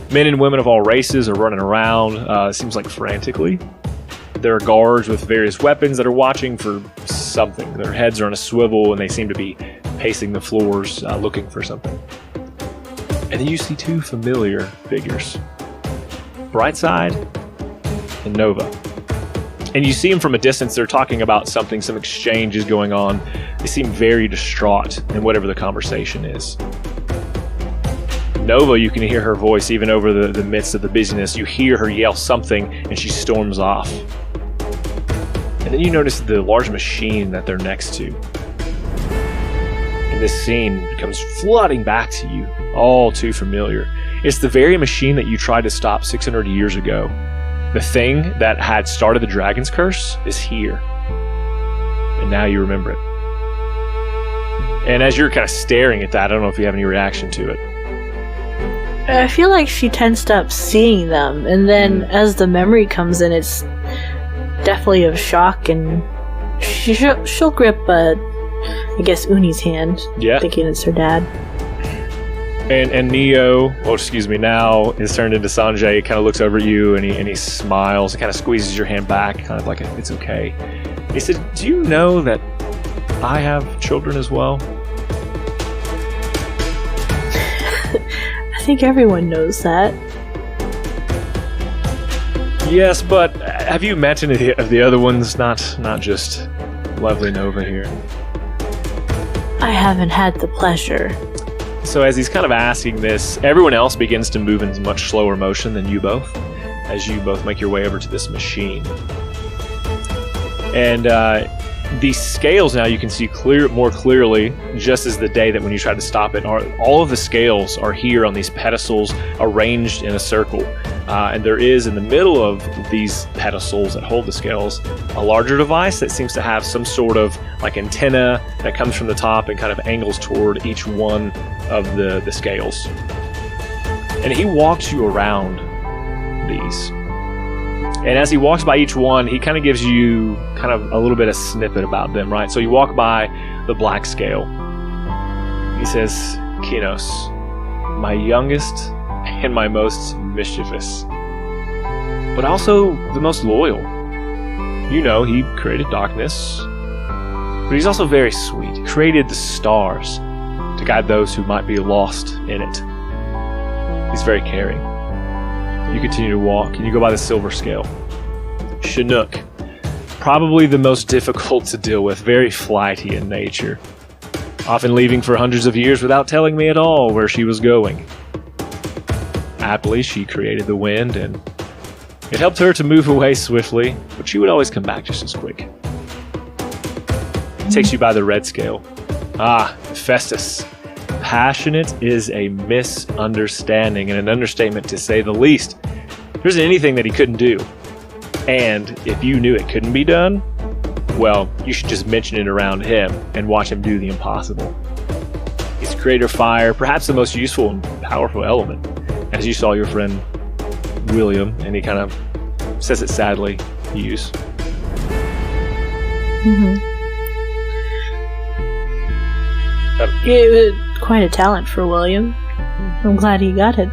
Men and women of all races are running around, it seems like frantically. There are guards with various weapons that are watching for something. Their heads are on a swivel and they seem to be pacing the floors looking for something. And then you see two familiar figures, Brightside and Nova. And you see them from a distance. They're talking about something, some exchange is going on. They seem very distraught in whatever the conversation is. Nova, you can hear her voice even over the midst of the busyness. You hear her yell something and she storms off. And then you notice the large machine that they're next to. And this scene comes flooding back to you, all too familiar. It's the very machine that you tried to stop 600 years ago. The thing that had started the dragon's curse is here. And now you remember it. And as you're kind of staring at that, I don't know if you have any reaction to it. I feel like she tensed up seeing them, and then as the memory comes in, it's definitely of shock, and she'll grip, I guess, Uni's hand, yeah, thinking it's her dad. And Neo, now is turned into Sanjay. He kind of looks over at you and he smiles and kind of squeezes your hand back, kind of like it's okay. He said, "Do you know that I have children as well?" I think everyone knows that. Yes, but have you met any of the other ones? Not just lovely Nova here. I haven't had the pleasure. So as he's kind of asking this, everyone else begins to move in much slower motion than you both, as you both make your way over to this machine. And these scales now you can see more clearly, just as the day that when you tried to stop it. All of the scales are here on these pedestals arranged in a circle. And there is in the middle of these pedestals that hold the scales a larger device that seems to have some sort of like antenna that comes from the top and kind of angles toward each one of the scales. And he walks you around these. And as he walks by each one, he kind of gives you kind of a little bit of snippet about them, right? So you walk by the black scale. He says, "Kinos, my youngest and my most mischievous, but also the most loyal. You know, he created darkness, but he's also very sweet. He created the stars to guide those who might be lost in it. He's very caring." You continue to walk, and you go by the silver scale. Chinook, probably the most difficult to deal with, very flighty in nature, often leaving for hundreds of years without telling me at all where she was going. Happily, she created the wind, and it helped her to move away swiftly, but she would always come back just as quick. It takes you by the red scale. Festus. Passionate is a misunderstanding and an understatement to say the least. There isn't anything that he couldn't do. And if you knew it couldn't be done, well, you should just mention it around him and watch him do the impossible. He's the creator of fire, perhaps the most useful and powerful element. As you saw your friend William, and he kind of says it sadly, use. It was quite a talent for William. I'm glad he got it.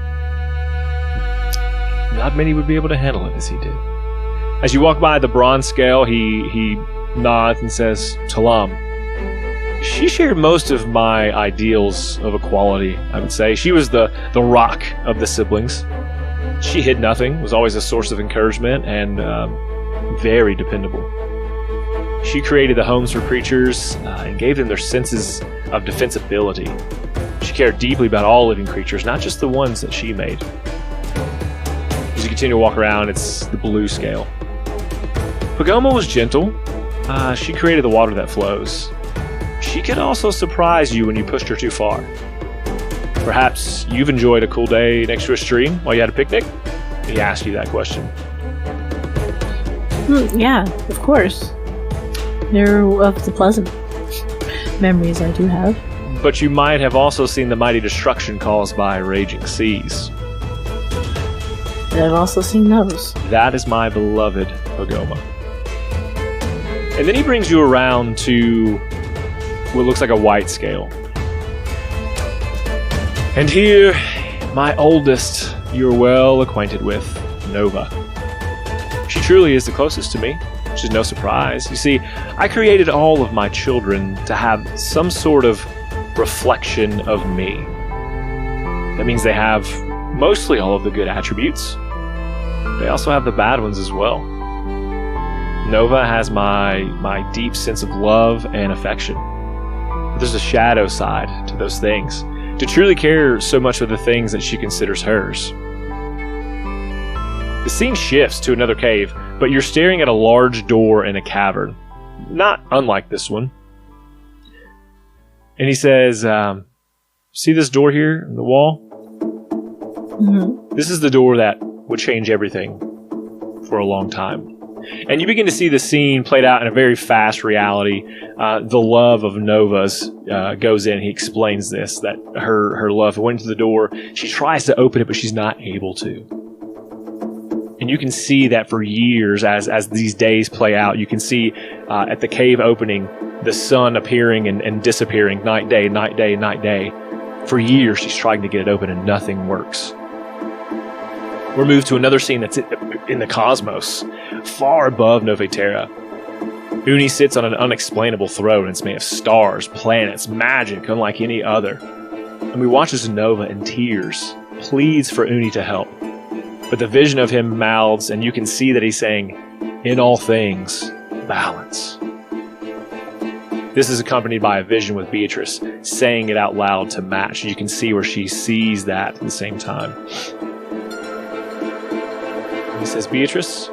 Not many would be able to handle it as he did. As you walk by the bronze scale, he nods and says, "Talam." She shared most of my ideals of equality, I would say. She was the rock of the siblings. She hid nothing, was always a source of encouragement, and very dependable. She created the homes for creatures and gave them their senses of defensibility. She cared deeply about all living creatures, not just the ones that she made. As you continue to walk around, it's the blue scale. Pagoma was gentle. She created the water that flows. She could also surprise you when you pushed her too far. Perhaps you've enjoyed a cool day next to a stream while you had a picnic? He asked you that question. Yeah, of course. They're of the pleasant memories I do have. But you might have also seen the mighty destruction caused by raging seas. And I've also seen those. That is my beloved Pagoma. And then he brings you around to what looks like a white scale. And here, my oldest, you're well acquainted with, Nova. She truly is the closest to me, which is no surprise. You see, I created all of my children to have some sort of reflection of me. That means they have mostly all of the good attributes. They also have the bad ones as well. Nova has my deep sense of love and affection. But there's a shadow side to those things. To truly care so much for the things that she considers hers. The scene shifts to another cave, but you're staring at a large door in a cavern. Not unlike this one. And he says, see this door here in the wall? Mm-hmm. This is the door that would change everything for a long time. And you begin to see the scene played out in a very fast reality. The love of Nova's goes in. He explains this, that her love went to the door. She tries to open it, but she's not able to. And you can see that for years as these days play out. You can see at the cave opening, the sun appearing and disappearing, night, day, night, day, night, day. For years, she's trying to get it open and nothing works. We're moved to another scene that's in the cosmos, far above Novaterra. Uni sits on an unexplainable throne. It's made of stars, planets, magic unlike any other. And we watch as Nova, in tears, pleads for Uni to help. But the vision of him mouths, and you can see that he's saying, "In all things, balance." This is accompanied by a vision with Beatrice saying it out loud to match. You can see where she sees that at the same time. He says, "Beatrice,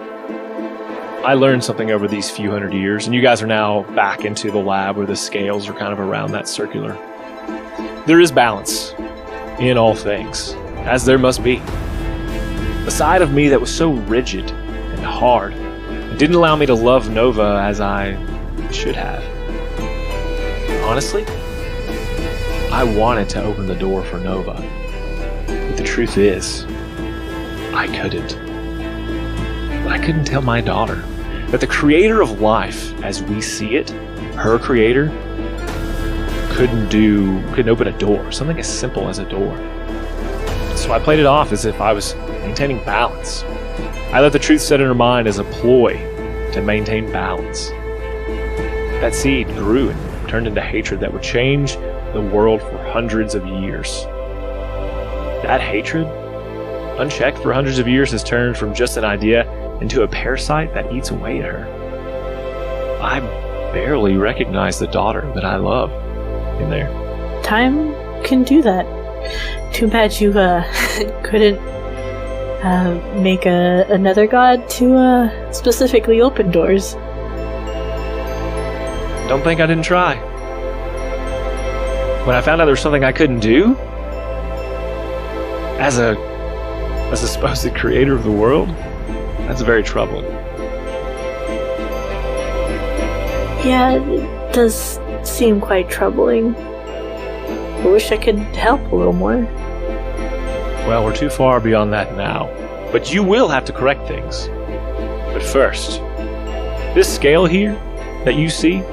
I learned something over these few hundred years," and you guys are now back into the lab where the scales are kind of around that circular. "There is balance in all things, as there must be. The side of me that was so rigid and hard and didn't allow me to love Nova as I should have. Honestly, I wanted to open the door for Nova, but the truth is, I couldn't. But I couldn't tell my daughter that the creator of life, as we see it, her creator, couldn't open a door, something as simple as a door. So I played it off as if I was maintaining balance. I let the truth set in her mind as a ploy to maintain balance. That seed grew and turned into hatred that would change the world for hundreds of years. That hatred, unchecked for hundreds of years, has turned from just an idea into a parasite that eats away at her. I barely recognize the daughter that I love in there." Time can do that. Too bad you couldn't make another god to specifically open doors. Don't think I didn't try. When I found out there was something I couldn't do, as a supposed creator of the world, that's very troubling. Yeah, it does seem quite troubling. I wish I could help a little more. Well, we're too far beyond that now, but you will have to correct things. But first, this scale here that you see,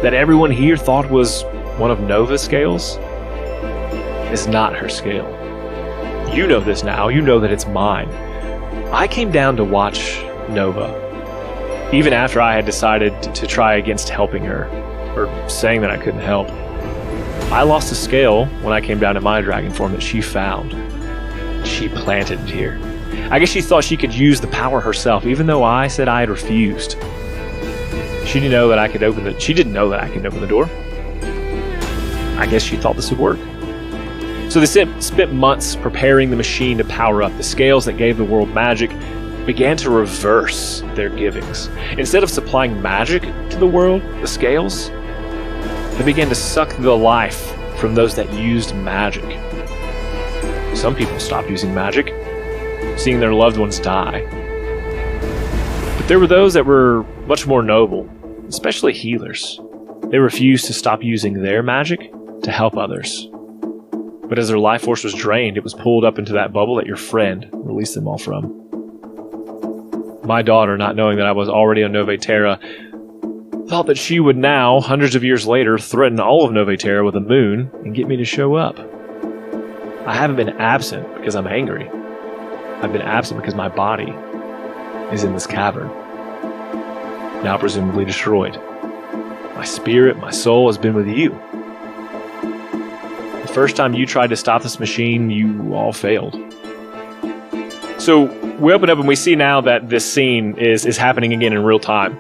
that everyone here thought was one of Nova's scales, is not her scale. You know this now. You know that it's mine. I came down to watch Nova, even after I had decided to try against helping her, or saying that I couldn't help. I lost a scale when I came down to my dragon form that she found. She planted it here. I guess she thought she could use the power herself, even though I said I had refused. She didn't know that I could open the door. I guess she thought this would work. So they spent months preparing the machine to power up. The scales that gave the world magic began to reverse their givings. Instead of supplying magic to the world, the scales, they began to suck the life from those that used magic. Some people stopped using magic, seeing their loved ones die. But there were those that were much more noble, especially healers. They refused to stop using their magic to help others. But as their life force was drained, it was pulled up into that bubble that your friend released them all from. My daughter, not knowing that I was already on Novaterra, thought that she would now, hundreds of years later, threaten all of Novaterra with a moon and get me to show up. I haven't been absent because I'm angry. I've been absent because my body is in this cavern, now presumably destroyed. My spirit, my soul has been with you. The first time you tried to stop this machine, you all failed. So we open up and we see now that this scene is happening again in real time.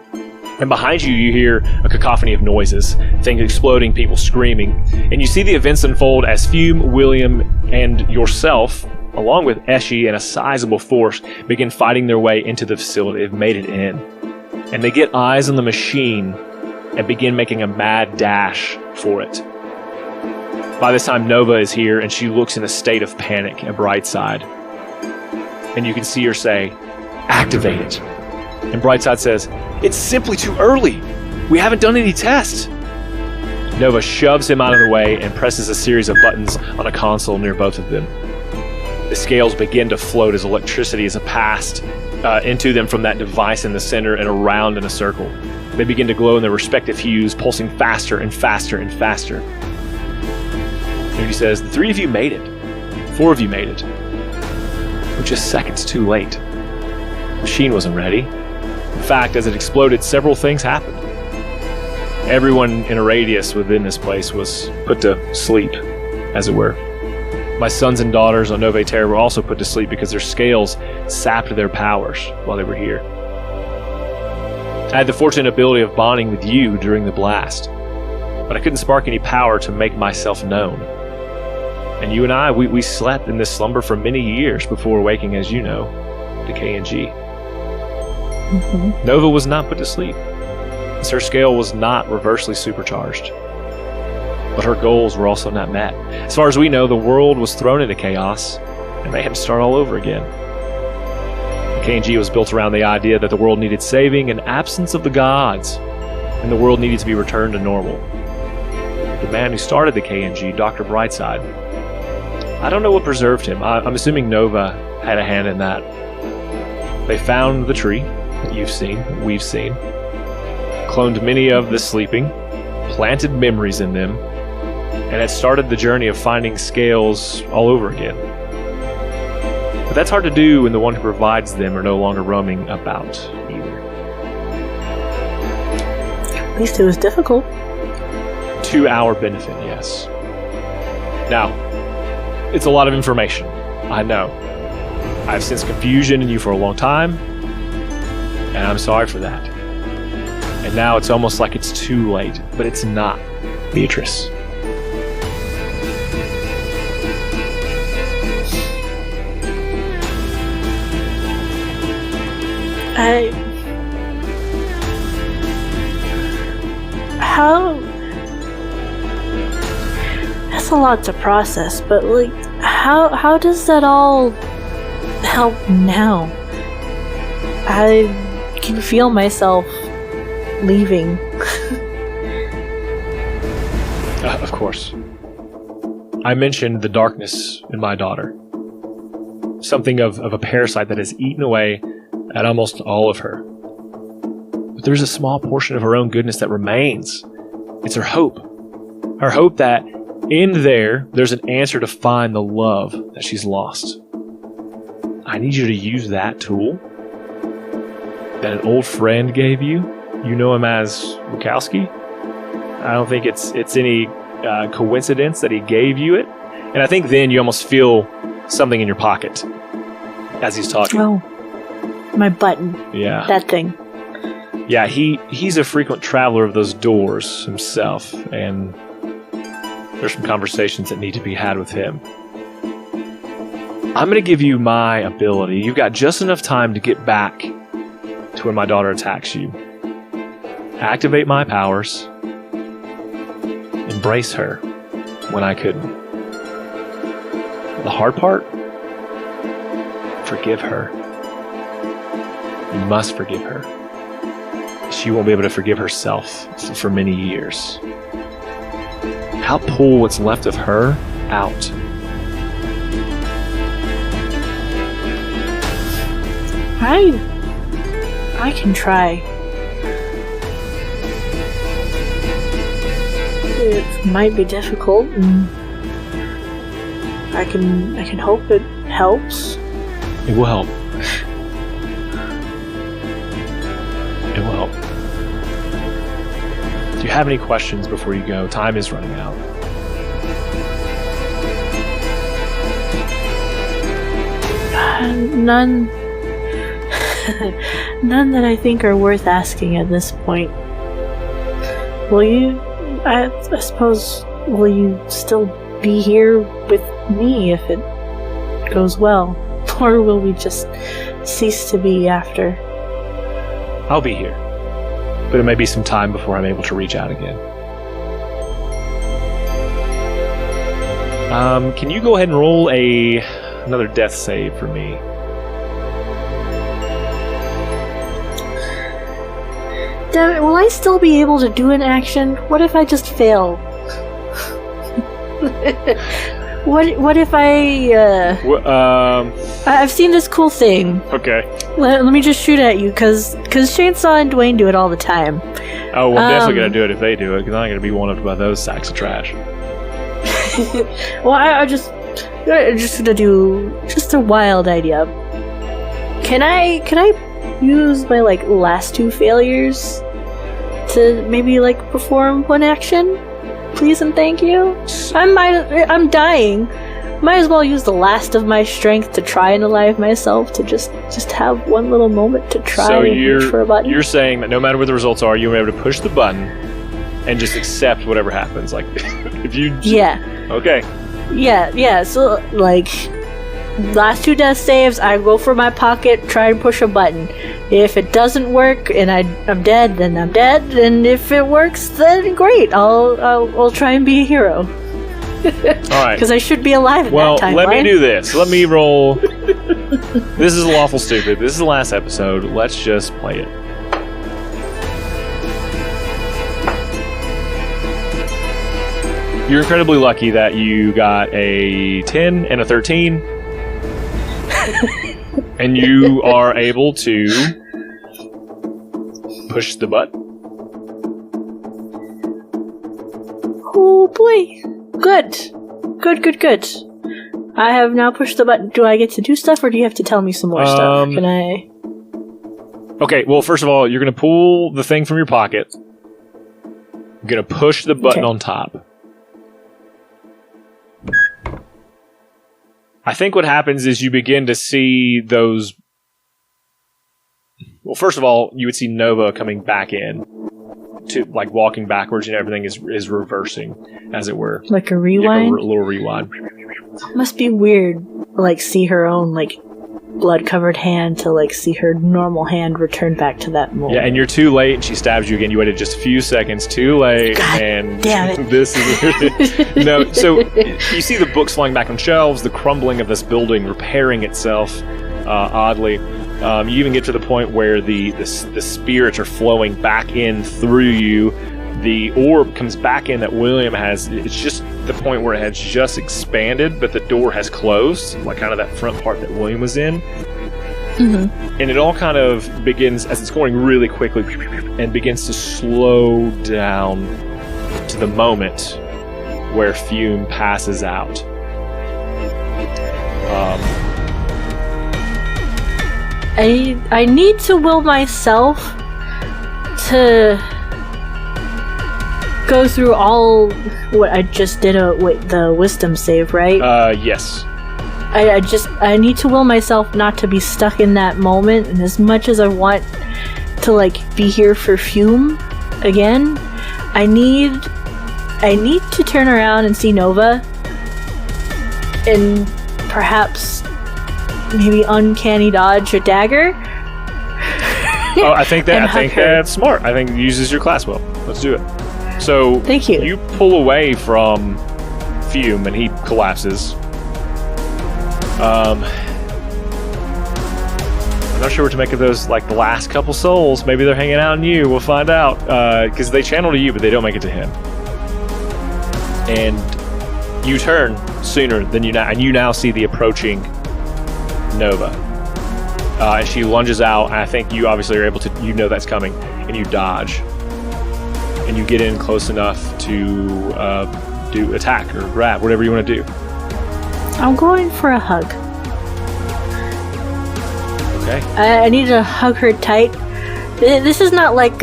And behind you, you hear a cacophony of noises, things exploding, people screaming. And you see the events unfold as Fume, William, and yourself, along with Eshi and a sizable force, begin fighting their way into the facility. They've made it in. And they get eyes on the machine and begin making a mad dash for it. By this time, Nova is here, and she looks in a state of panic at Brightside. And you can see her say, "Activate it." And Brightside says, "It's simply too early. We haven't done any tests." Nova shoves him out of the way and presses a series of buttons on a console near both of them. The scales begin to float as electricity is passed into them from that device in the center and around in a circle. They begin to glow in their respective hues, pulsing faster and faster and faster. And he says, the 3 of you made it. 4 of you made it. We're just seconds too late. The machine wasn't ready. In fact, as it exploded, several things happened. Everyone in a radius within this place was put to sleep, as it were. My sons and daughters on Nove Terra were also put to sleep because their scales sapped their powers while they were here. I had the fortunate ability of bonding with you during the blast, but I couldn't spark any power to make myself known. And you and I, we slept in this slumber for many years before waking, as you know, to KNG. Nova was not put to sleep, as her scale was not reversely supercharged. But her goals were also not met. As far as we know, the world was thrown into chaos, and they had to start all over again. The KNG was built around the idea that the world needed saving in absence of the gods, and the world needed to be returned to normal. The man who started the KNG, Dr. Brightside, I don't know what preserved him. I'm assuming Nova had a hand in that. They found the tree that you've seen, that we've seen, cloned many of the sleeping, planted memories in them, and had started the journey of finding scales all over again. But that's hard to do when the one who provides them are no longer roaming about either. At least it was difficult. To our benefit, yes. Now, it's a lot of information, I know. I've sensed confusion in you for a long time, and I'm sorry for that. And now it's almost like it's too late, but it's not, Beatrice. That's a lot to process, but like, how does that all help now? I can feel myself leaving. Of course. I mentioned the darkness in my daughter. Something of a parasite that has eaten away at almost all of her. But there's a small portion of her own goodness that remains. It's her hope. Her hope that in there's an answer to find the love that she's lost. I need you to use that tool that an old friend gave you. You know him as Wachowski. I don't think it's any coincidence that he gave you it. And I think then you almost feel something in your pocket as he's talking. Oh, my button. Yeah. That thing. Yeah, he's a frequent traveler of those doors himself, and there's some conversations that need to be had with him. I'm going to give you my ability. You've got just enough time to get back to when my daughter attacks you. Activate my powers. Embrace her when I couldn't. The hard part? Forgive her. You must forgive her. She won't be able to forgive herself for many years. Help pull what's left of her out. I can try. It might be difficult, and I can hope it helps. It will help. It will help. Do you have any questions before you go? Time is running out. None. None that I think are worth asking at this point. Will you? I suppose. Will you still be here with me if it goes well, or will we just cease to be after? I'll be here, but it may be some time before I'm able to reach out again. Can you go ahead and roll another death save for me? Damn it, will I still be able to do an action? What if I just fail? What if I've seen this cool thing. Okay. Let me just shoot at you, cause Chainsaw and Dwayne do it all the time. Oh, we're definitely gonna do it if they do it, because I'm gonna be one up by those sacks of trash. Well, I just gonna do just a wild idea. Can I use my like last 2 failures to maybe like perform one action? Please and thank you. I'm dying. Might as well use the last of my strength to try and alive myself, to just have one little moment to try and reach for a button. You're saying that no matter what the results are, you'll be able to push the button and just accept whatever happens. Like, if you... Yeah. Okay. Yeah, so, like, last 2 death saves, I go for my pocket, try and push a button. If it doesn't work and I'm dead, then I'm dead. And if it works, then great. I'll try and be a hero. Alright. Because I should be alive at that time. Well, let me do this. Let me roll. This is Lawful Stupid. This is the last episode. Let's just play it. You're incredibly lucky that you got a 10 and a 13. And you are able to push the button. Oh boy. Good. I have now pushed the button. Do I get to do stuff, or do you have to tell me some more stuff? Can I... Okay, well, first of all, you're going to pull the thing from your pocket. You're going to push the button on top. I think what happens is you begin to see those... Well, first of all, you would see Nova coming back in. To like walking backwards, and everything is reversing, as it were. Like a rewind? Like a little rewind. Must be weird, like, see her own, like, blood-covered hand to, like, see her normal hand return back to that moment. Yeah, and you're too late, and she stabs you again. You waited just a few seconds too late, God and damn it. This is... No, so you see the books flying back on shelves, the crumbling of this building repairing itself, oddly. You even get to the point where the spirits are flowing back in through you. The orb comes back in that William has. It's just the point where it has just expanded, but the door has closed, like kind of that front part that William was in. Mm-hmm. And it all kind of begins, as it's going really quickly, and begins to slow down to the moment where Fume passes out. I need to will myself to go through all what I just did. The wisdom save, right? Yes. I need to will myself not to be stuck in that moment, and as much as I want to like be here for Fume again, I need to turn around and see Nova, and perhaps maybe uncanny dodge a dagger. Oh, I think that's smart. I think it uses your class well. Let's do it. So thank you. You pull away from Fume, and he collapses. I'm not sure what to make of those, like, the last couple souls. Maybe they're hanging out in you. We'll find out. Because they channel to you, but they don't make it to him. And you turn sooner than and you now see the approaching Nova. And she lunges out, and I think you obviously are able to, you know that's coming, and you dodge. And you get in close enough to do attack or grab, whatever you want to do. I'm going for a hug. Okay. I need to hug her tight. This is not like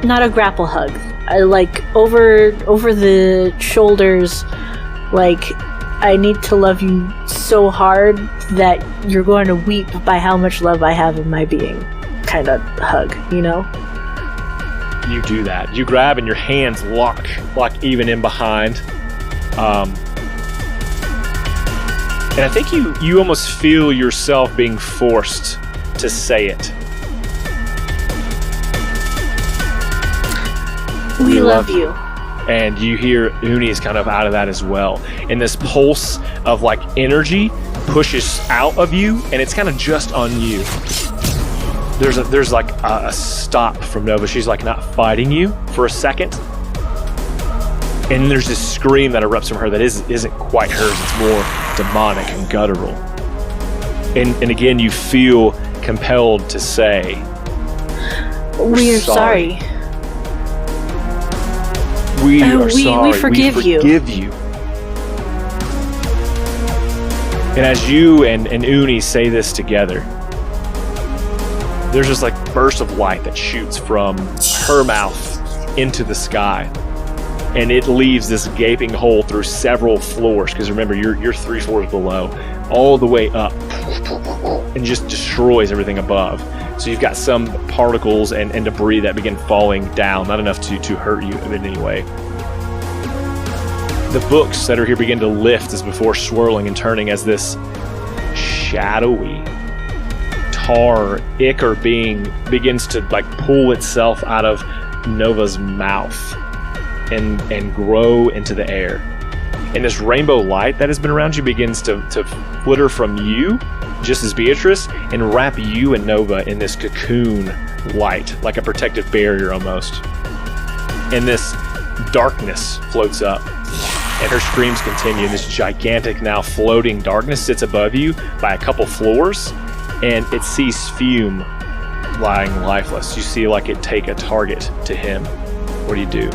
not a grapple hug. I like over the shoulders. Like, I need to love you so hard that you're going to weep by how much love I have in my being. Kind of hug, you know? You do that. You grab, and your hands lock even in behind. And I think you almost feel yourself being forced to say it. We love you. And you hear Uni's kind of out of that as well. And this pulse of like energy pushes out of you, and it's kind of just on you. There's like a stop from Nova. She's like not fighting you for a second. And there's this scream that erupts from her that isn't quite hers. It's more demonic and guttural. And again, you feel compelled to say, "We're sorry. We are sorry. We forgive you." And as you and Uni say this together, there's this like burst of light that shoots from her mouth into the sky. And it leaves this gaping hole through several floors, because remember, you're 3 floors below, all the way up, and just destroys everything above. So you've got some particles and debris that begin falling down, not enough to hurt you in any way. The books that are here begin to lift as before swirling and turning as this shadowy tar ichor being begins to like pull itself out of Nova's mouth and grow into the air. And this rainbow light that has been around you begins to flitter from you, just as Beatrice, and wrap you and Nova in this cocoon light, like a protective barrier almost. And this darkness floats up, and her screams continue. This gigantic, now floating darkness sits above you by a couple floors, and it sees Fume lying lifeless. You see like it take a target to him. What do you do?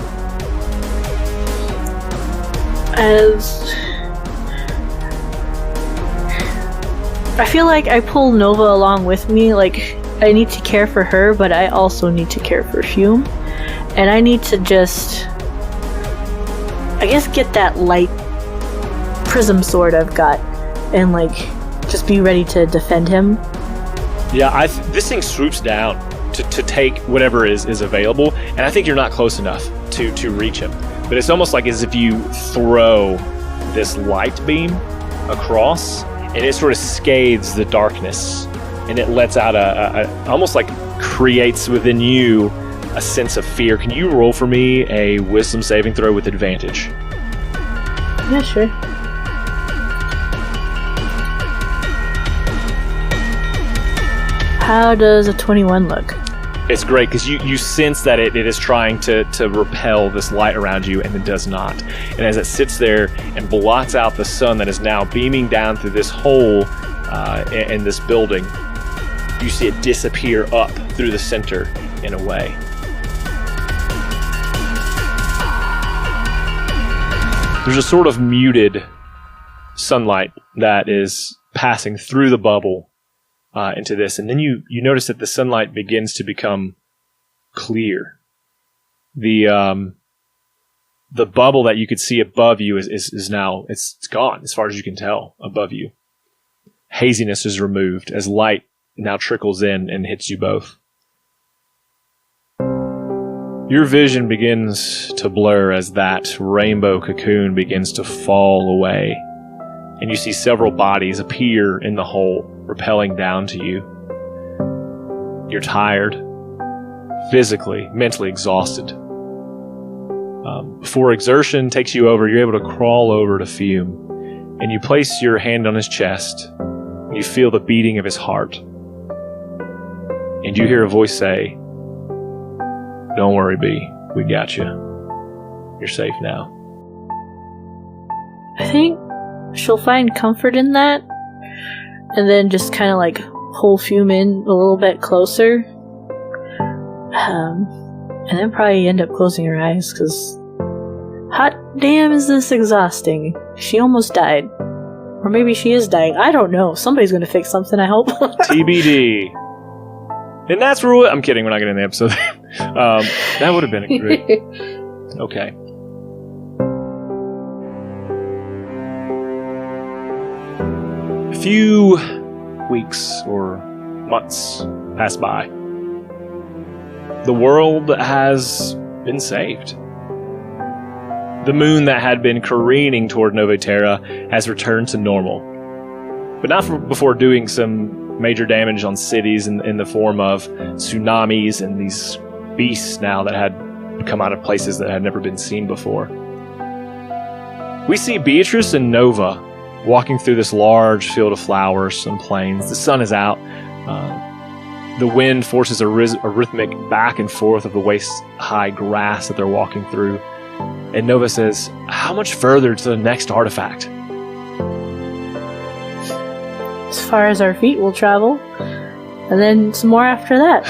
I feel like I pull Nova along with me. Like, I need to care for her, but I also need to care for Fume. And I need to just, I guess, get that light prism sword I've got and, like, just be ready to defend him. Yeah, this thing swoops down to take whatever is available, and I think you're not close enough to reach him. But it's almost like as if you throw this light beam across, and it sort of scathes the darkness, and it lets out a almost like creates within you a sense of fear. Can you roll for me a wisdom saving throw with advantage? Yeah, sure. How does a 21 look? It's great, because you sense that it is trying to repel this light around you, and it does not. And as it sits there and blots out the sun that is now beaming down through this hole in this building, you see it disappear up through the center in a way. There's a sort of muted sunlight that is passing through the bubble into this, and then you notice that the sunlight begins to become clear. The bubble that you could see above you is now it's gone as far as you can tell above you. Haziness is removed as light now trickles in and hits you both. Your vision begins to blur as that rainbow cocoon begins to fall away, and you see several bodies appear in the hole, repelling down to you. You're tired, physically, mentally exhausted. Before exertion takes you over, you're able to crawl over to Fume, and you place your hand on his chest, and you feel the beating of his heart. And you hear a voice say, "Don't worry, B, we got you. You're safe now." I think she'll find comfort in that, and then just kind of like pull Fume in a little bit closer, and then probably end up closing her eyes, because hot damn is this exhausting. She almost died. Or maybe she is dying. I don't know. Somebody's gonna fix something, I hope. TBD. And that's where I'm kidding, we're not getting the episode. That would have been a great... Okay. A few weeks or months pass by. The world has been saved. The moon that had been careening toward Novaterra has returned to normal, but not before doing some major damage on cities in the form of tsunamis and these beasts now that had come out of places that had never been seen before. We see Beatrice and Nova walking through this large field of flowers and plains. The sun is out. The wind forces a rhythmic back and forth of the waist-high grass that they're walking through. And Nova says, "How much further to the next artifact?" As far as our feet will travel, and then some more after that.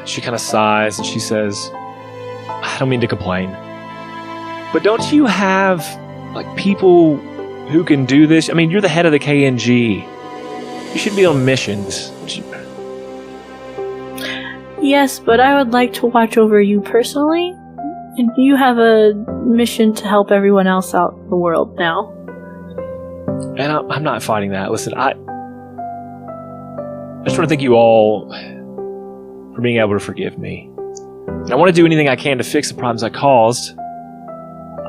She kind of sighs and she says, "I don't mean to complain, but don't you have like people who can do this? I mean, you're the head of the KNG. You should be on missions. Yes, but I would like to watch over you personally. And you have a mission to help everyone else out in the world now. And I'm not fighting that. Listen, I just want to thank you all for being able to forgive me. And I want to do anything I can to fix the problems I caused.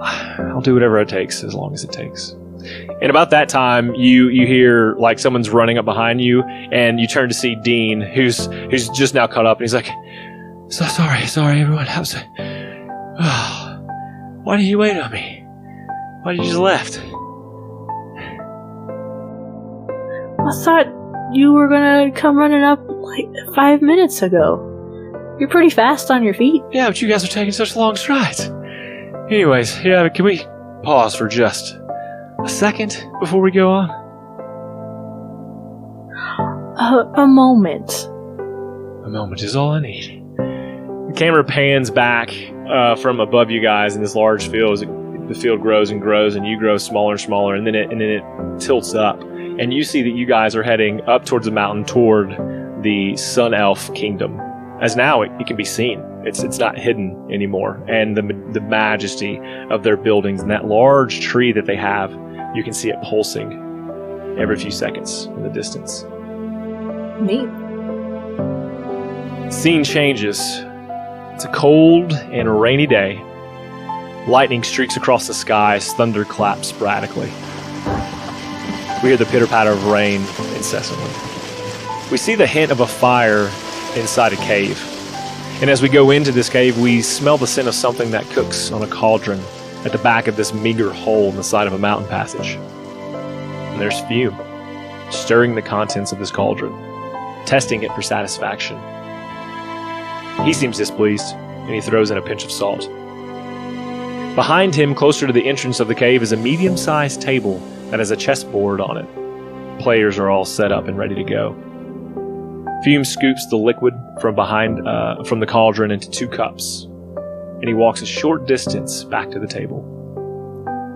I'll do whatever it takes, as long as it takes. And about that time, you hear like someone's running up behind you, and you turn to see Dean, who's just now caught up, and he's like, "So sorry, everyone. Why didn't you wait on me? Why did you just left?" I thought you were gonna come running up like 5 minutes ago. You're pretty fast on your feet. Yeah, but you guys are taking such long strides. Anyways, yeah, can we pause for just a second before we go on? A moment. A moment is all I need. The camera pans back from above you guys in this large field as the field grows and grows, and you grow smaller and smaller, and then it tilts up, and you see that you guys are heading up towards the mountain toward the Sun Elf Kingdom. As now it can be seen. It's not hidden anymore, and the majesty of their buildings and that large tree that they have, you can see it pulsing every few seconds in the distance. Neat. Scene changes. It's a cold and rainy day. Lightning streaks across the sky as thunder claps sporadically. We hear the pitter-patter of rain incessantly. We see the hint of a fire inside a cave. And as we go into this cave, we smell the scent of something that cooks on a cauldron at the back of this meager hole in the side of a mountain passage. And there's fume, stirring the contents of this cauldron, testing it for satisfaction. He seems displeased, and he throws in a pinch of salt. Behind him, closer to the entrance of the cave, is a medium-sized table that has a chessboard on it. Players are all set up and ready to go. Fume scoops the liquid from the cauldron into 2 cups, and he walks a short distance back to the table.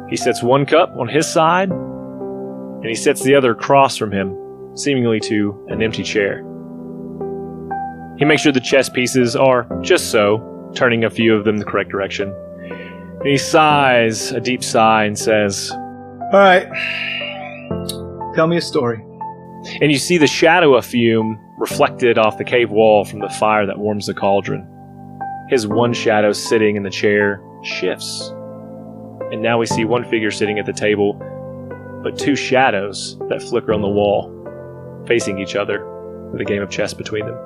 He sets one cup on his side, and he sets the other across from him, seemingly to an empty chair. He makes sure the chess pieces are just so, turning a few of them the correct direction. And he sighs a deep sigh and says, "All right, tell me a story." And you see the shadow of Fume reflected off the cave wall from the fire that warms the cauldron. His one shadow sitting in the chair shifts. And now we see one figure sitting at the table, but 2 shadows that flicker on the wall, facing each other with a game of chess between them.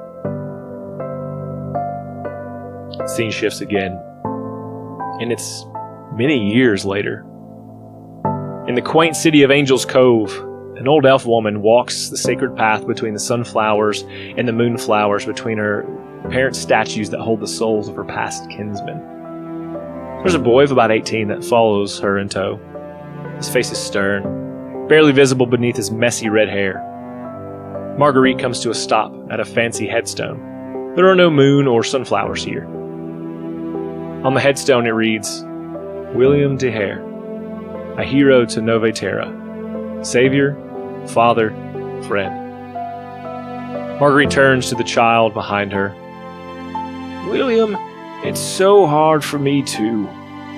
Scene shifts again, and it's many years later. In the quaint city of Angel's Cove, an old elf woman walks the sacred path between the sunflowers and the moonflowers between her parents' statues that hold the souls of her past kinsmen. There's a boy of about 18 that follows her in tow. His face is stern, barely visible beneath his messy red hair. Marguerite comes to a stop at a fancy headstone. There are no moon or sunflowers here. On the headstone it reads, "William de Hare, a hero to Nove Terra, savior, father, friend." Marguerite turns to the child behind her. "William, it's so hard for me too.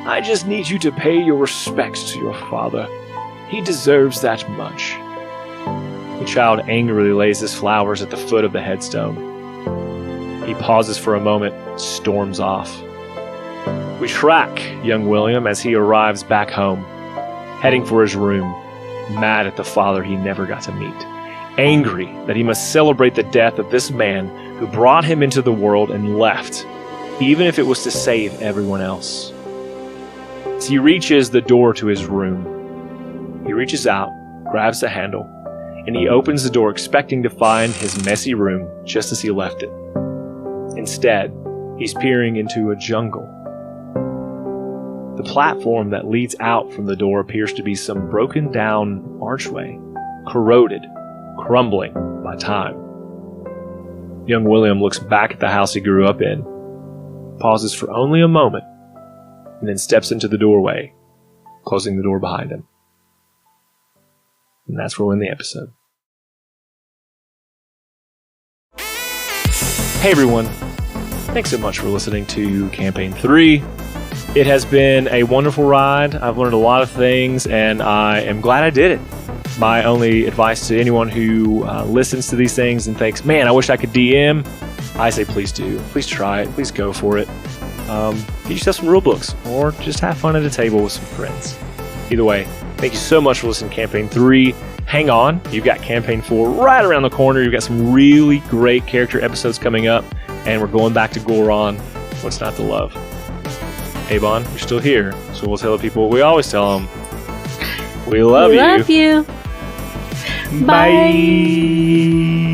I just need you to pay your respects to your father. He deserves that much." The child angrily lays his flowers at the foot of the headstone. He pauses for a moment, storms off. We track young William as he arrives back home, heading for his room, mad at the father he never got to meet, angry that he must celebrate the death of this man who brought him into the world and left, even if it was to save everyone else. As he reaches the door to his room, he reaches out, grabs the handle, and he opens the door expecting to find his messy room just as he left it. Instead, he's peering into a jungle. The platform that leads out from the door appears to be some broken down archway, corroded, crumbling by time. Young William looks back at the house he grew up in, pauses for only a moment, and then steps into the doorway, closing the door behind him. And that's where we'll end the episode. Hey everyone, thanks so much for listening to Campaign 3. It has been a wonderful ride. I've learned a lot of things, and I am glad I did it. My only advice to anyone who listens to these things and thinks, man, I wish I could DM, I say please do. Please try it. Please go for it. Get yourself some rule books, or just have fun at a table with some friends. Either way, thank you so much for listening to Campaign 3. Hang on, you've got Campaign 4 right around the corner. You've got some really great character episodes coming up, and we're going back to Goron. What's not to love? Avon, you're still here, so we'll tell the people what we always tell them. We love you. Love you. Bye.